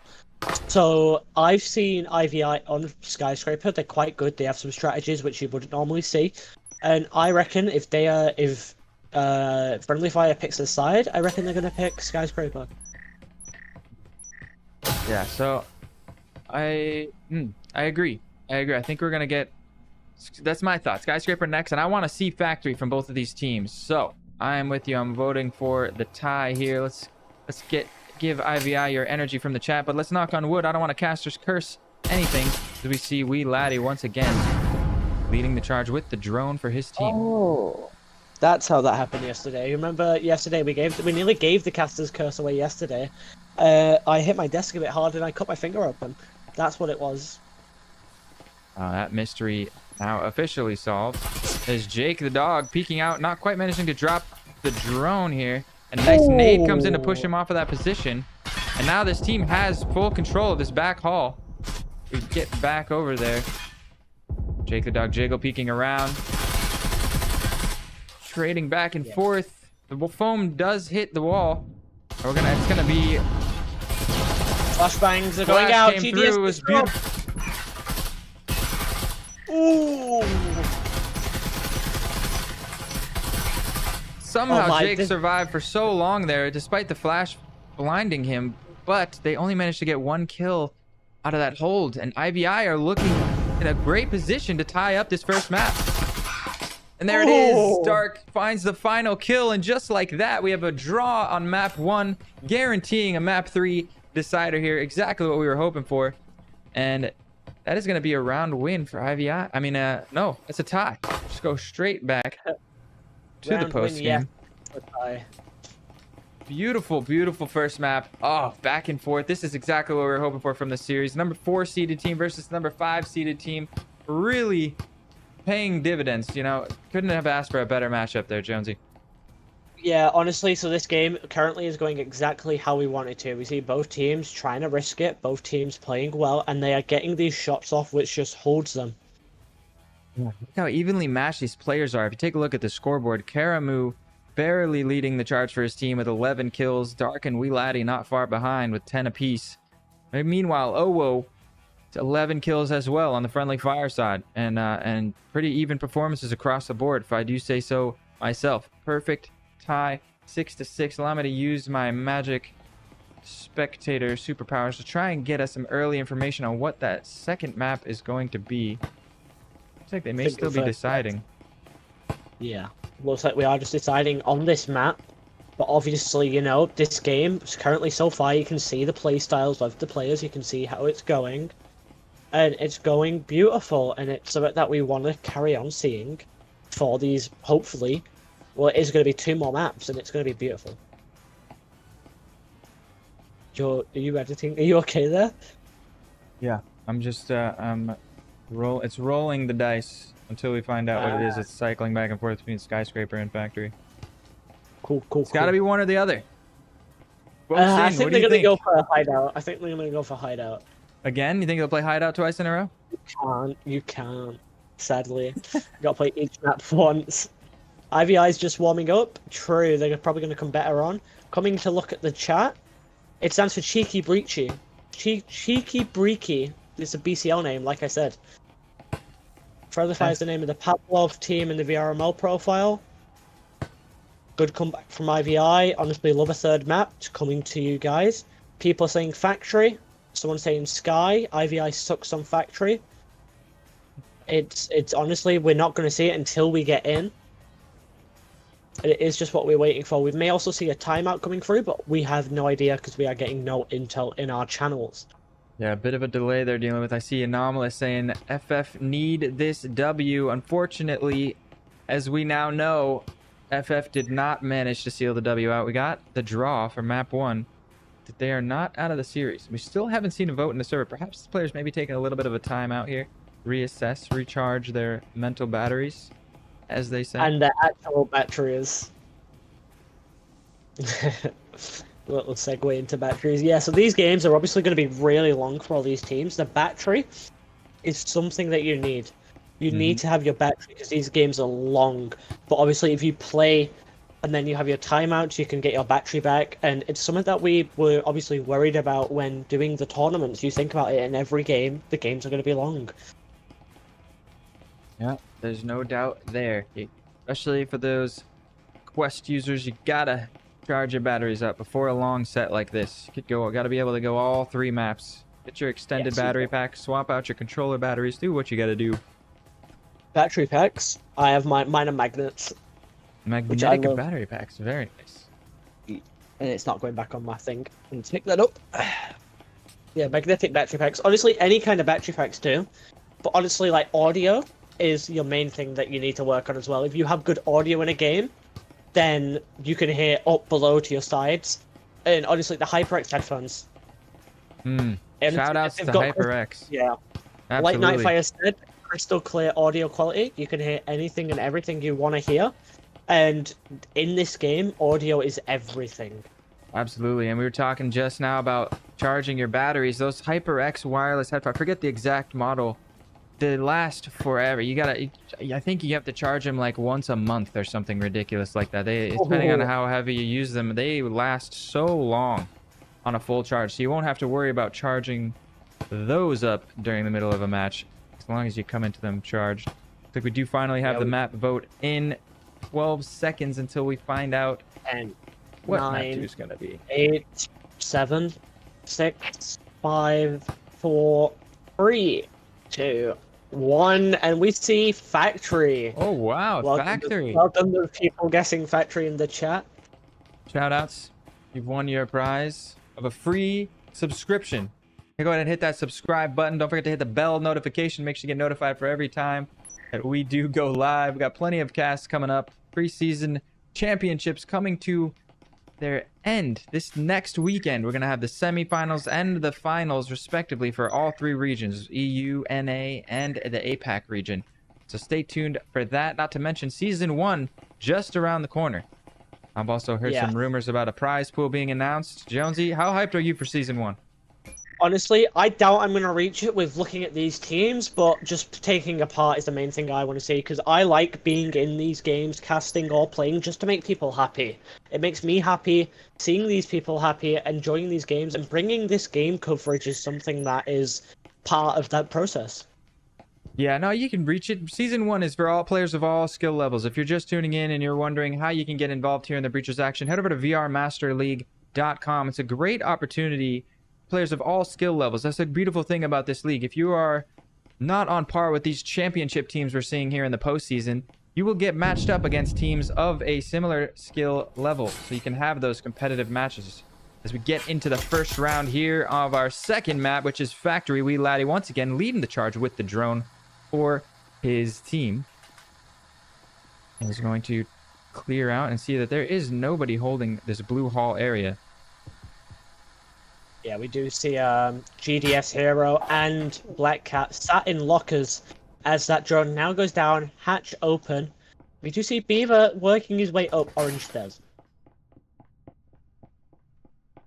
So I've seen IVI on Skyscraper, they're quite good, they have some strategies which you wouldn't normally see. And I reckon if Friendly Fire picks a side, I reckon they're going to pick Skyscraper. Yeah, so I agree. I think we're going to get... That's my thought. Skyscraper next, and I want to see Factory from both of these teams. So I am with you. I'm voting for the tie here. Let's give IVI your energy from the chat, but let's knock on wood. I don't want to caster's curse anything. As we see Wee Laddie once again leading the charge with the drone for his team. Oh, that's how that happened yesterday. Remember yesterday we nearly gave the caster's curse away yesterday. I hit my desk a bit hard and I cut my finger open. That's what it was. That mystery now officially solved. As Jake the dog peeking out, not quite managing to drop the drone here. A nice nade comes in to push him off of that position. And now this team has full control of this back hall. We get back over there. Jake the dog Jiggle peeking around. Trading back and forth. The foam does hit the wall. It's gonna be... Flashbangs are going out. Came through. It was beautiful. Ooh. Somehow Jake survived for so long there, despite the flash blinding him, but they only managed to get 1 kill out of that hold, and IVI are looking in a great position to tie up this first map. And there it is. Dark finds the final kill, and just like that, we have a draw on map 1, guaranteeing a map 3 decider here. Exactly what we were hoping for. And that is going to be a round win for IVI. I mean, no, it's a tie. Just go straight back to the post game. Yeah. Beautiful, beautiful first map. Oh, back and forth. This is exactly what we were hoping for from the series. Number 4 seeded team versus number 5 seeded team. Really paying dividends. You know, couldn't have asked for a better matchup there, Jonesy. Yeah, honestly, so this game currently is going exactly how we want it to. We see both teams trying to risk it, both teams playing well, and they are getting these shots off, which just holds them. Look how evenly matched these players are. If you take a look at the scoreboard, Karamu barely leading the charge for his team with 11 kills. Dark and Wee Laddie not far behind with 10 apiece. Meanwhile, Owo It's 11 kills as well on the friendly fire side, and pretty even performances across the board, if I do say so myself. Perfect tie, 6-6. Allow me to use my magic spectator superpowers to try and get us some early information on what that second map is going to be. Looks like they may still be deciding. Yeah, looks like we are just deciding on this map. But obviously, you know, this game is currently so far, you can see the play styles of the players, you can see how it's going. And it's going beautiful, and it's something that we want to carry on seeing for these, hopefully. Well, it is going to be 2 more maps, and it's going to be beautiful. Are you editing? Are you okay there? Yeah, I'm just, it's rolling the dice until we find out what it is. It's cycling back and forth between skyscraper and factory. Cool. It's got to be one or the other. I think they're going to go for a hideout. I think they're going to go for hideout. Again? You think they'll play hideout twice in a row? You can't. Sadly. You gotta play each map once. IVI's just warming up. True, they're probably going to come better on. Coming to look at the chat. It stands for Cheeky Breachy. Cheeky Breaky. It's a BCL name, like I said. Further Fire is the name of the Pavlov team in the VRML profile. Good comeback from IVI. Honestly, love a third map coming to you guys. People are saying Factory. Someone saying Sky. IVI sucks on Factory. It's honestly, we're not going to see it until we get in. It is just what we're waiting for. We may also see a timeout coming through, but we have no idea because we are getting no intel in our channels. Yeah, a bit of a delay they're dealing with. I see Anomalous saying FF need this W. Unfortunately, as we now know, FF did not manage to seal the W out. We got the draw for map 1. That they are not out of the series. We still haven't seen a vote in the server. Perhaps the players may be taking a little bit of a time out here. Reassess, recharge their mental batteries, as they say. And the actual batteries. Little segue into batteries. Yeah, so these games are obviously going to be really long for all these teams. The battery is something that you need. You need to have your battery because these games are long. But obviously, if you play and then you have your timeouts, you can get your battery back. And it's something that we were obviously worried about when doing the tournaments. You think about it in every game, the games are going to be long. Yeah, there's no doubt there. Especially for those Quest users, you gotta charge your batteries up before a long set like this. Gotta be able to go all 3 maps. Get your extended battery pack, swap out your controller batteries, do what you gotta do. Battery packs, I have mine are magnets. Magnetic battery packs, very nice. And it's not going back on my thing. And pick that up. Yeah, magnetic battery packs. Honestly, any kind of battery packs do. But honestly, like, audio is your main thing that you need to work on as well. If you have good audio in a game, then you can hear up, below, to your sides. And honestly, the HyperX headphones. Shout outs to HyperX. Yeah. Absolutely. Like Nightfire said, crystal clear audio quality. You can hear anything and everything you want to hear. And in this game, audio is everything. Absolutely. And we were talking just now about charging your batteries. Those HyperX wireless headphones, I forget the exact model. They last forever. I think you have to charge them like once a month or something ridiculous like that. Depending on how heavy you use them, they last so long on a full charge. So you won't have to worry about charging those up during the middle of a match, as long as you come into them charged. I think we do finally have the map vote in 12 seconds until we find out what map 2 is going to be. 8, 7, 6, 5, 4, 3, 2, 1, and we see Factory. Oh wow, Factory. Welcome to the people guessing Factory in the chat. Shout outs. You've won your prize of a free subscription. Go ahead and hit that subscribe button. Don't forget to hit the bell notification. Make sure you get notified for every time that we do go live. We got plenty of casts coming up. Preseason championships coming to their end this next weekend. We're going to have the semifinals and the finals respectively for all 3 regions, EU, NA, and the APAC region. So stay tuned for that. Not to mention season 1 just around the corner. I've also heard some rumors about a prize pool being announced. Jonesy, how hyped are you for season 1? Honestly, I doubt I'm going to reach it with looking at these teams, but just taking a part is the main thing I want to see, because I like being in these games, casting or playing, just to make people happy. It makes me happy, seeing these people happy, enjoying these games, and bringing this game coverage is something that is part of that process. Yeah, no, you can reach it. Season 1 is for all players of all skill levels. If you're just tuning in and you're wondering how you can get involved here in the Breachers action, head over to vrmasterleague.com. It's a great opportunity. Players of all skill levels. That's a beautiful thing about this league. If you are not on par with these championship teams we're seeing here in the postseason, you will get matched up against teams of a similar skill level. So you can have those competitive matches. As we get into the first round here of our second map, which is Factory, Wee Laddie once again leading the charge with the drone for his team. And he's going to clear out and see that there is nobody holding this blue hall area. Yeah, we do see GDS Hero and Black Cat sat in lockers as that drone now goes down, hatch open. We do see Beaver working his way up orange stairs.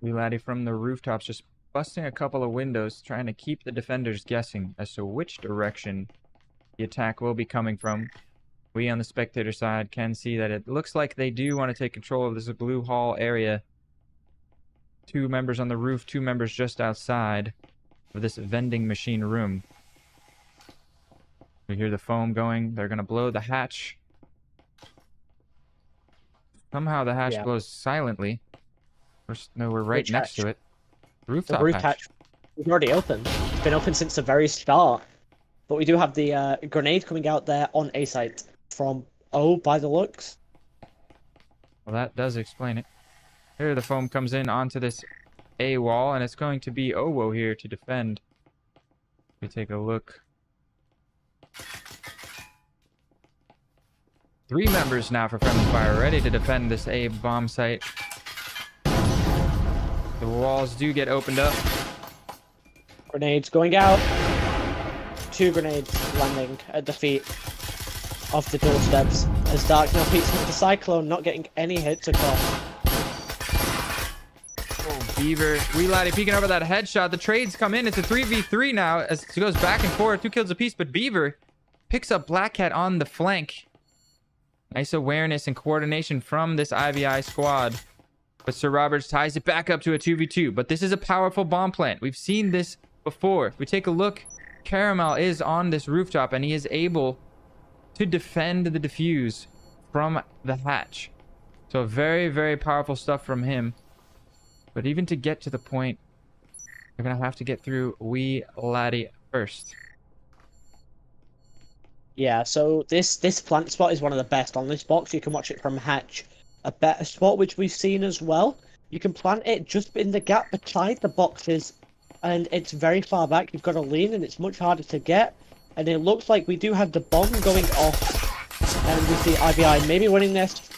Wee Laddie from the rooftops just busting a couple of windows, trying to keep the defenders guessing as to which direction the attack will be coming from. We on the spectator side can see that it looks like they do want to take control of this blue hall area. 2 members on the roof, 2 members just outside of this vending machine room. We hear the foam going. They're going to blow the hatch. Somehow the hatch blows silently. We're right Which next hatch? to it. Rooftop The roof hatch. hatch is already open. It's been open since the very start. But we do have the grenade coming out there on A site from O by the looks. Well, that does explain it. Here the foam comes in onto this A wall, and it's going to be Owo here to defend. We take a look. 3 members now for Friendly Fire, ready to defend this A bomb site. The walls do get opened up. Grenades going out. 2 grenades landing at the feet of the doorsteps as Dark now peeks into the Cyclone, not getting any hits across. Oh, Beaver. Wee Laddie peeking over that headshot. The trades come in. It's a 3v3 now as it goes back and forth. 2 kills apiece, but Beaver picks up Black Cat on the flank. Nice awareness and coordination from this IVI squad. But Sir Roberts ties it back up to a 2v2. But this is a powerful bomb plant. We've seen this before. If we take a look, Caramel is on this rooftop and he is able to defend the defuse from the hatch. So very, very powerful stuff from him. But even to get to the point, we're going to have to get through Wee Laddie first. Yeah, so this plant spot is one of the best on this box. You can watch it from hatch. A better spot which we've seen as well. You can plant it just in the gap beside the boxes, and it's very far back. You've got to lean, and it's much harder to get. And it looks like we do have the bomb going off, and we see IVI maybe winning this,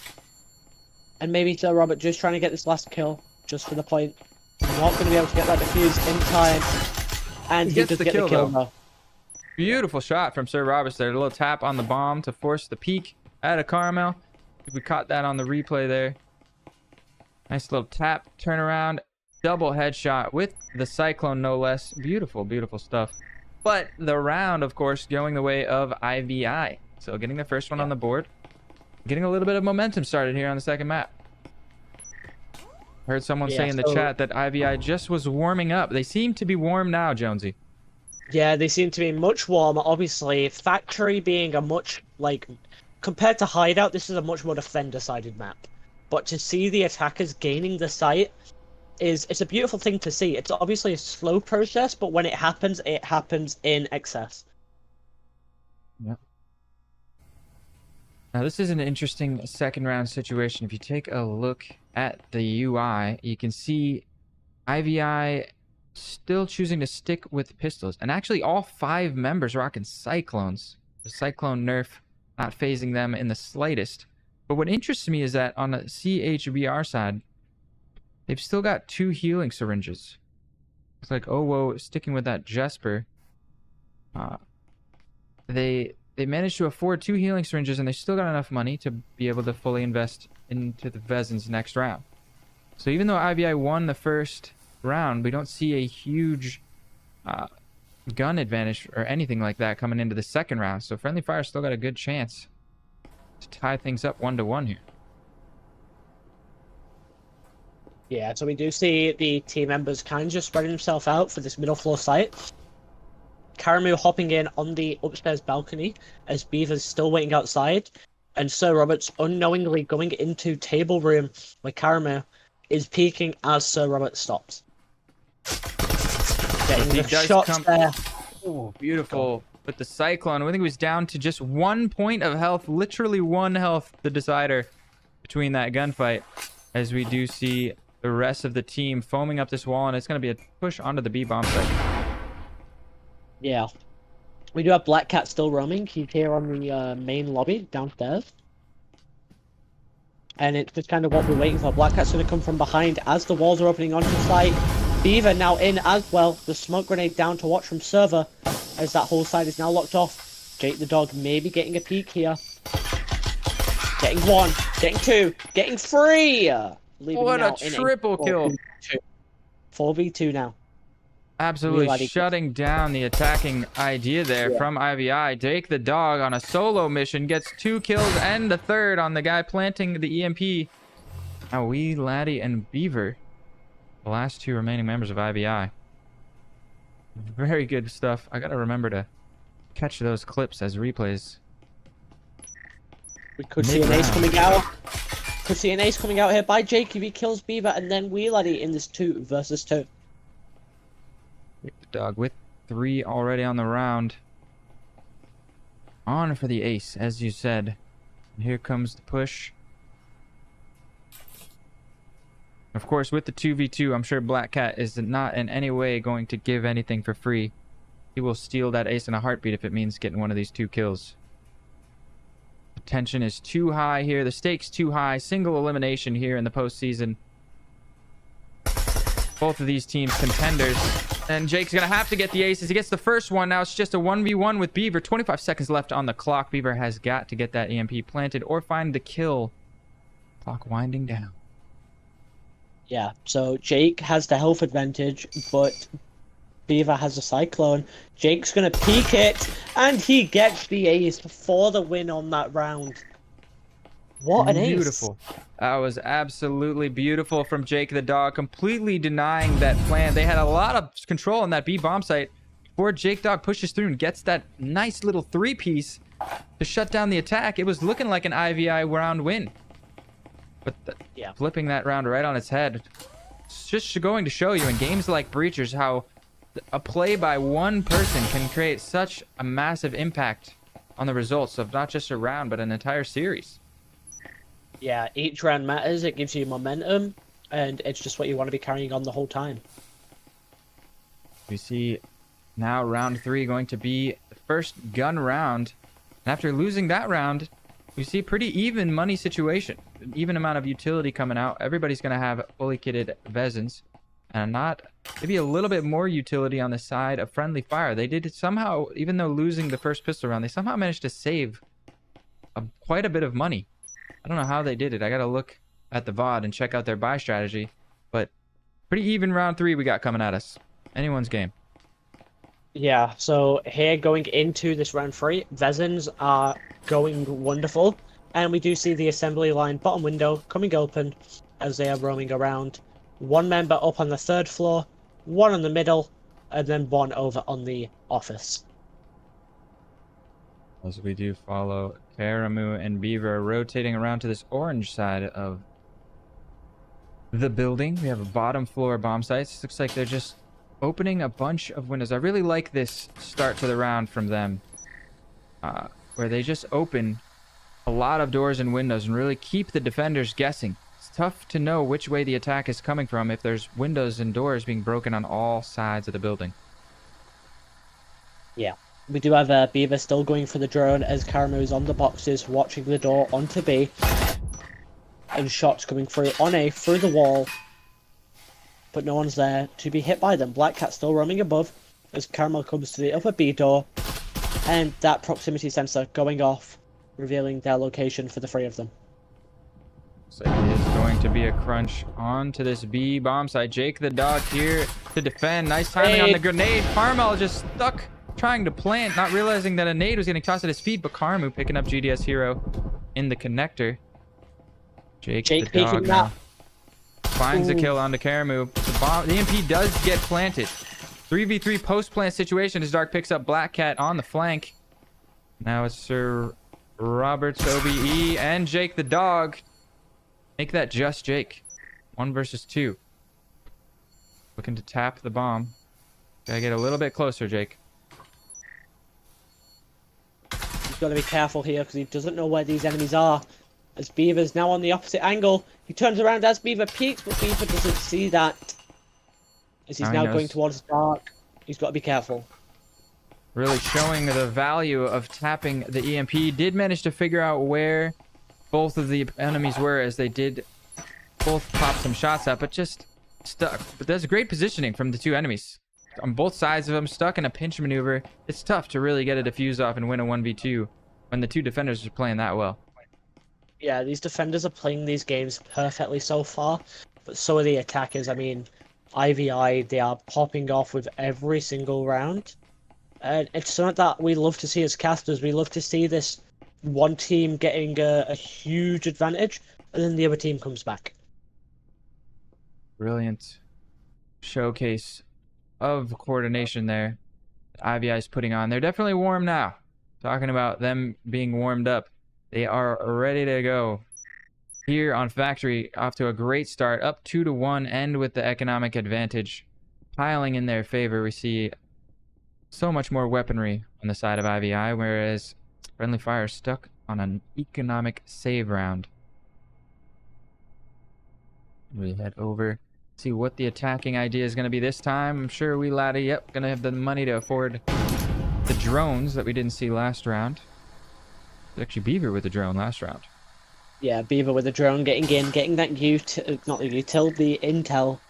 and maybe Sir Robert just trying to get this last kill just for the point. Not going to be able to get that defuse in time, and he does get the kill though. Beautiful shot from Sir Roberts there. A little tap on the bomb to force the peek at a Caramel. We caught that on the replay there. Nice little tap, turn around, double headshot with the Cyclone, no less. Beautiful, beautiful stuff. But the round, of course, going the way of IVI. So getting the first one on the board. Getting a little bit of momentum started here on the second map. Heard someone say in the chat that IVI just was warming up. They seem to be warm now, Jonesy. Yeah, they seem to be much warmer. Obviously, Factory being a much, compared to Hideout, this is a much more defender-sided map. But to see the attackers gaining the site, it's a beautiful thing to see. It's obviously a slow process, but when it happens in excess. Yeah. Now, this is an interesting second-round situation. If you take a look at the UI, you can see IVI still choosing to stick with pistols. And actually, all 5 members rocking Cyclones. The Cyclone nerf not phasing them in the slightest. But what interests me is that on the CHBR side, they've still got 2 healing syringes. It's like, oh, whoa, sticking with that Jesper. They managed to afford 2 healing syringes, and they still got enough money to be able to fully invest into the Vezins next round. So even though IVI won the first round, we don't see a huge gun advantage or anything like that coming into the second round. So Friendly Fire still got a good chance to tie things up 1-1 here. Yeah, so we do see the team members kind of just spreading themselves out for this middle floor site. Karamu hopping in on the upstairs balcony as Beaver's still waiting outside, and Sir Roberts unknowingly going into table room where Karamu is peeking as Sir Roberts stops. Getting He the does shots come- there. Oh, beautiful. With the Cyclone, I think he was down to just 1 point of health, literally 1 health, the decider between that gunfight, as we do see the rest of the team foaming up this wall, and it's going to be a push onto the B bomb site. Yeah. We do have Black Cat still roaming. He's here on the main lobby downstairs. And it's just kind of what we're waiting for. Black Cat's going to come from behind as the walls are opening onto the site. Beaver now in as well. The smoke grenade down to watch from Server as that whole side is now locked off. Jake the dog maybe getting a peek here. Getting 1, getting 2, getting 3! What a triple kill. 4v2 now. Absolutely shutting down the attacking idea there from IVI. Jake the dog on a solo mission gets 2 kills and the third on the guy planting the EMP. Now we, Laddie, and Beaver, the last 2 remaining members of IVI. Very good stuff. I gotta remember to catch those clips as replays. We could see an ace coming out. Could see an ace coming out here by Jake if he kills Beaver, and then we, Laddie, in this 2 versus 2. Dog with 3 already on the round. On for the ace, as you said. And here comes the push. Of course, with the 2v2, I'm sure Black Cat is not in any way going to give anything for free. He will steal that ace in a heartbeat if it means getting one of these 2 kills. The tension is too high here. The stakes too high. Single elimination here in the postseason. Both of these teams contenders. And Jake's going to have to get the aces. He gets the first one. Now it's just a 1v1 with Beaver. 25 seconds left on the clock. Beaver has got to get that EMP planted or find the kill. Clock winding down. Yeah, so Jake has the health advantage, but Beaver has a Cyclone. Jake's going to peek it, and he gets the ace for the win on that round. What an ace. Beautiful. That was absolutely beautiful from Jake the dog, completely denying that plan. They had a lot of control on that B bomb site before Jake dog pushes through and gets that nice little 3-piece to shut down the attack. It was looking like an IVI round win. But flipping that round right on its head. It's just going to show you in games like Breachers how a play by one person can create such a massive impact on the results of not just a round, but an entire series. Yeah, each round matters. It gives you momentum, and it's just what you want to be carrying on the whole time. We see now round 3 going to be the first gun round. And after losing that round, we see a pretty even money situation. An even amount of utility coming out. Everybody's going to have fully kitted Vezins. And maybe a little bit more utility on the side of Friendly Fire. They did somehow, even though losing the first pistol round, they somehow managed to save quite a bit of money. I don't know how they did it. I got to look at the VOD and check out their buy strategy. But pretty even round 3 we got coming at us. Anyone's game. Yeah, so here going into this round 3, Vezins are going wonderful. And we do see the assembly line bottom window coming open as they are roaming around. 1 member up on the 3rd floor, 1 on the middle, and then 1 over on the office. As we do follow Karamu and Beaver rotating around to this orange side of the building. We have a bottom floor bomb sites. Looks like they're just opening a bunch of windows. I really like this start to the round from them, where they just open a lot of doors and windows and really keep the defenders guessing. It's tough to know which way the attack is coming from if there's windows and doors being broken on all sides of the building. Yeah. We do have Beaver still going for the drone as Karamu is on the boxes, watching the door onto B. And shots coming through on A, through the wall. But no one's there to be hit by them. Black Cat still roaming above as Karamu comes to the upper B door. And that proximity sensor going off, revealing their location for the 3 of them. So it is going to be a crunch onto this B bomb site. Jake the dog here to defend. Nice timing on the grenade. Carmel just stuck trying to plant, not realizing that a nade was getting tossed at his feet, but Karamu picking up GDS Hero in the connector. Jake the dog now finds the kill onto Karamu. The EMP does get planted. 3v3 post plant situation as Dark picks up Black Cat on the flank. Now it's Sir Roberts, OBE, and Jake the dog. Make that just Jake. 1 versus 2. Looking to tap the bomb. Gotta get a little bit closer, Jake. He's got to be careful here because he doesn't know where these enemies are. As Beaver's now on the opposite angle. He turns around as Beaver peeks, but Beaver doesn't see that. As he's now going towards Dark. He's got to be careful. Really showing the value of tapping the EMP. Did manage to figure out where both of the enemies were as they did both pop some shots up, but just stuck. But there's great positioning from the two enemies. On both sides of them, stuck in a pinch maneuver. It's tough to really get a defuse off and win a 1v2 when the two defenders are playing that well. Yeah, these defenders are playing these games perfectly so far, but so are the attackers. I mean, IVI, they are popping off with every single round. And it's something that we love to see as casters. We love to see this one team getting a huge advantage, and then the other team comes back. Brilliant showcase of coordination there that IVI is putting on. They're definitely warm now. Talking about them being warmed up. They are ready to go. Here on Factory, off to a great start. Up 2-1, and with the economic advantage piling in their favor. We see so much more weaponry on the side of IVI, whereas Friendly Fire stuck on an economic save round. We head over, see what the attacking idea is going to be this time. I'm sure we laddie, yep, going to have the money to afford the drones that we didn't see last round. It's actually Beaver with the drone last round. Yeah, Beaver with the drone getting in, getting that not the util, the intel.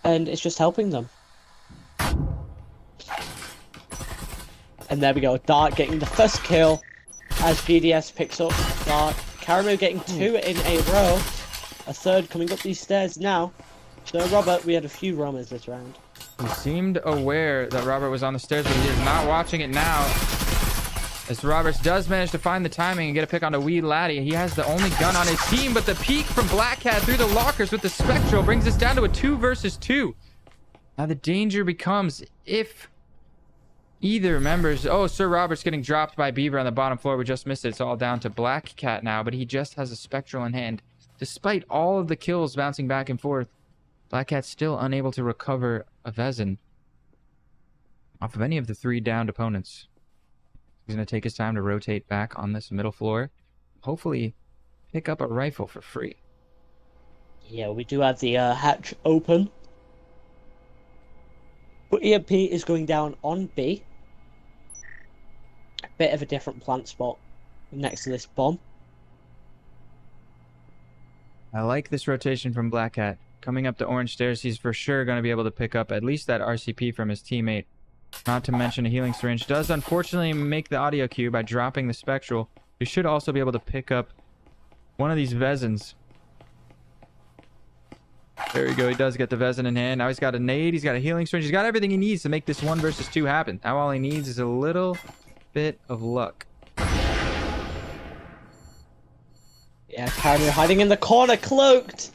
And it's just helping them. And there we go, Dark getting the first kill as GDS picks up Dark. Karamu getting 2 in a row. A third coming up these stairs now. So Robert, we had a few roamers this round. He seemed aware that Robert was on the stairs, but he is not watching it now. As Roberts does manage to find the timing and get a pick onto Wee Laddie. He has the only gun on his team, but the peek from Black Cat through the lockers with the Spectral brings us down to a 2 versus 2. Now the danger becomes if either members... Oh, Sir Robert's getting dropped by Beaver on the bottom floor. We just missed it. It's all down to Black Cat now, but he just has a Spectral in hand. Despite all of the kills bouncing back and forth, Black Cat's still unable to recover a Vezin off of any of the 3 downed opponents. He's going to take his time to rotate back on this middle floor. Hopefully pick up a rifle for free. Yeah, we do have the hatch open. But EMP is going down on B. A bit of a different plant spot next to this bomb. I like this rotation from Black Cat. Coming up the orange stairs, he's for sure going to be able to pick up at least that RCP from his teammate. Not to mention a healing syringe does unfortunately make the audio cue by dropping the Spectral. He should also be able to pick up one of these Vezins. There we go. He does get the Vezin in hand. Now he's got a nade. He's got a healing syringe. He's got everything he needs to make this 1 versus 2 happen. Now all he needs is a little bit of luck. Yeah, Karamu hiding in the corner, cloaked!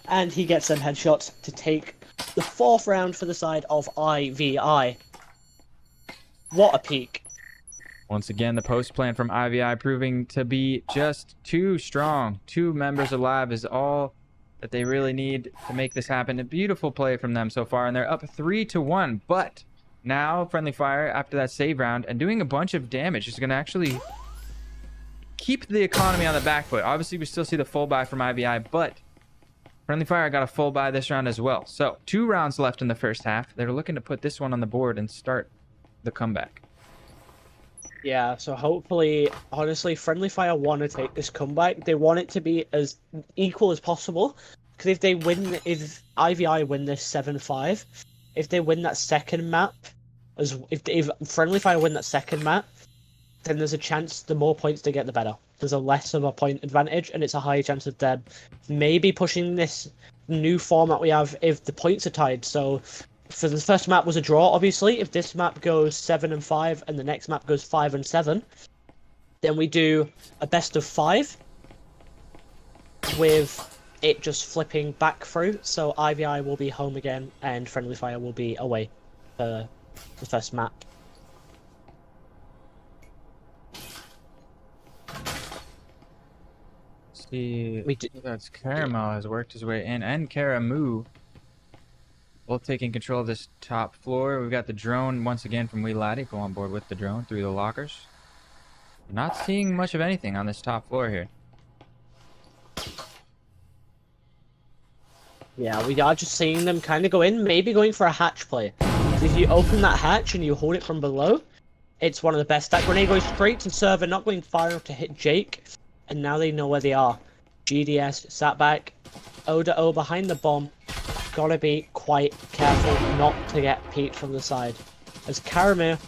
And he gets some headshots to take the 4th round for the side of IVI. What a peak. Once again, the post plan from IVI proving to be just too strong. 2 members alive is all that they really need to make this happen. A beautiful play from them so far, and they're up 3-1. But now Friendly Fire, after that save round and doing a bunch of damage, is going to actually keep the economy on the back foot. Obviously, we still see the full buy from IVI, but Friendly Fire got a full buy this round as well. So 2 rounds left in the first half. They're looking to put this one on the board and start the comeback. Yeah, so hopefully, honestly, Friendly Fire want to take this comeback. They want it to be as equal as possible. Because if IVI win this 7-5, if they win that second map, if Friendly Fire win that second map, then there's a chance the more points they get, the better. There's a less of a point advantage, and it's a higher chance of them maybe pushing this new format we have if the points are tied. So for the first map was a draw, obviously. If this map goes 7-5 and the next map goes 5-7, then we do a best of 5 with it just flipping back through. So IVI will be home again and Friendly Fire will be away. the first map. See, that's Caramel has worked his way in, and Karamu both taking control of this top floor. We've got the drone once again from Wee Laddie. Go on board with the drone through the lockers. Not seeing much of anything on this top floor here. Yeah, we are just seeing them kind of go in, maybe going for a hatch play. So if you open that hatch and you hold it from below, it's one of the best. That grenade goes straight to server, not going far enough to hit Jake. And now they know where they are. GDS sat back. O behind the bomb. Gotta be quite careful not to get peeked from the side. As Karamir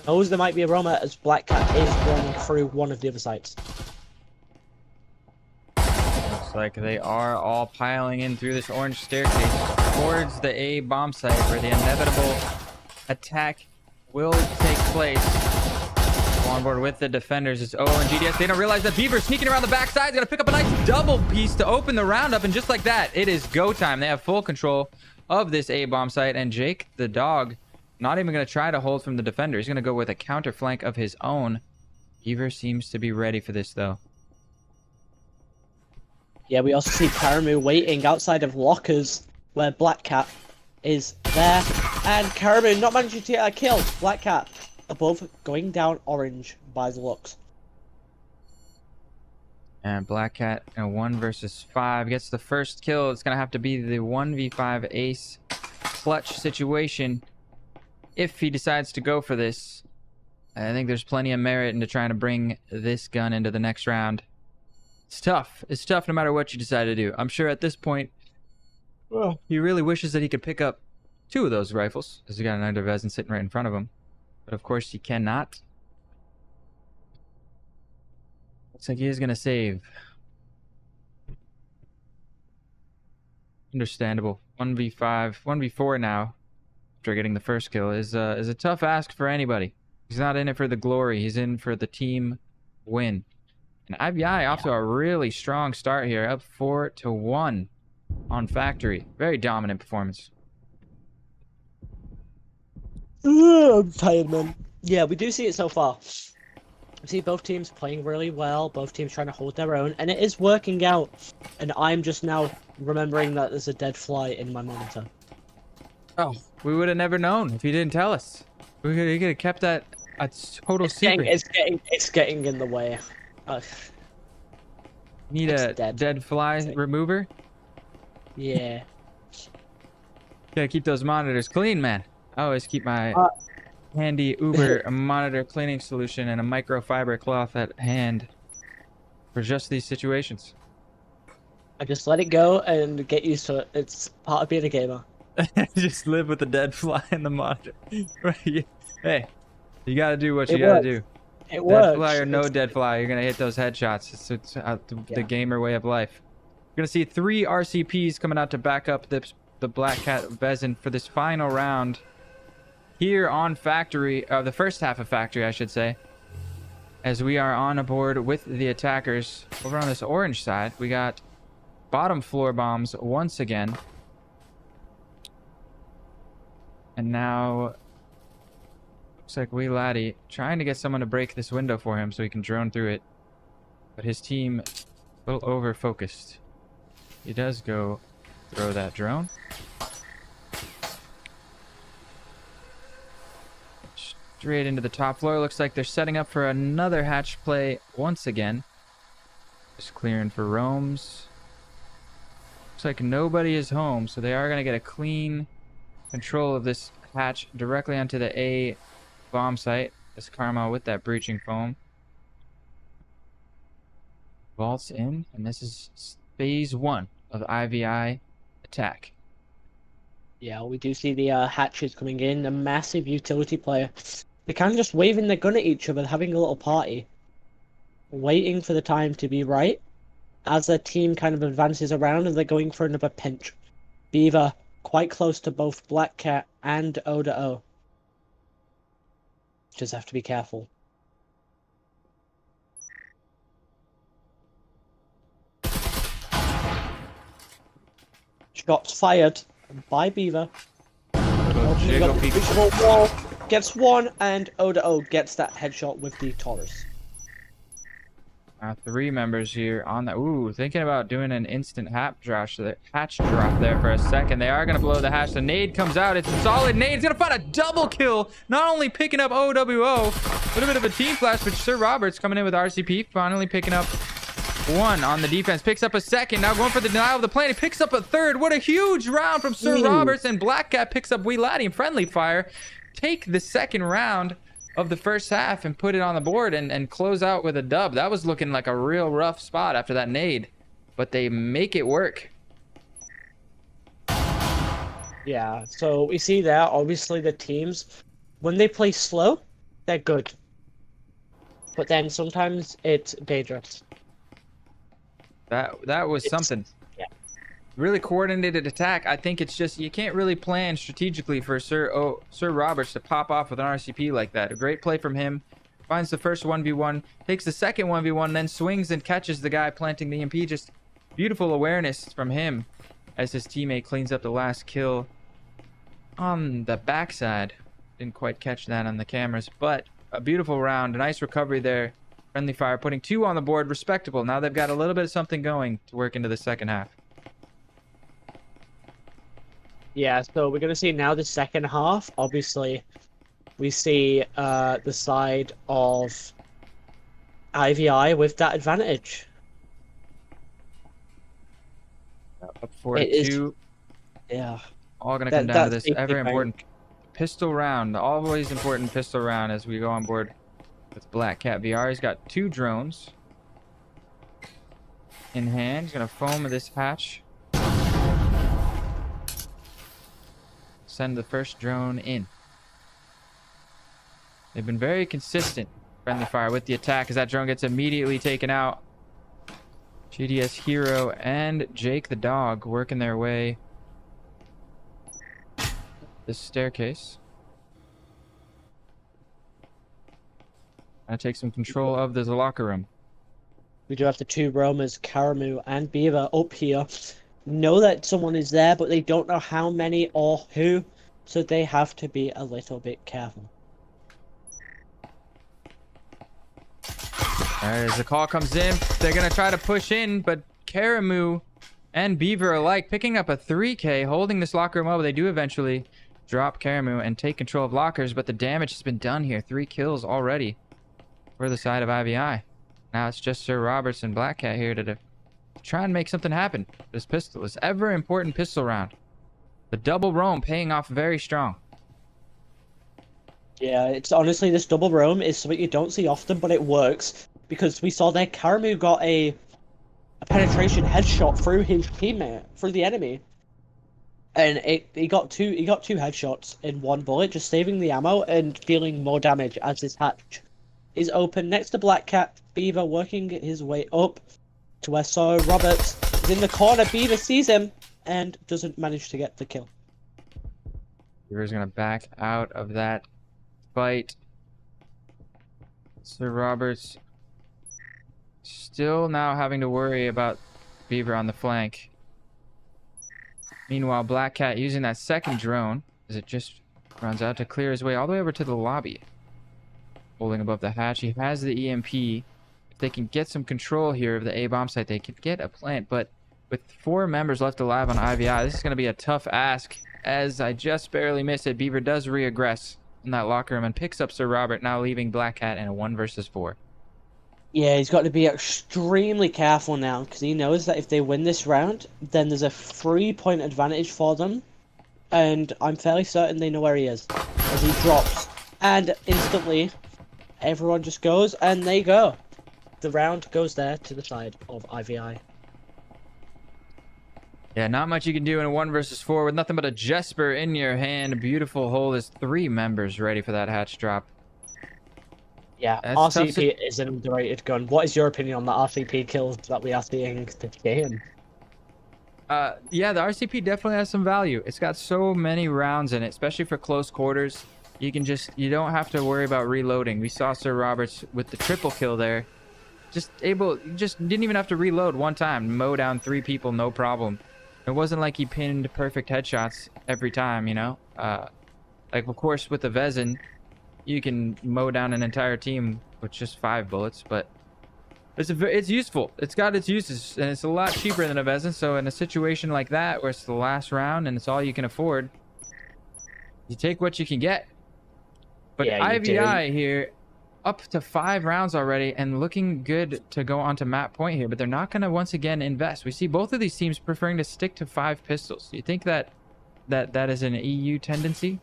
knows there might be a roamer, as Black Cat is running through one of the other sites. Looks like they are all piling in through this orange staircase towards the A bomb site where the inevitable attack will take place. On board with the defenders. It's O and GDS. They don't realize that Beaver sneaking around the backside is going to pick up a nice double piece to open the roundup. And just like that, it is go time. They have full control of this A bomb site. And Jake, the dog, not even going to try to hold from the defender. He's going to go with a counter flank of his own. Beaver seems to be ready for this, though. Yeah, we also see Karamu waiting outside of lockers where Black Cat is there. And Karamu not managing to get a kill. Black Cat above, going down orange by the looks. And Black Cat in a 1 versus 5 gets the first kill. It's going to have to be the 1v5 ace clutch situation if he decides to go for this. I think there's plenty of merit into trying to bring this gun into the next round. It's tough. It's tough no matter what you decide to do. I'm sure at this point, well, he really wishes that he could pick up 2 of those rifles, as he got another Vezin sitting right in front of him. But of course he cannot. Looks like he is going to save. Understandable. 1v5, 1v4 now, after getting the first kill, is a tough ask for anybody. He's not in it for the glory. He's in for the team win. And IBI off to a really strong start here, up 4-1 on Factory. Very dominant performance. I'm tired, man. Yeah, we do see it so far. We see both teams playing really well, both teams trying to hold their own, and it is working out. And I'm just now remembering that there's a dead fly in my monitor. Oh, we would have never known if you didn't tell us. We could have kept that a total secret. It's getting in the way. Need a dead fly remover? Yeah. Gotta keep those monitors clean, man. I always keep my handy Uber monitor cleaning solution and a microfiber cloth at hand for just these situations. I just let it go and get used to it. It's part of being a gamer. Just live with the dead fly in the monitor. Right? Hey, you gotta do what you gotta do. It works. Dead fly or no dead fly, you're gonna hit those headshots. It's the gamer way of life. You're gonna see 3 RCPs coming out to back up the Black Cat Vezin for this final round here on Factory, the first half of Factory, I should say, as we are on aboard with the attackers. Over on this orange side, we got bottom floor bombs once again. And now, looks like Wee Laddie trying to get someone to break this window for him so he can drone through it. But his team a little over-focused. He does go throw that drone. Straight into the top floor. Looks like they're setting up for another hatch play once again. Just clearing for roams. Looks like nobody is home, so they are going to get a clean control of this hatch directly onto the A bomb site. This Karma with that breaching foam. Vaults in, and this is phase 1 of IVI attack. Yeah, we do see the hatches coming in. A massive utility player. They're kind of just waving their gun at each other, having a little party. Waiting for the time to be right. As their team kind of advances around and they're going for another pinch. Beaver quite close to both Black Cat and O. Just have to be careful. Shots fired by Beaver. A little Jiggle peek. Wall gets one, and O gets that headshot with the Taurus. 3 members here on that. Ooh, thinking about doing an instant hatch drop there for a second. They are going to blow the hatch. The nade comes out. It's a solid nade. It's going to find a double kill. Not only picking up OWO, a little bit of a team flash, but Sir Roberts coming in with RCP, finally picking up 1 on the defense. Picks up a second. Now going for the denial of the plan. He picks up a 3rd. What a huge round from Sir Roberts. And Black Cat picks up Wee Laddie and Friendly Fire. Take the second round of the first half and put it on the board and close out with a dub. That was looking like a real rough spot after that nade, but they make it work. Yeah, so we see there, obviously the teams, when they play slow, they're good. But then sometimes it's dangerous. That was something. Yeah. Really coordinated attack. I think it's just you can't really plan strategically for Sir Roberts to pop off with an RCP like that. A great play from him. Finds the first 1v1, takes the second 1v1, then swings and catches the guy planting the EMP. Just beautiful awareness from him as his teammate cleans up the last kill on the backside. Didn't quite catch that on the cameras, but a beautiful round. A nice recovery there. Friendly Fire putting 2 on the board. Respectable. Now they've got a little bit of something going to work into the second half. Yeah, so we're going to see now the second half. Obviously, we see the side of IVI with that advantage. Up 4-2. Yeah. All going to come down to this big, ever big important pistol round. Always important pistol round as we go on board with Black Cat VR. He's got 2 drones in hand. He's going to foam this hatch. Send the first drone in. They've been very consistent, Friendly Fire, with the attack as that drone gets immediately taken out. GDS Hero and Jake the Dog working their way this staircase. Gonna take some control of this locker room. We do have the 2 roamers, Karamu and Beaver, up here. Know that someone is there, but they don't know how many or who, so they have to be a little bit careful. Alright, as the call comes in, they're gonna try to push in, but Karamu and Beaver alike picking up a 3K, holding this locker room up. They do eventually drop Karamu and take control of lockers, but the damage has been done here. 3 kills already for the side of IVI. Now it's just Sir Roberts and Black Cat here to try and make something happen. This pistol, this ever important pistol round. The double roam paying off very strong. Yeah, it's honestly, this double roam is something you don't see often, but it works. Because we saw there Karamu got a penetration headshot through his teammate, through the enemy. And he got two headshots in 1 bullet, just saving the ammo and dealing more damage as this hatch is open next to Black Cat. Beaver working his way up to where Sir Roberts is in the corner. Beaver sees him and doesn't manage to get the kill. Beaver's gonna back out of that fight. Sir Roberts still now having to worry about Beaver on the flank. Meanwhile, Black Cat using that second drone as it just runs out to clear his way all the way over to the lobby. Holding above the hatch, he has the EMP. If they can get some control here of the A bomb site, they can get a plant. But with 4 members left alive on IVI, this is going to be a tough ask. As I just barely missed it, Beaver does reaggress in that locker room and picks up Sir Robert, now leaving Black Cat in a 1 versus 4. Yeah, he's got to be extremely careful now, because he knows that if they win this round, then there's a 3-point advantage for them. And I'm fairly certain they know where he is, as he drops. And instantly, everyone just goes, and they go. The round goes there to the side of IVI. Yeah, not much you can do in a 1 versus 4 with nothing but a Jesper in your hand. Beautiful hole is 3 members ready for that hatch drop. Yeah, That's RCP is an underrated gun. What is your opinion on the RCP kills that we are seeing this game? Yeah, the RCP definitely has some value. It's got so many rounds in it, especially for close quarters. You don't have to worry about reloading. We saw Sir Roberts with the triple kill there. Just didn't even have to reload 1 time. Mow down 3 people, no problem. It wasn't like he pinned perfect headshots every time, you know? Like, of course, with the Vezin, you can mow down an entire team with just 5 bullets, but it's useful. It's got its uses, and it's a lot cheaper than a Vezin. So in a situation like that, where it's the last round and it's all you can afford, you take what you can get. But Yeah, you IVI here, up to 5 rounds already, and looking good to go onto map point here. But they're not going to once again invest. We see both of these teams preferring to stick to 5 pistols. Do you think that is an EU tendency?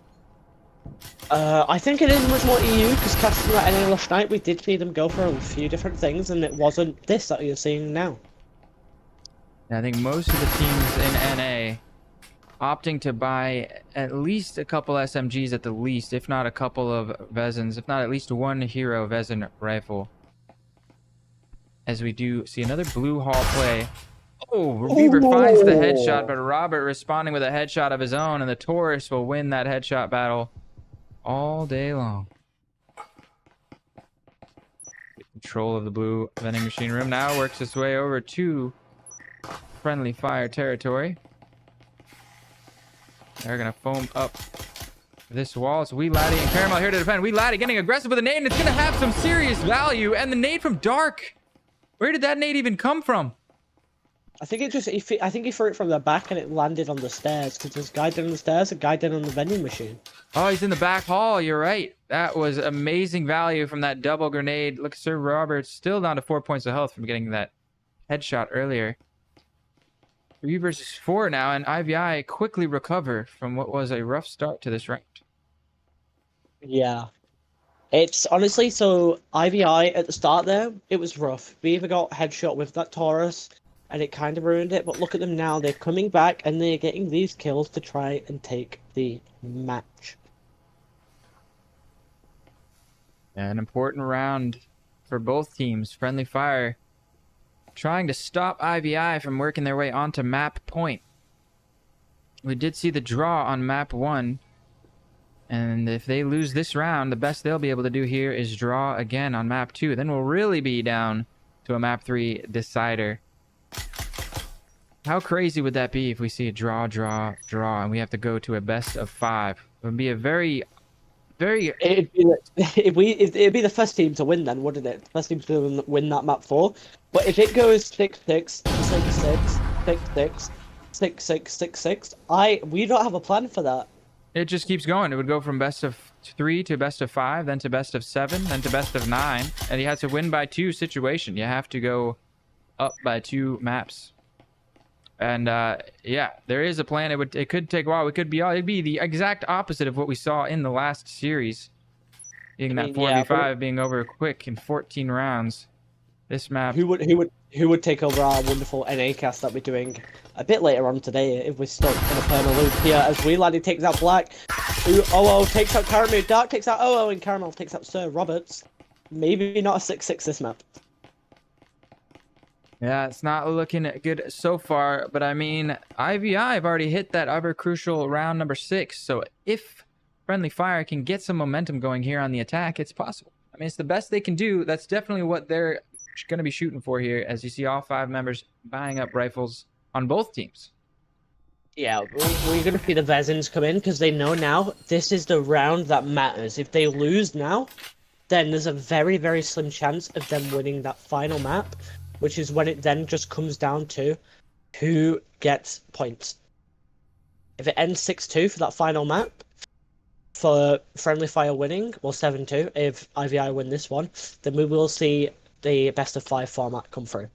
I think it is much more EU, because casting that NA last night, we did see them go for a few different things, and it wasn't this that you're seeing now. Yeah, I think most of the teams in NA opting to buy at least a couple SMGs at the least, if not a couple of Vezins, if not at least one hero Vezin rifle. As we do see another blue hall play. Oh, Reaver finds the headshot, but Robert responding with a headshot of his own, and the Taurus will win that headshot battle all day long. Control of the blue vending machine room now works its way over to friendly fire territory. They're gonna foam up this wall. It's Wee Laddie and Caramel here to defend. Wee Laddie getting aggressive with a nade, and it's gonna have some serious value. And the nade from Dark. Where did that nade even come from? I think I think he threw it from the back and it landed on the stairs, because there's a guy down on the stairs, a guy down on the vending machine. Oh, he's in the back hall. You're right. That was amazing value from that double grenade. Look, Sir Roberts still down to 4 points of health from getting that headshot earlier. 3 versus 4 now, and IVI quickly recover from what was a rough start to this round. Yeah. It's honestly, so IVI at the start there, it was rough. We either got headshot with that Taurus, and it kind of ruined it, but look at them now. They're coming back, and they're getting these kills to try and take the match. An important round for both teams. Friendly Fire trying to stop IVI from working their way onto map point. We did see the draw on map 1. And if they lose this round, the best they'll be able to do here is draw again on map 2. Then we'll really be down to a map 3 decider. How crazy would that be if we see a draw, and we have to go to a best of 5? It would be a very... It'd be the first team to win then, wouldn't it? The first team to win that map 4. But if it goes 6-6, 6-6, 6-6, 6-6, 6-6, we don't have a plan for that. It just keeps going. It would go from best of 3 to best of 5, then to best of 7, then to best of 9. And you have to win by 2 situation. You have to go up by 2 maps. And yeah, there is a plan. It could take a while. It'd be the exact opposite of what we saw in the last series. Being that 4v5 being over quick in 14 rounds. This map. Who would take over our wonderful NA cast that we're doing a bit later on today if we're stuck in a perma loop here as Wee Laddie takes out Black, OO takes out Caramel, Dark takes out OO, and Caramel takes out Sir Roberts. Maybe not a 6-6 this map. Yeah, it's not looking good so far, but I mean, IVI have already hit that ever crucial round number 6, so if Friendly Fire can get some momentum going here on the attack, it's possible. I mean, it's the best they can do. That's definitely what they're going to be shooting for here, as you see all 5 members buying up rifles on both teams. Yeah, we're going to see the Vezins come in, because they know now this is the round that matters. If they lose now, then there's a very, very slim chance of them winning that final map, which is when it then just comes down to who gets points. If it ends 6-2 for that final map, for Friendly Fire winning, or 7-2, if IVI win this one, then we will see the best of 5 format come through.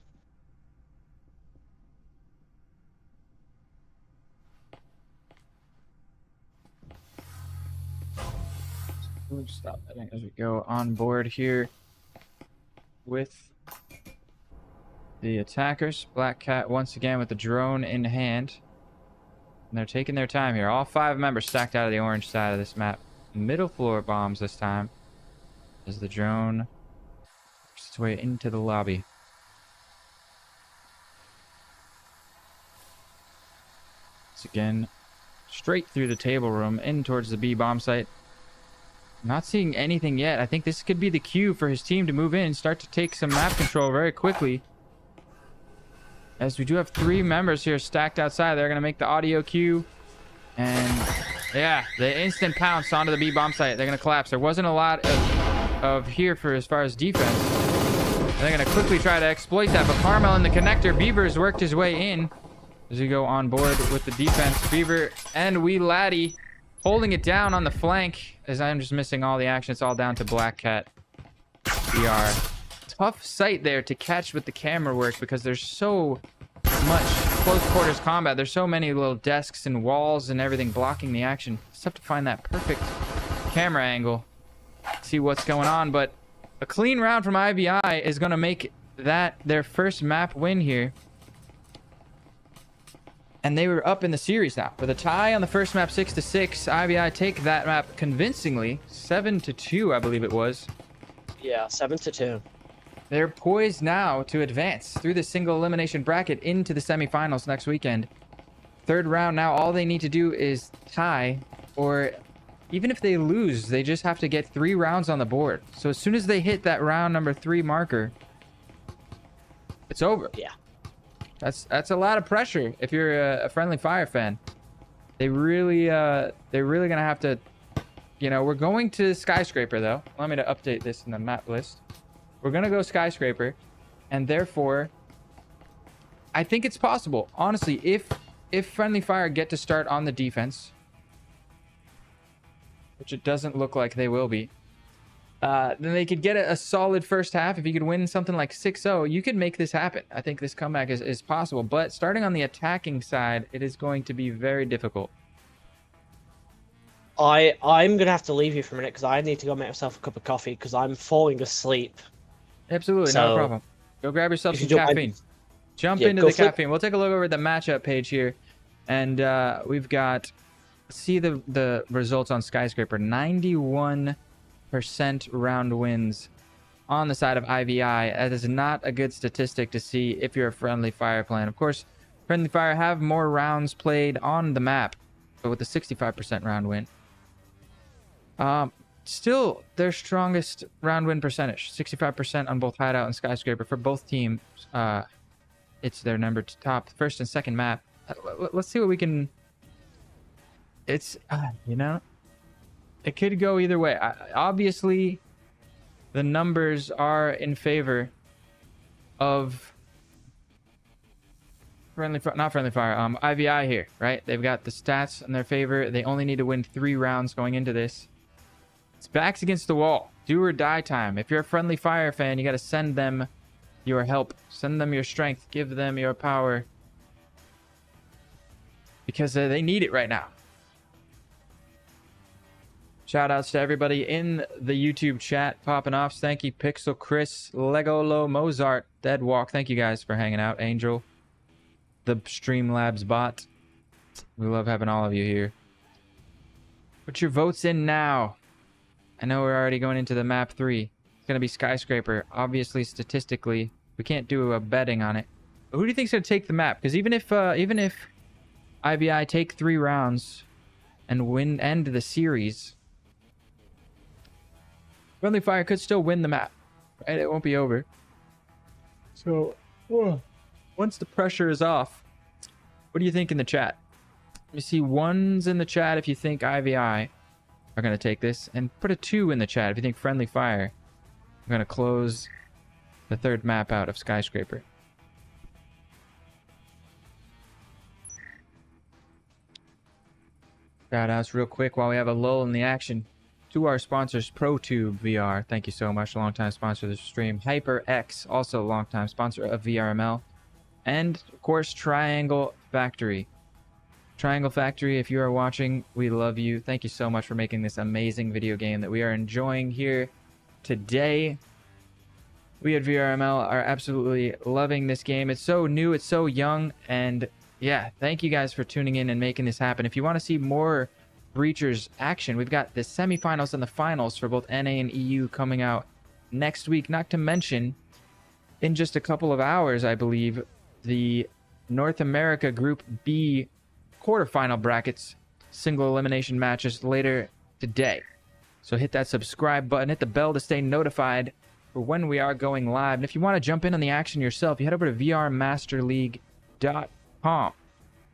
Stop that as we go on board here with the attackers. Black Cat once again with the drone in hand. And they're taking their time here. All 5 members stacked out of the orange side of this map. Middle floor bombs this time. As the drone works its way into the lobby. Once again, straight through the table room in towards the B bomb site. Not seeing anything yet. I think this could be the cue for his team to move in and start to take some map control very quickly. As we do have 3 members here stacked outside. They're going to make the audio cue. And Yeah, the instant pounce onto the B bomb site. They're going to collapse. There wasn't a lot of here for as far as defense. They're going to quickly try to exploit that, but Carmel in the connector. Beaver's worked his way in as we go on board with the defense. Beaver and Wee Laddie holding it down on the flank as I'm just missing all the action. It's all down to Black Cat. VR. Tough sight there to catch with the camera work because there's so much close quarters combat. There's so many little desks and walls and everything blocking the action. It's tough to find that perfect camera angle, see what's going on. But a clean round from IVI is going to make that their first map win here. And they were up in the series now with a tie on the first map, 6-6. IVI take that map convincingly, 7-2, I believe it was. Yeah, 7-2. They're poised now to advance through the single elimination bracket into the semifinals next weekend. Third round now, all they need to do is tie, or even if they lose, they just have to get 3 rounds on the board. So as soon as they hit that round number 3 marker, it's over. Yeah. That's a lot of pressure if you're a Friendly Fire fan. They're really gonna have to, you know, we're going to Skyscraper though. Allow me to update this in the map list. We're gonna go Skyscraper, and therefore, I think it's possible. Honestly, if Friendly Fire get to start on the defense, which it doesn't look like they will be, then they could get a solid first half. If you could win something like 6-0, you could make this happen. I think this comeback is possible. But starting on the attacking side, it is going to be very difficult. I'm gonna have to leave you for a minute because I need to go make myself a cup of coffee because I'm falling asleep. Absolutely, So, not a problem. Go grab yourself if some you don't caffeine. mind- Jump Yeah, into go the flip. caffeine. We'll take a look over at the matchup page here. And we've got, see the results on Skyscraper. 91% round wins on the side of IVI. That is not a good statistic to see if you're a Friendly Fire plan. Of course, Friendly Fire have more rounds played on the map, but with a 65% round win. Still their strongest round win percentage, 65% on both Hideout and Skyscraper for both teams. It's their number top first and second map. Let's see what we can. It's you know, it could go either way. Obviously, the numbers are in favor of not Friendly Fire. IVI here, right? They've got the stats in their favor. They only need to win 3 rounds going into this. It's backs against the wall. Do or die time. If you're a Friendly Fire fan, you got to send them your help. Send them your strength. Give them your power. Because they need it right now. Shout outs to everybody in the YouTube chat popping off. Thank you, Pixel Chris, Legolo Mozart, Deadwalk. Thank you guys for hanging out. Angel, the Streamlabs bot. We love having all of you here. Put your votes in now. I know we're already going into the map 3. It's going to be Skyscraper. Obviously, statistically, we can't do a betting on it. But who do you think's going to take the map? Because even if IVI take 3 rounds and end the series, Friendly Fire could still win the map, right? It won't be over. So, once the pressure is off, what do you think in the chat? Let me see 1s in the chat if you think IVI are going to take this, and put a 2 in the chat if you think Friendly Fire are going to close the 3rd map out of Skyscraper. Shout outs real quick while we have a lull in the action to our sponsors, ProTube VR. Thank you so much. Longtime sponsor of the stream. HyperX, also a longtime sponsor of VRML. And, of course, Triangle Factory. Triangle Factory, if you are watching, we love you. Thank you so much for making this amazing video game that we are enjoying here today. We at VRML are absolutely loving this game. It's so new, it's so young, and yeah, thank you guys for tuning in and making this happen. If you want to see more Breachers action, we've got the semifinals and the finals for both NA and EU coming out next week. Not to mention, in just a couple of hours, I believe, the North America Group B quarterfinal brackets, single elimination matches later today. So hit that subscribe button, hit the bell to stay notified for when we are going live. And if you want to jump in on the action yourself, you head over to vrmasterleague.com.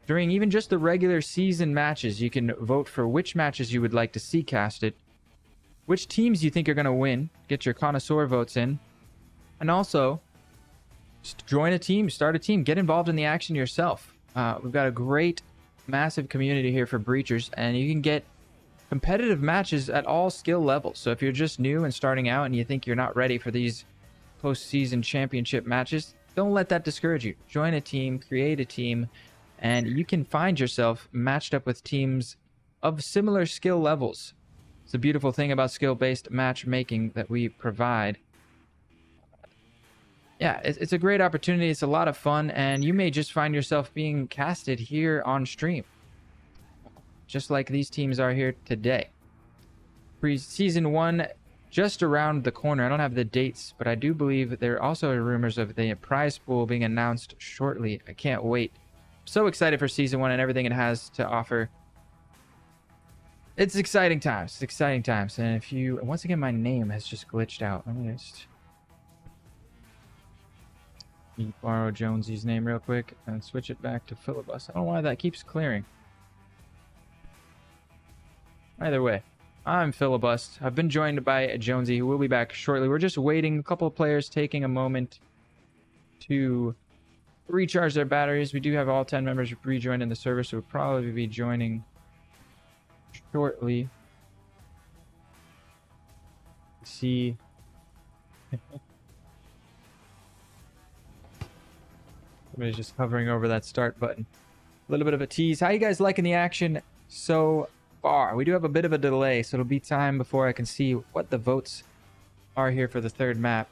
during even just the regular season matches, you can vote for which matches you would like to see casted, which teams you think are going to win, get your connoisseur votes in, and also just join a team, start a team, get involved in the action yourself. We've got a great, massive community here for Breachers, and you can get competitive matches at all skill levels. So if you're just new and starting out and you think you're not ready for these postseason championship matches, don't let that discourage you. Join a team, create a team, and you can find yourself matched up with teams of similar skill levels. It's a beautiful thing about skill-based matchmaking that we provide. Yeah, it's a great opportunity. It's a lot of fun, and you may just find yourself being casted here on stream, just like these teams are here today. Preseason 1 just around the corner. I don't have the dates, but I do believe there are also rumors of the prize pool being announced shortly. I can't wait. So excited for Season 1 and everything it has to offer. It's exciting times. It's exciting times. And if you... Once again, my name has just glitched out. Let me just... borrow Jonesy's name real quick and switch it back to Filibust. I don't know why that keeps clearing. Either way, I'm Filibust. I've been joined by Jonesy, who will be back shortly. We're just waiting. A couple of players taking a moment to recharge their batteries. We do have all 10 members rejoined in the server, so we'll probably be joining shortly. See. Somebody's just hovering over that start button. A little bit of a tease. How you guys liking the action so far? We do have a bit of a delay, so it'll be time before I can see what the votes are here for the third map.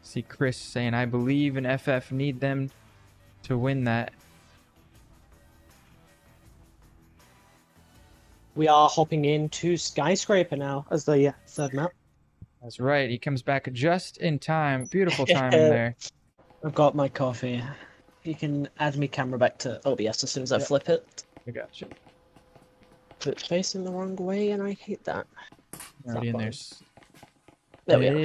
See Chris saying, I believe in FF need them to win that. We are hopping into Skyscraper now as the third map. That's right. He comes back just in time. Beautiful timing there. I've got my coffee. You can add me camera back to OBS as soon as I flip it. I got you. But it's facing the wrong way, and I hate that. Already in there. There we are.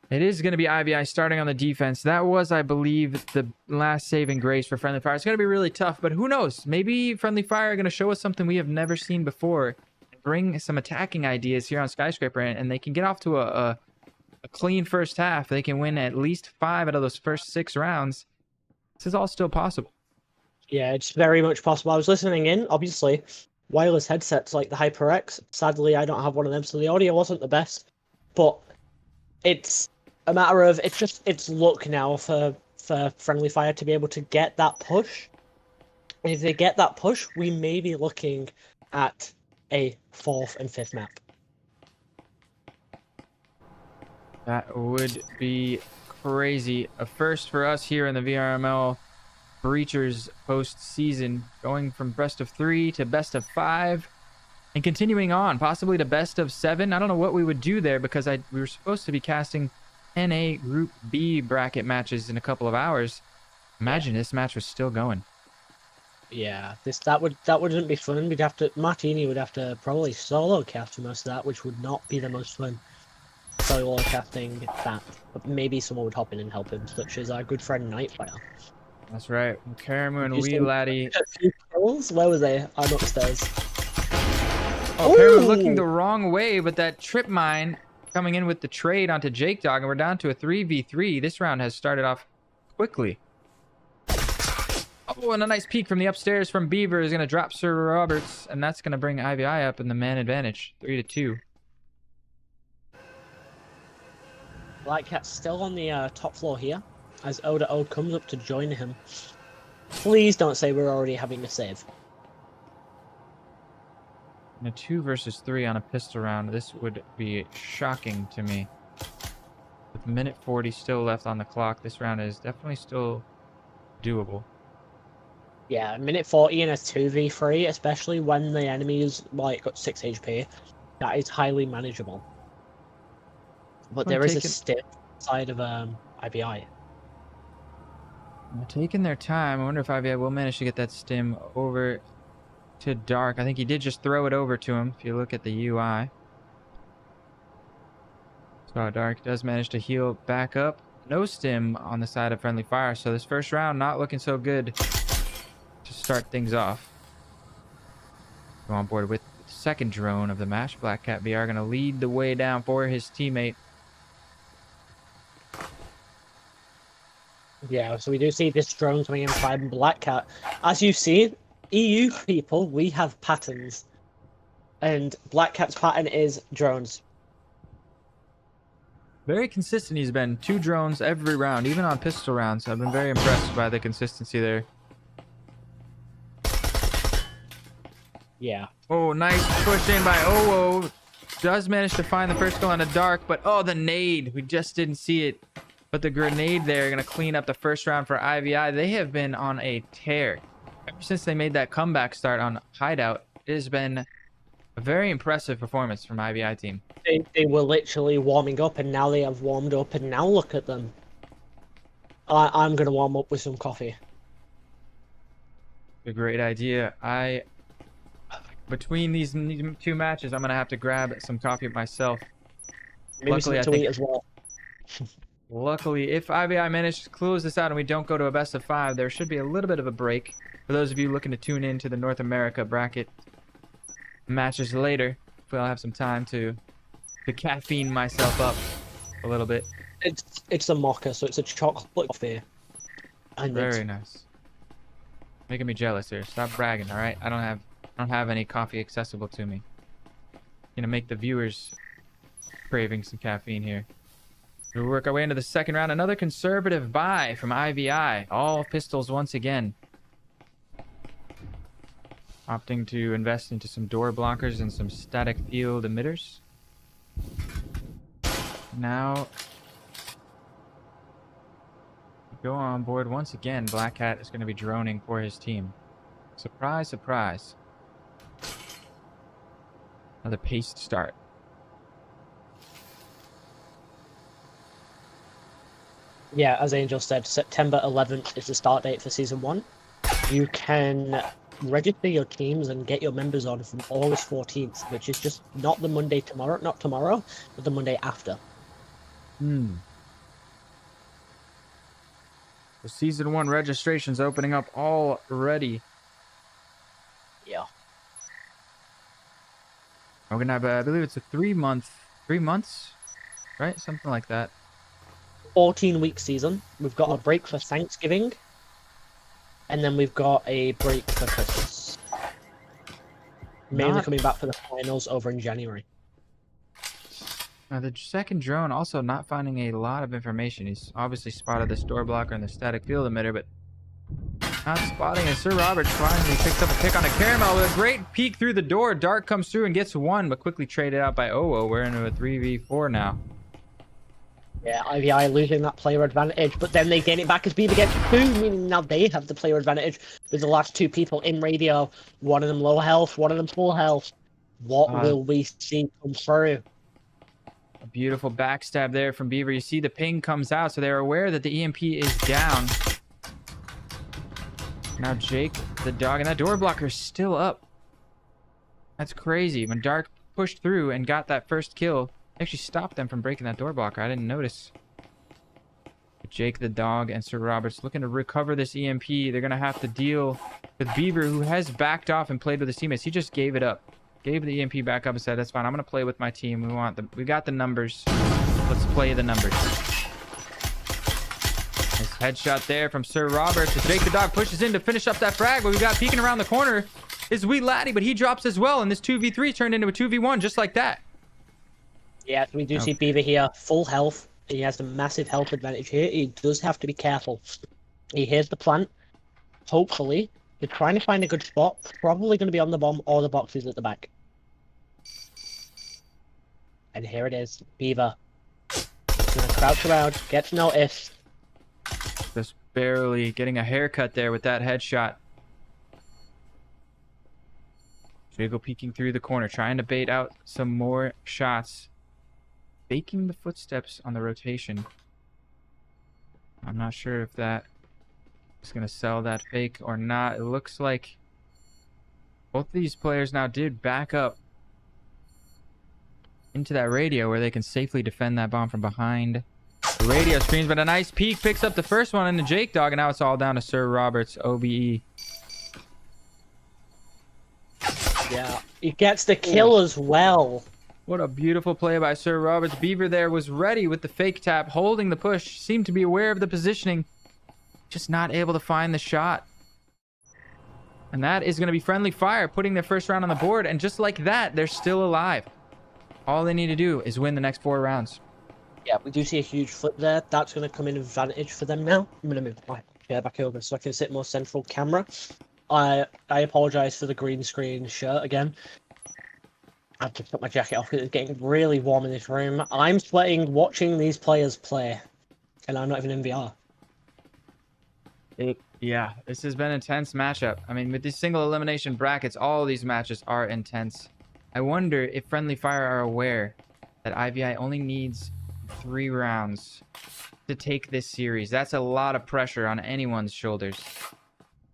It is going to be IVI starting on the defense. That was, I believe, the last saving grace for Friendly Fire. It's going to be really tough, but who knows? Maybe Friendly Fire are going to show us something we have never seen before. Bring some attacking ideas here on Skyscraper, and they can get off to a clean first half. They can win at least 5 out of those first 6 rounds. This is all still possible. Yeah, it's very much possible. I was listening in, obviously, wireless headsets like the HyperX. Sadly, I don't have one of them, so the audio wasn't the best. But it's a matter of, it's luck now for Friendly Fire to be able to get that push. And if they get that push, we may be looking at a 4th and 5th map. That would be crazy. A first for us here in the VRML Breachers postseason, going from best of 3 to best of 5, and continuing on, possibly to best of 7. I don't know what we would do there because we were supposed to be casting NA Group B bracket matches in a couple of hours. Imagine this match was still going. Yeah, that wouldn't be fun. Martini would have to probably solo cast for most of that, which would not be the most fun. Solo casting that, but maybe someone would hop in and help him, such as our good friend Nightfire. That's right. Karamu and Wee Laddie. Where was they? I'm upstairs. Oh, Karamu looking the wrong way, but that trip mine coming in with the trade onto Jake Dog, and we're down to a 3v3. This round has started off quickly. Oh, and a nice peek from the upstairs from Beaver is going to drop Sir Roberts, and that's going to bring IVI up in the man advantage, 3-2. Black Cat's still on the top floor here, as Oda O comes up to join him. Please don't say we're already having a save. In a 2 versus 3 on a pistol round, this would be shocking to me. With minute 40 still left on the clock, this round is definitely still doable. Yeah, minute 40 in a 2v3, especially when the enemy is got 6 HP, that is highly manageable. But there is a stiff side of IBI. They're taking their time. I wonder if IBI will manage to get that stim over to Dark. I think he did just throw it over to him, if you look at the UI. So Dark does manage to heal back up. no stim on the side of Friendly Fire. So this first round not looking so good to start things off. Go on board with the second drone of the match. Black Cat VR going to lead the way down for his teammate. Yeah, so we do see this drone coming in by Black Cat. As you see, EU people, we have patterns. And Black Cat's pattern is drones. Very consistent he's been. 2 drones every round, even on pistol rounds. I've been very impressed by the consistency there. Yeah. Oh, nice push in by OO. Does manage to find the first kill on a dark, but oh, the nade. We just didn't see it. But the grenade there going to clean up the first round for IVI. They have been on a tear. Ever since they made that comeback start on Hideout, it has been a very impressive performance from IVI team. They were literally warming up, and now they have warmed up, and now look at them. I'm going to warm up with some coffee. A great idea. Between these 2 matches, I'm going to have to grab some coffee myself. Maybe something to eat as well. Luckily, if IVI manage to close this out and we don't go to a best of 5, there should be a little bit of a break. For those of you looking to tune in to the North America bracket matches later, if I'll have some time to caffeine myself up a little bit. It's a mocha, so it's a chocolate coffee. And Very nice. Making me jealous here. Stop bragging, all right? I don't have any coffee accessible to me. Gonna make the viewers craving some caffeine here. We'll work our way into the second round. Another conservative buy from IVI. All pistols once again. Opting to invest into some door blockers and some static field emitters. Now, go on board once again. Black Cat is going to be droning for his team. Surprise, surprise. Another paced start. Yeah, as Angel said, September 11th is the start date for Season 1. You can register your teams and get your members on from August 14th, which is just not the Monday tomorrow, not tomorrow, but the Monday after. The Season 1 registration's opening up already. Yeah. We're gonna have, I believe it's a 3 months, right? Something like that. 14-week season. We've got a break for Thanksgiving, and then we've got a break for Christmas. Mainly coming back for the finals over in January. Now the second drone also not finding a lot of information. He's obviously spotted this door blocker and the static field emitter, but not spotting it. Sir Roberts finally picks up a pick on a caramel with a great peek through the door. Dark comes through and gets 1, but quickly traded out by OO. We're into a 3v4 now. Yeah, IVI losing that player advantage, but then they gain it back as Beaver gets 2, meaning now they have the player advantage with the last 2 people in radio. One of them low health, one of them full health. What will we see come through? A beautiful backstab there from Beaver. You see the ping comes out, so they're aware that the EMP is down. Now Jake, the dog, and that door blocker is still up. That's crazy. When Dark pushed through and got that first kill, actually stopped them from breaking that door blocker. I didn't notice. But Jake the dog and Sir Roberts looking to recover this EMP. They're going to have to deal with Beaver, who has backed off and played with his teammates. He just gave it up. Gave the EMP back up and said, that's fine. I'm going to play with my team. We got the numbers. Let's play the numbers. Nice headshot there from Sir Roberts as Jake the dog pushes in to finish up that frag. But we got peeking around the corner is Wee Laddie, but he drops as well. And this 2v3 turned into a 2v1 just like that. Yeah, we do see Beaver here, full health. He has a massive health advantage here. He does have to be careful. He hears the plant. Hopefully, they're trying to find a good spot. Probably going to be on the bomb or the boxes at the back. And here it is, Beaver. Going to crouch around, gets noticed. Just barely getting a haircut there with that headshot. Jago peeking through the corner, trying to bait out some more shots. Faking the footsteps on the rotation. I'm not sure if that is going to sell that fake or not. It looks like both of these players now did back up into that radio where they can safely defend that bomb from behind radio screens, but a nice peek picks up the first one into Jake Dog, and now it's all down to Sir Roberts OBE. Yeah, he gets the kill as well. What a beautiful play by Sir Roberts. Beaver there was ready with the fake tap, holding the push, seemed to be aware of the positioning, just not able to find the shot. And that is going to be Friendly Fire putting their first round on the board, and just like that, they're still alive. All they need to do is win the next 4 rounds. Yeah, we do see a huge flip there. That's going to come in advantage for them now. I'm going to move my chair back over so I can sit more central camera. I apologize for the green screen shirt again. I have to put my jacket off because it's getting really warm in this room. I'm sweating watching these players play, and I'm not even in VR. Yeah, this has been an intense matchup. I mean, with these single elimination brackets, all of these matches are intense. I wonder if Friendly Fire are aware that IVI only needs 3 rounds to take this series. That's a lot of pressure on anyone's shoulders.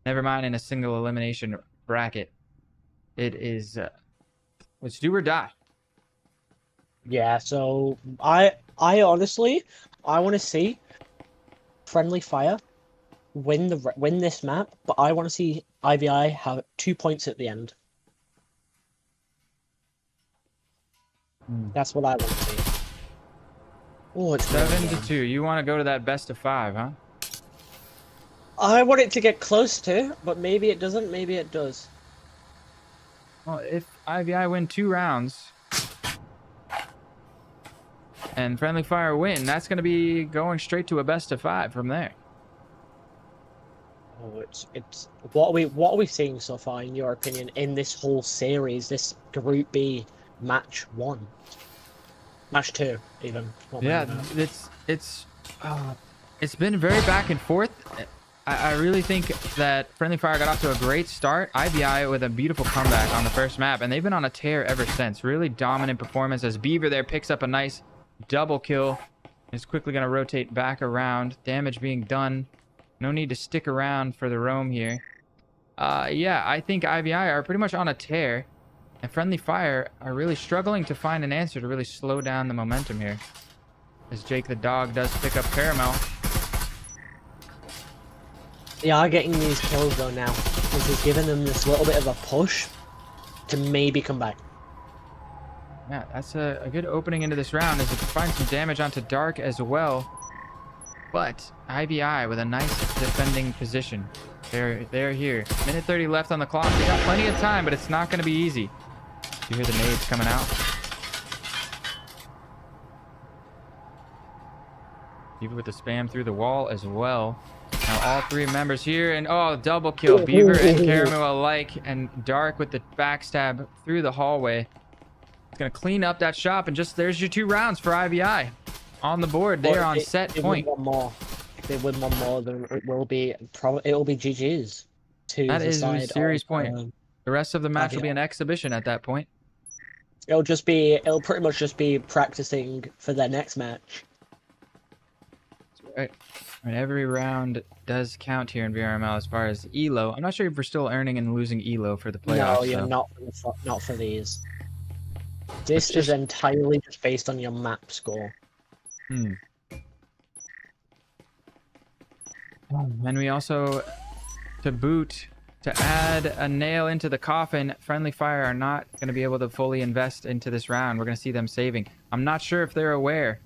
Never mind in a single elimination bracket. It is... it's do or die. Yeah, so I honestly, I want to see Friendly Fire win this map, but I want to see IVI have 2 points at the end. That's what I want to see. Oh, it's 7-2. You want to go to that best of 5, huh? I want it to get close to, but maybe it doesn't. Maybe it does. Well, if IVI win 2 rounds and Friendly Fire win, that's going to be going straight to a best of 5 from there. Oh, it's what are we seeing so far, in your opinion, in this whole series, this Group B match 1, match 2, even? Yeah, it's been very back and forth. I really think that Friendly Fire got off to a great start. IVI with a beautiful comeback on the first map, and they've been on a tear ever since. Really dominant performance as Beaver there picks up a nice double kill. Is quickly going to rotate back around. Damage being done. No need to stick around for the roam here. Yeah, I think IVI are pretty much on a tear, and Friendly Fire are really struggling to find an answer to really slow down the momentum here. As Jake the Dog does pick up Caramel. They are getting these kills though now, which is giving them this little bit of a push to maybe come back. Yeah, that's a good opening into this round as it finds some damage onto Dark as well. But IVI with a nice defending position. They're here. Minute 30 left on the clock. They got plenty of time, but it's not going to be easy. You hear the nades coming out. Beaver with the spam through the wall as well. Now all 3 members here, and oh, double kill. Beaver and Caramel alike, and Dark with the backstab through the hallway. It's going to clean up that shop, and just there's your 2 rounds for IVI. On the board, they're on set point. Win one more. If they win one more, then it will be GG's. That is a series point. The rest of the match will be an exhibition at that point. It'll pretty much just be practicing for their next match. That's right. And every round does count here in VRML as far as ELO. I'm not sure if we're still earning and losing ELO for the playoffs. No, you're not for these. This is entirely just based on your map score. And we also, to add a nail into the coffin, Friendly Fire are not going to be able to fully invest into this round. We're going to see them saving. I'm not sure if they're aware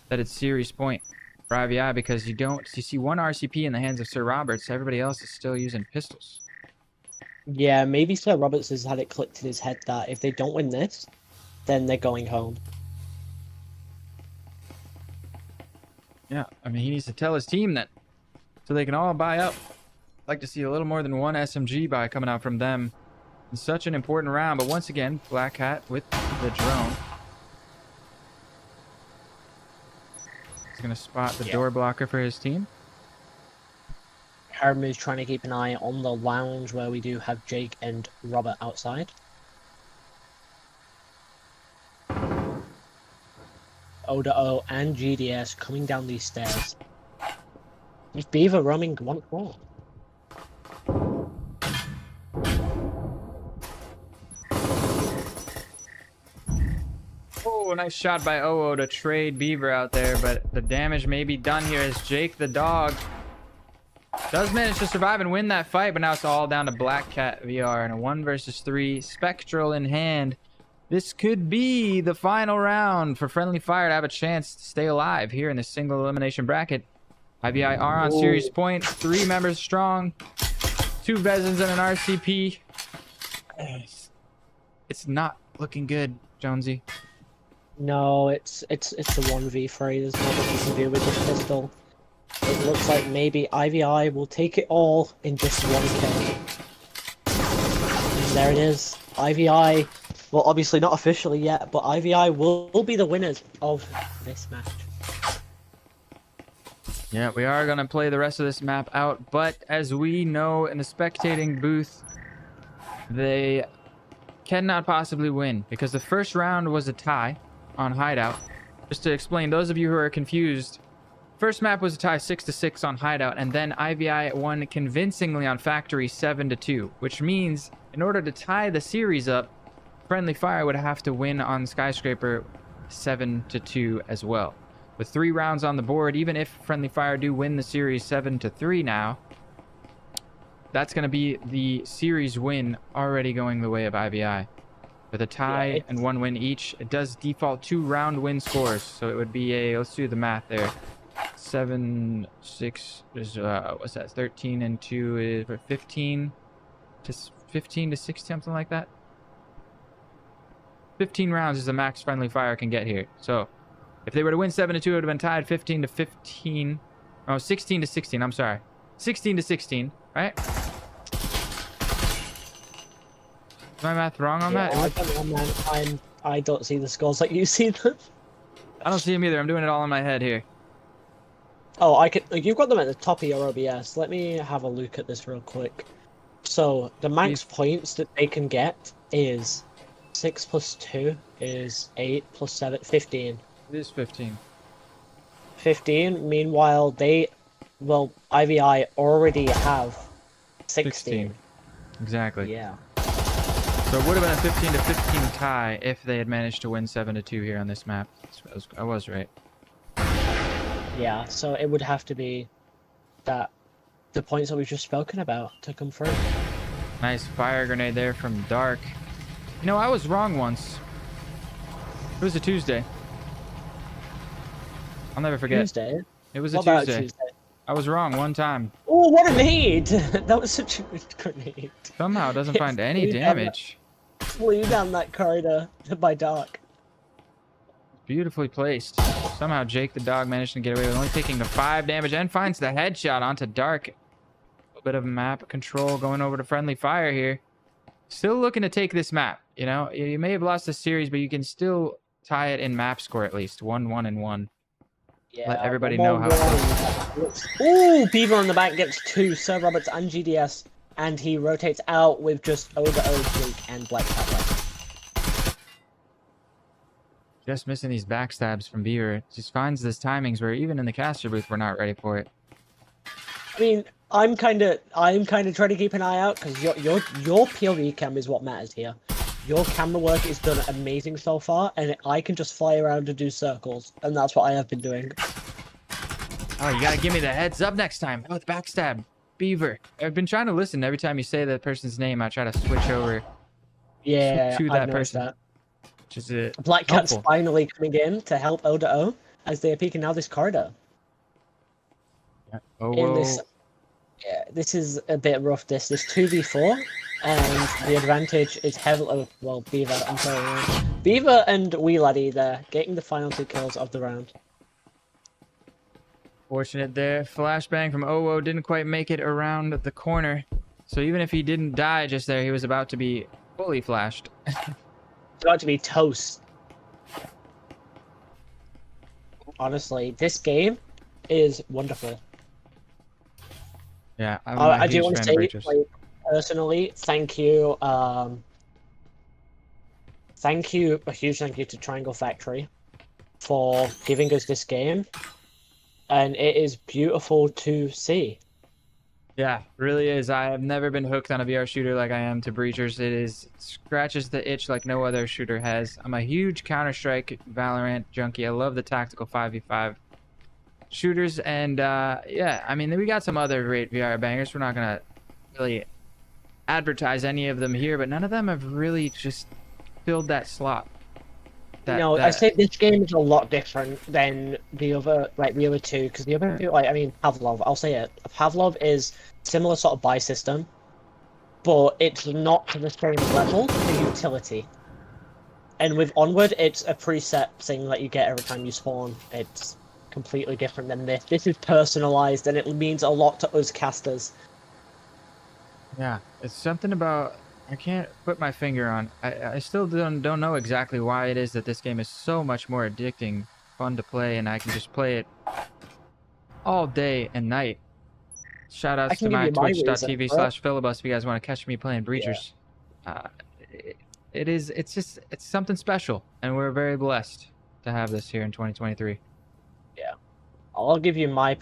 that it's series point for IVI, because you see 1 RCP in the hands of Sir Roberts. Everybody else is still using pistols. Yeah, maybe Sir Roberts has had it clicked in his head that if they don't win this, then they're going home. Yeah, I mean, he needs to tell his team that so they can all buy up. I'd like to see a little more than 1 SMG buy coming out from them in such an important round. But once again, Black Hat with the drone. He's going to spot the door blocker for his team. Harem is trying to keep an eye on the lounge where we do have Jake and Robert outside. Oda and GDS coming down these stairs. Is Beaver roaming once more? Oh, nice shot by OO to trade Beaver out there, but the damage may be done here as Jake the dog does manage to survive and win that fight, but now it's all down to Black Cat VR in a 1 versus 3, Spectral in hand. This could be the final round for Friendly Fire to have a chance to stay alive here in this single elimination bracket. IVI are on series point, 3 members strong, 2 Vezins and an RCP. It's not looking good, Jonesy. No, it's a 1v3. There's nothing you can do with this pistol. It looks like maybe IVI will take it all in just 1k. And there it is. IVI, well, obviously not officially yet, but IVI will be the winners of this match. Yeah, we are going to play the rest of this map out, but as we know in the spectating booth, they cannot possibly win because the first round was a tie on Hideout. Just to explain, those of you who are confused, first map was a tie 6-6 on Hideout, and then IVI won convincingly on Factory 7-2, which means in order to tie the series up, Friendly Fire would have to win on Skyscraper 7-2 as well. With 3 rounds on the board, even if Friendly Fire do win the series 7-3 now, that's going to be the series win already going the way of IVI. With a tie and 1 win each, it does default 2 round win scores. So it would be a, let's do the math there. 7, 6, is, what's that? 13 and 2 is 15 to 16, something like that. 15 rounds is the max Friendly Fire can get here. So if they were to win 7-2, it would have been tied 15-15. Oh, 16-16. I'm sorry. 16-16, right? Is my math wrong on that? I don't know, man. I don't see the scores like you see them. I don't see them either. I'm doing it all in my head here. Oh, I could. You've got them at the top of your OBS. Let me have a look at this real quick. So the max points that they can get is 6 plus 2 is 8 plus 7, 15. It is 15. 15. Meanwhile, IVI already have 16. Exactly. Yeah. So it would have been a 15-15 tie if they had managed to win 7-2 here on this map. I was right. Yeah, so it would have to be the points that we've just spoken about to come through. Nice fire grenade there from Dark. You know, I was wrong once. It was a Tuesday. I'll never forget. Tuesday? It was a What about Tuesday. Tuesday? I was wrong one time. Oh, what a nade! That was such a good grenade. Somehow it doesn't It find any flew down damage. Flew down that corridor by Dark. Beautifully placed. Somehow Jake the dog managed to get away with only taking the 5 damage and finds the headshot onto Dark. A little bit of map control going over to Friendly Fire here. Still looking to take this map. You know, you may have lost the series, but you can still tie it in map score at least. 1-1-1. Yeah, Let everybody know how Ooh, Beaver on the back gets 2 Sir Roberts and GDS, and he rotates out with just Oda Jake and Black Cat left. Just missing these backstabs from Beaver. Just finds this timings where even in the caster booth we're not ready for it. I mean, I'm kind of trying to keep an eye out because your POV cam is what matters here. Your camera work is done amazing so far, and I can just fly around and do circles, and that's what I have been doing. Oh, you gotta give me the heads up next time. Oh, the backstab. Beaver. I've been trying to listen. Every time you say that person's name, I try to switch over Yeah, to I've that noticed person. that. Which is Black Cat's helpful. finally coming in to help Oda as they are peeking out this corridor. Yeah. Oh, In this, yeah, this is a bit rough. This 2v4, and the advantage is heavily Beaver. I'm sorry, Beaver and Wee Laddie there getting the final 2 kills of the round. Fortunate there. Flashbang from OO didn't quite make it around the corner. So even if he didn't die just there, he was about to be fully flashed. It's about to be toast. Honestly, this game is wonderful. Yeah, I do want to say, like, personally, thank you. A huge thank you to Triangle Factory for giving us this game, and it is beautiful to see. Yeah, really is. I have never been hooked on a VR shooter like I am to Breachers. It scratches the itch like no other shooter has. I'm a huge Counter-Strike Valorant junkie. I love the tactical 5v5 shooters, and yeah, I mean, we got some other great VR bangers. We're not gonna really advertise any of them here, but none of them have really just filled that slot. I say this game is a lot different than the other, like the other two, because the other two, like, I mean, Pavlov. I'll say it. Pavlov is similar sort of buy system, but it's not to the same level for utility. And with Onward, it's a preset thing that you get every time you spawn. It's completely different than this. This is personalized, and it means a lot to us casters. Yeah, it's something about, I can't put my finger on. I still don't know exactly why it is that this game is so much more addicting, fun to play, and I can just play it all day and night. Shout outs to my twitch.tv/Philibus if you guys want to catch me playing Breachers. Yeah. It's something special, and we're very blessed to have this here in 2023. Yeah. I'll give you my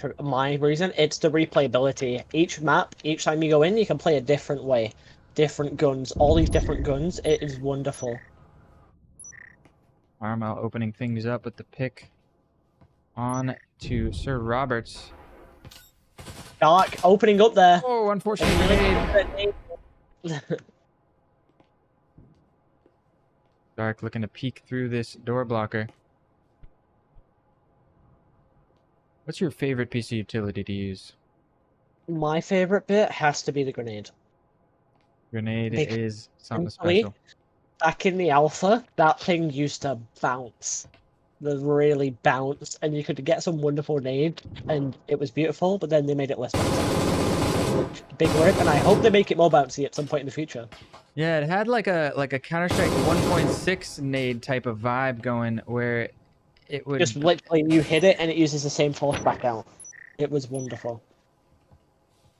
reason. It's the replayability. Each map, each time you go in, you can play a different way. Different guns, all these different guns. It is wonderful. VRML opening things up with the pick on to Sir Roberts. Dark opening up there. Oh, unfortunately. Dark looking to peek through this door blocker. What's your favorite PC utility to use? My favorite bit has to be the grenade. Grenade is something special. Back in the alpha, that thing used to bounce. Really bounce, and you could get some wonderful nades, and it was beautiful, but then they made it less bouncy. Big rip, and I hope they make it more bouncy at some point in the future. Yeah, it had like a Counter-Strike 1.6 nade type of vibe going, where it would just literally you hit it and it uses the same force back out. It was wonderful.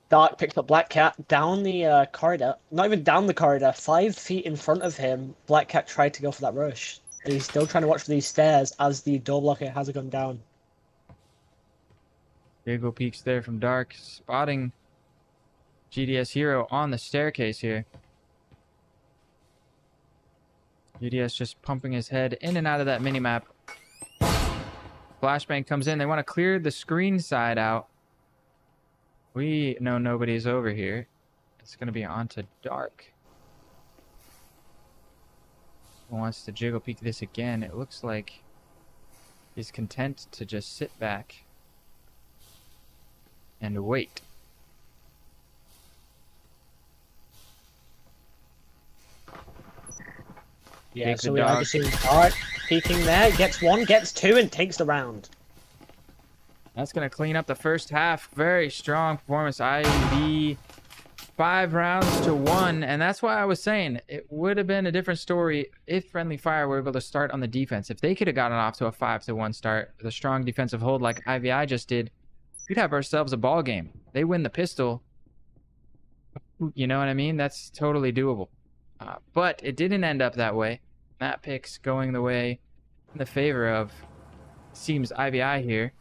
Dark picks up Black Cat down the corridor. Not even down the corridor, 5 feet in front of him. Black Cat tried to go for that rush. And he's still trying to watch for these stairs as the door blocker has gone down. Diego peeks there from Dark, spotting GDS Hero on the staircase here. GDS just pumping his head in and out of that minimap. Flashbang comes in. They want to clear the screen side out. We know nobody's over here. It's going to be on to Dark. Wants to jiggle peek this again. It looks like he's content to just sit back and wait. Yeah, so we are just seeing Dark peeking there. Gets 1, gets 2, and takes the round. That's going to clean up the first half. Very strong performance. IV 5 rounds to 1. And that's why I was saying it would have been a different story if Friendly Fire were able to start on the defense. If they could have gotten off to a 5-1 start with a strong defensive hold like IVI just did, we'd have ourselves a ball game. They win the pistol. You know what I mean? That's totally doable. But it didn't end up that way. Map picks going the way in the favor of seems IVI here.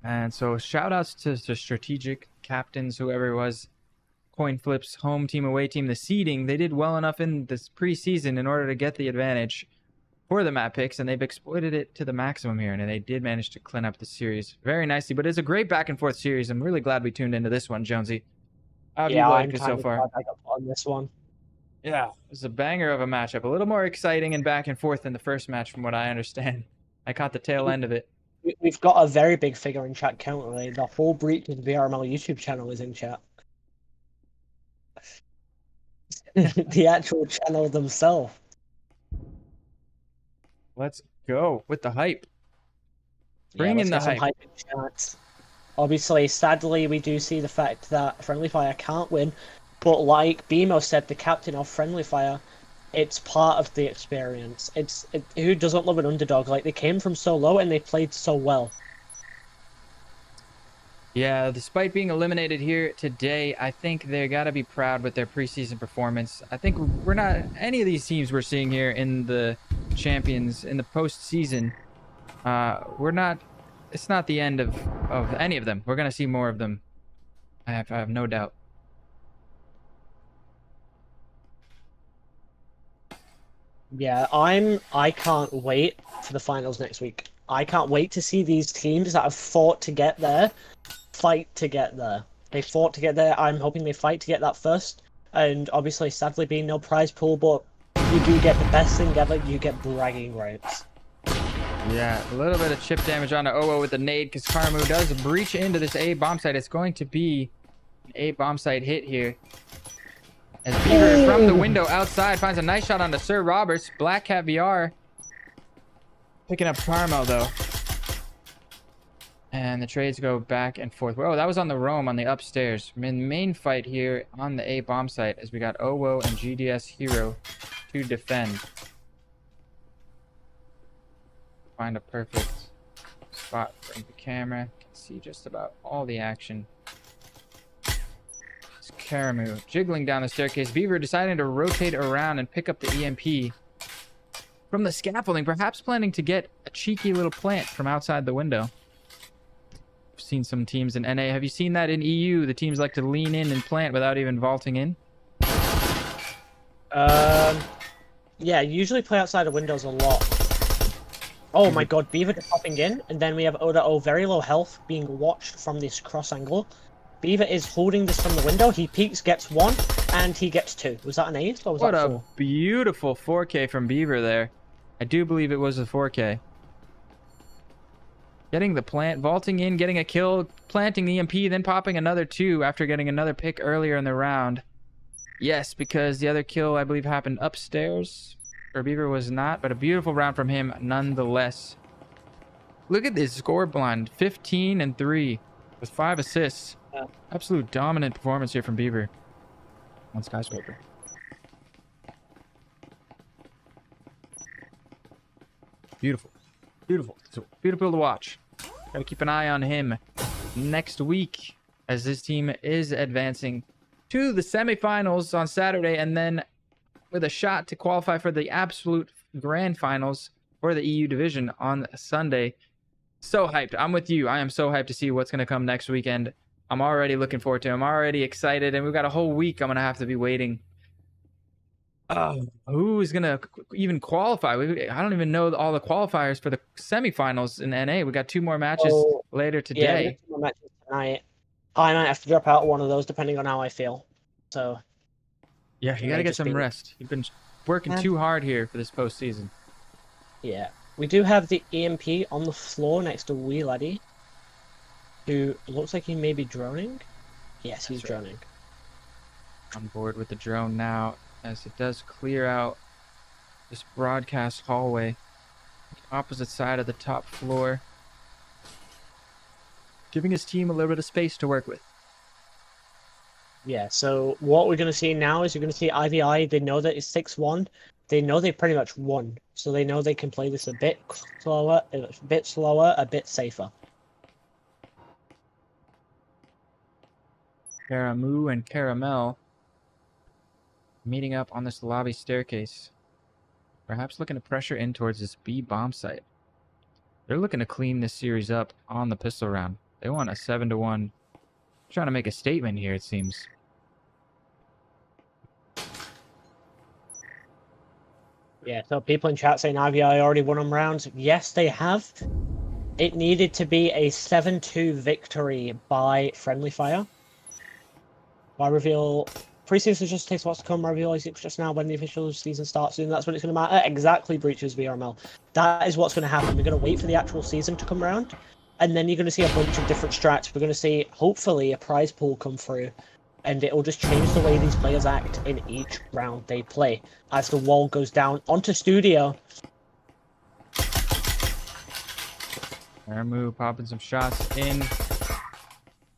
And so shout outs to the strategic captains, whoever it was, coin flips, home team, away team, the seeding. They did well enough in this preseason in order to get the advantage for the map picks, and they've exploited it to the maximum here, and they did manage to clean up the series very nicely. But it's a great back and forth series. I'm really glad we tuned into this one, Jonesy. How have you liked it so far? I got on this one. Yeah, it was a banger of a matchup. A little more exciting and back and forth than the first match, from what I understand. I caught the tail end of it. We've got a very big figure in chat currently. The whole Breachers VRML YouTube channel is in chat. The actual channel themselves. Let's go with the hype. Bring in the hype. In chat. Obviously, sadly, we do see the fact that Friendly Fire can't win. But like BMO said, the captain of Friendly Fire, it's part of the experience. Who doesn't love an underdog? Like, they came from so low and they played so well. Yeah, despite being eliminated here today, I think they got to be proud with their preseason performance. I think we're not, any of these teams we're seeing here in the champions, in the postseason, it's not the end of any of them. We're going to see more of them I have no doubt. Yeah, I can't wait for the finals next week. I can't wait to see these teams that have fought to get there fight to get there. They fought to get there. I'm hoping they fight to get that first. And obviously, sadly, being no prize pool, but you do get the best thing ever. You get bragging rights. Yeah, a little bit of chip damage onto Owo with the nade because Karmu does breach into this A bomb site. It's going to be an A bomb site hit here. As Beaver from the window outside finds a nice shot onto Sir Roberts. Black Cat VR picking up Carmel though. And the trades go back and forth. Whoa, that was on the roam on the upstairs. Main fight here on the A bomb site as we got Owo and GDS Hero to defend. Find a perfect spot for the camera. Can see just about all the action. It's Karamu jiggling down the staircase. Beaver deciding to rotate around and pick up the EMP from the scaffolding, perhaps planning to get a cheeky little plant from outside the window. I've seen some teams in NA. Have you seen that in EU? The teams like to lean in and plant without even vaulting in. Yeah, usually play outside the windows a lot. Oh my god, Beaver just popping in, and then we have Oda O very low health being watched from this cross angle. Beaver is holding this from the window. He peeks, gets one, and he gets two. Was that an ace or was that four? What a beautiful 4K from Beaver there. I do believe it was a 4K. Getting the plant, vaulting in, getting a kill, planting the EMP, then popping another two after getting another pick earlier in the round. Yes, because the other kill, I believe, happened upstairs. Or Beaver was not, but a beautiful round from him nonetheless. Look at this score blind. 15 and 3 with 5 assists. Absolute dominant performance here from Beaver on Skyscraper. Beautiful. Beautiful. So beautiful to watch. Gotta keep an eye on him next week as this team is advancing to the semifinals on Saturday and then with a shot to qualify for the absolute grand finals for the EU division on Sunday. So hyped. I'm with you. I am so hyped to see what's going to come next weekend. I'm already looking forward to it. I'm already excited, and we've got a whole week I'm going to have to be waiting. Who is going to even qualify? I don't even know all the qualifiers for the semifinals in NA. We got 2 more matches later today. Yeah, we got 2 more matches tonight. I might have to drop out one of those depending on how I feel. So... yeah, you got to get some rest. You've been working too hard here for this postseason. Yeah. We do have the EMP on the floor next to Wee Laddie, who looks like he may be droning. Yes, he's droning. On board with the drone now, as it does clear out this broadcast hallway, the opposite side of the top floor, giving his team a little bit of space to work with. Yeah, so what we're going to see now is you're going to see IVI. They know that it's 6-1. They know they pretty much won. So they know they can play this a bit slower, a bit safer. Karamu and Caramel meeting up on this lobby staircase. Perhaps looking to pressure in towards this B bomb site. They're looking to clean this series up on the pistol round. They want a 7-1. Trying to make a statement here, it seems. Yeah, so people in chat saying IVI already won them rounds. Yes, they have. It needed to be a 7-2 victory by Friendly Fire. By reveal, preseason just takes what's to come. Reveal is just now when the official season starts soon. That's when it's going to matter. Exactly, breaches VRML. That is what's going to happen. We're going to wait for the actual season to come around. And then you're going to see a bunch of different strats. We're going to see, hopefully, a prize pool come through. And it will just change the way these players act in each round they play. As the wall goes down onto Studio. Aramu popping some shots in.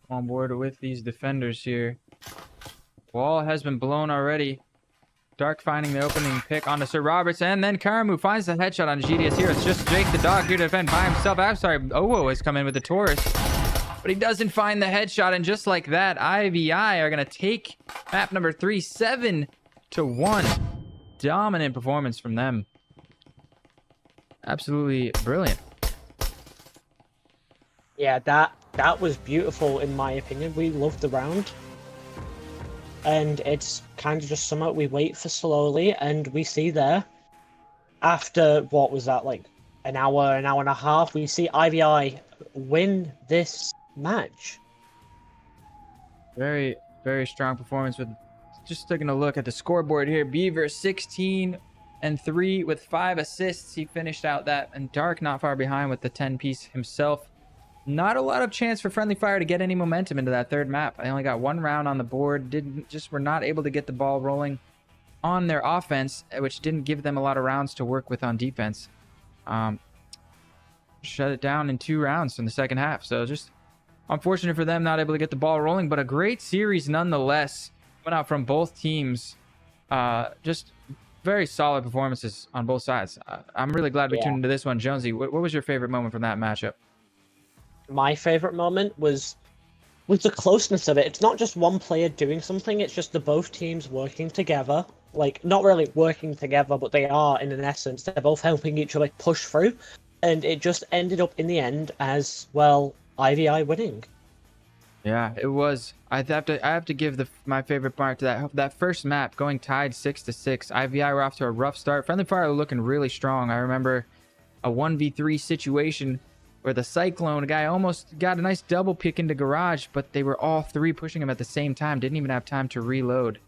On board with these defenders here. Wall has been blown already. Dark finding the opening pick onto Sir Roberts, and then Karamu finds the headshot on GDS here. It's just Jake the dog here to defend by himself. I'm sorry, Owo has come in with the Taurus, but he doesn't find the headshot, and just like that, IVI are going to take map number 3, 7-1. Dominant performance from them. Absolutely brilliant. Yeah, that that was beautiful in my opinion. We loved the round. And it's kind of just something we wait for slowly, and we see there, after, what was that, like, an hour and a half, we see IVI win this match. Very, very strong performance. With just taking a look at the scoreboard here, Beaver 16-3 with 5 assists. He finished out that, and Dark not far behind with the 10-piece himself. Not a lot of chance for Friendly Fire to get any momentum into that third map. I only got 1 round on the board. Were not able to get the ball rolling on their offense, which didn't give them a lot of rounds to work with on defense. Shut it down in 2 rounds in the second half. So just unfortunate for them, not able to get the ball rolling, but a great series nonetheless. Went out from both teams. Just very solid performances on both sides. I'm really glad we tuned into this one. Jonesy, what was your favorite moment from that matchup? My favorite moment was the closeness of it. It's not just one player doing something, it's just the both teams working together. Like, not really working together, but they are in an essence. They're both helping each other push through. And it just ended up in the end as, well, IVI winning. Yeah, it was. I have to give my favorite part to that first map, going tied 6-6. IVI were off to a rough start. Friendly Fire were looking really strong. I remember a 1v3 situation where the Cyclone guy almost got a nice double pick into Garage, but they were all 3 pushing him at the same time. Didn't even have time to reload.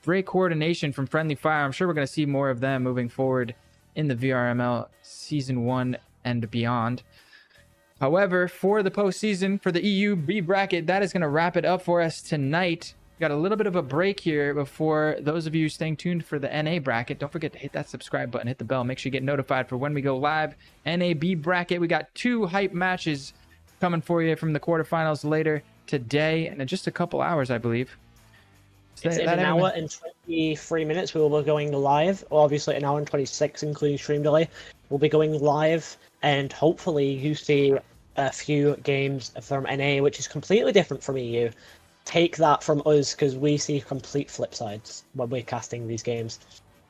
Great coordination from Friendly Fire. I'm sure we're going to see more of them moving forward in the VRML Season 1 and beyond. However, for the postseason, for the EU B bracket, that is going to wrap it up for us tonight. Got a little bit of a break here before those of you staying tuned for the NA bracket. Don't forget to hit that subscribe button, hit the bell. Make sure you get notified for when we go live. NA B bracket, we got 2 hype matches coming for you from the quarterfinals later today and in just a couple hours, I believe. It's in an hour and 23 minutes. We will be going live. Obviously, an hour and 26, including stream delay. We'll be going live, and hopefully you see a few games from NA, which is completely different from EU. Take that from us, because we see complete flip sides when we're casting these games.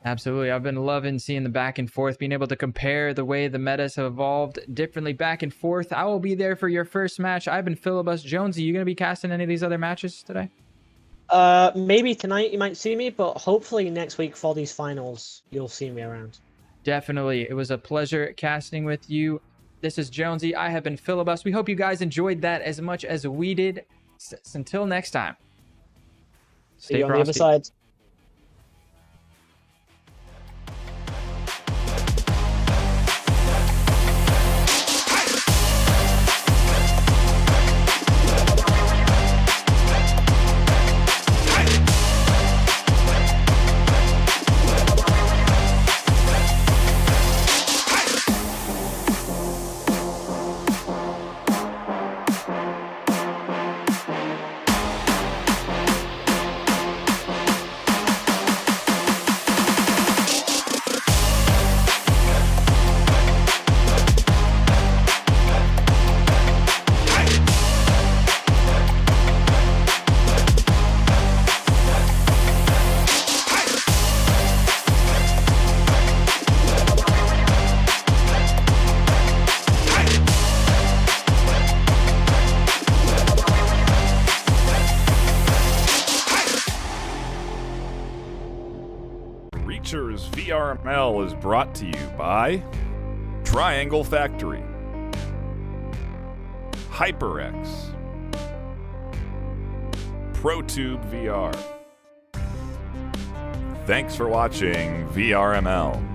Absolutely. I've been loving seeing the back and forth, being able to compare the way the metas have evolved differently back and forth. I will be there for your first match. I've been Filibus. Jonesy, you going to be casting any of these other matches today? Maybe tonight you might see me, but hopefully next week for these finals, you'll see me around. Definitely. It was a pleasure casting with you. This is Jonesy. I have been Filibus. We hope you guys enjoyed that as much as we did. Until next time. See you on the other side. VRML is brought to you by Triangle Factory, HyperX, ProTube VR. Thanks for watching VRML.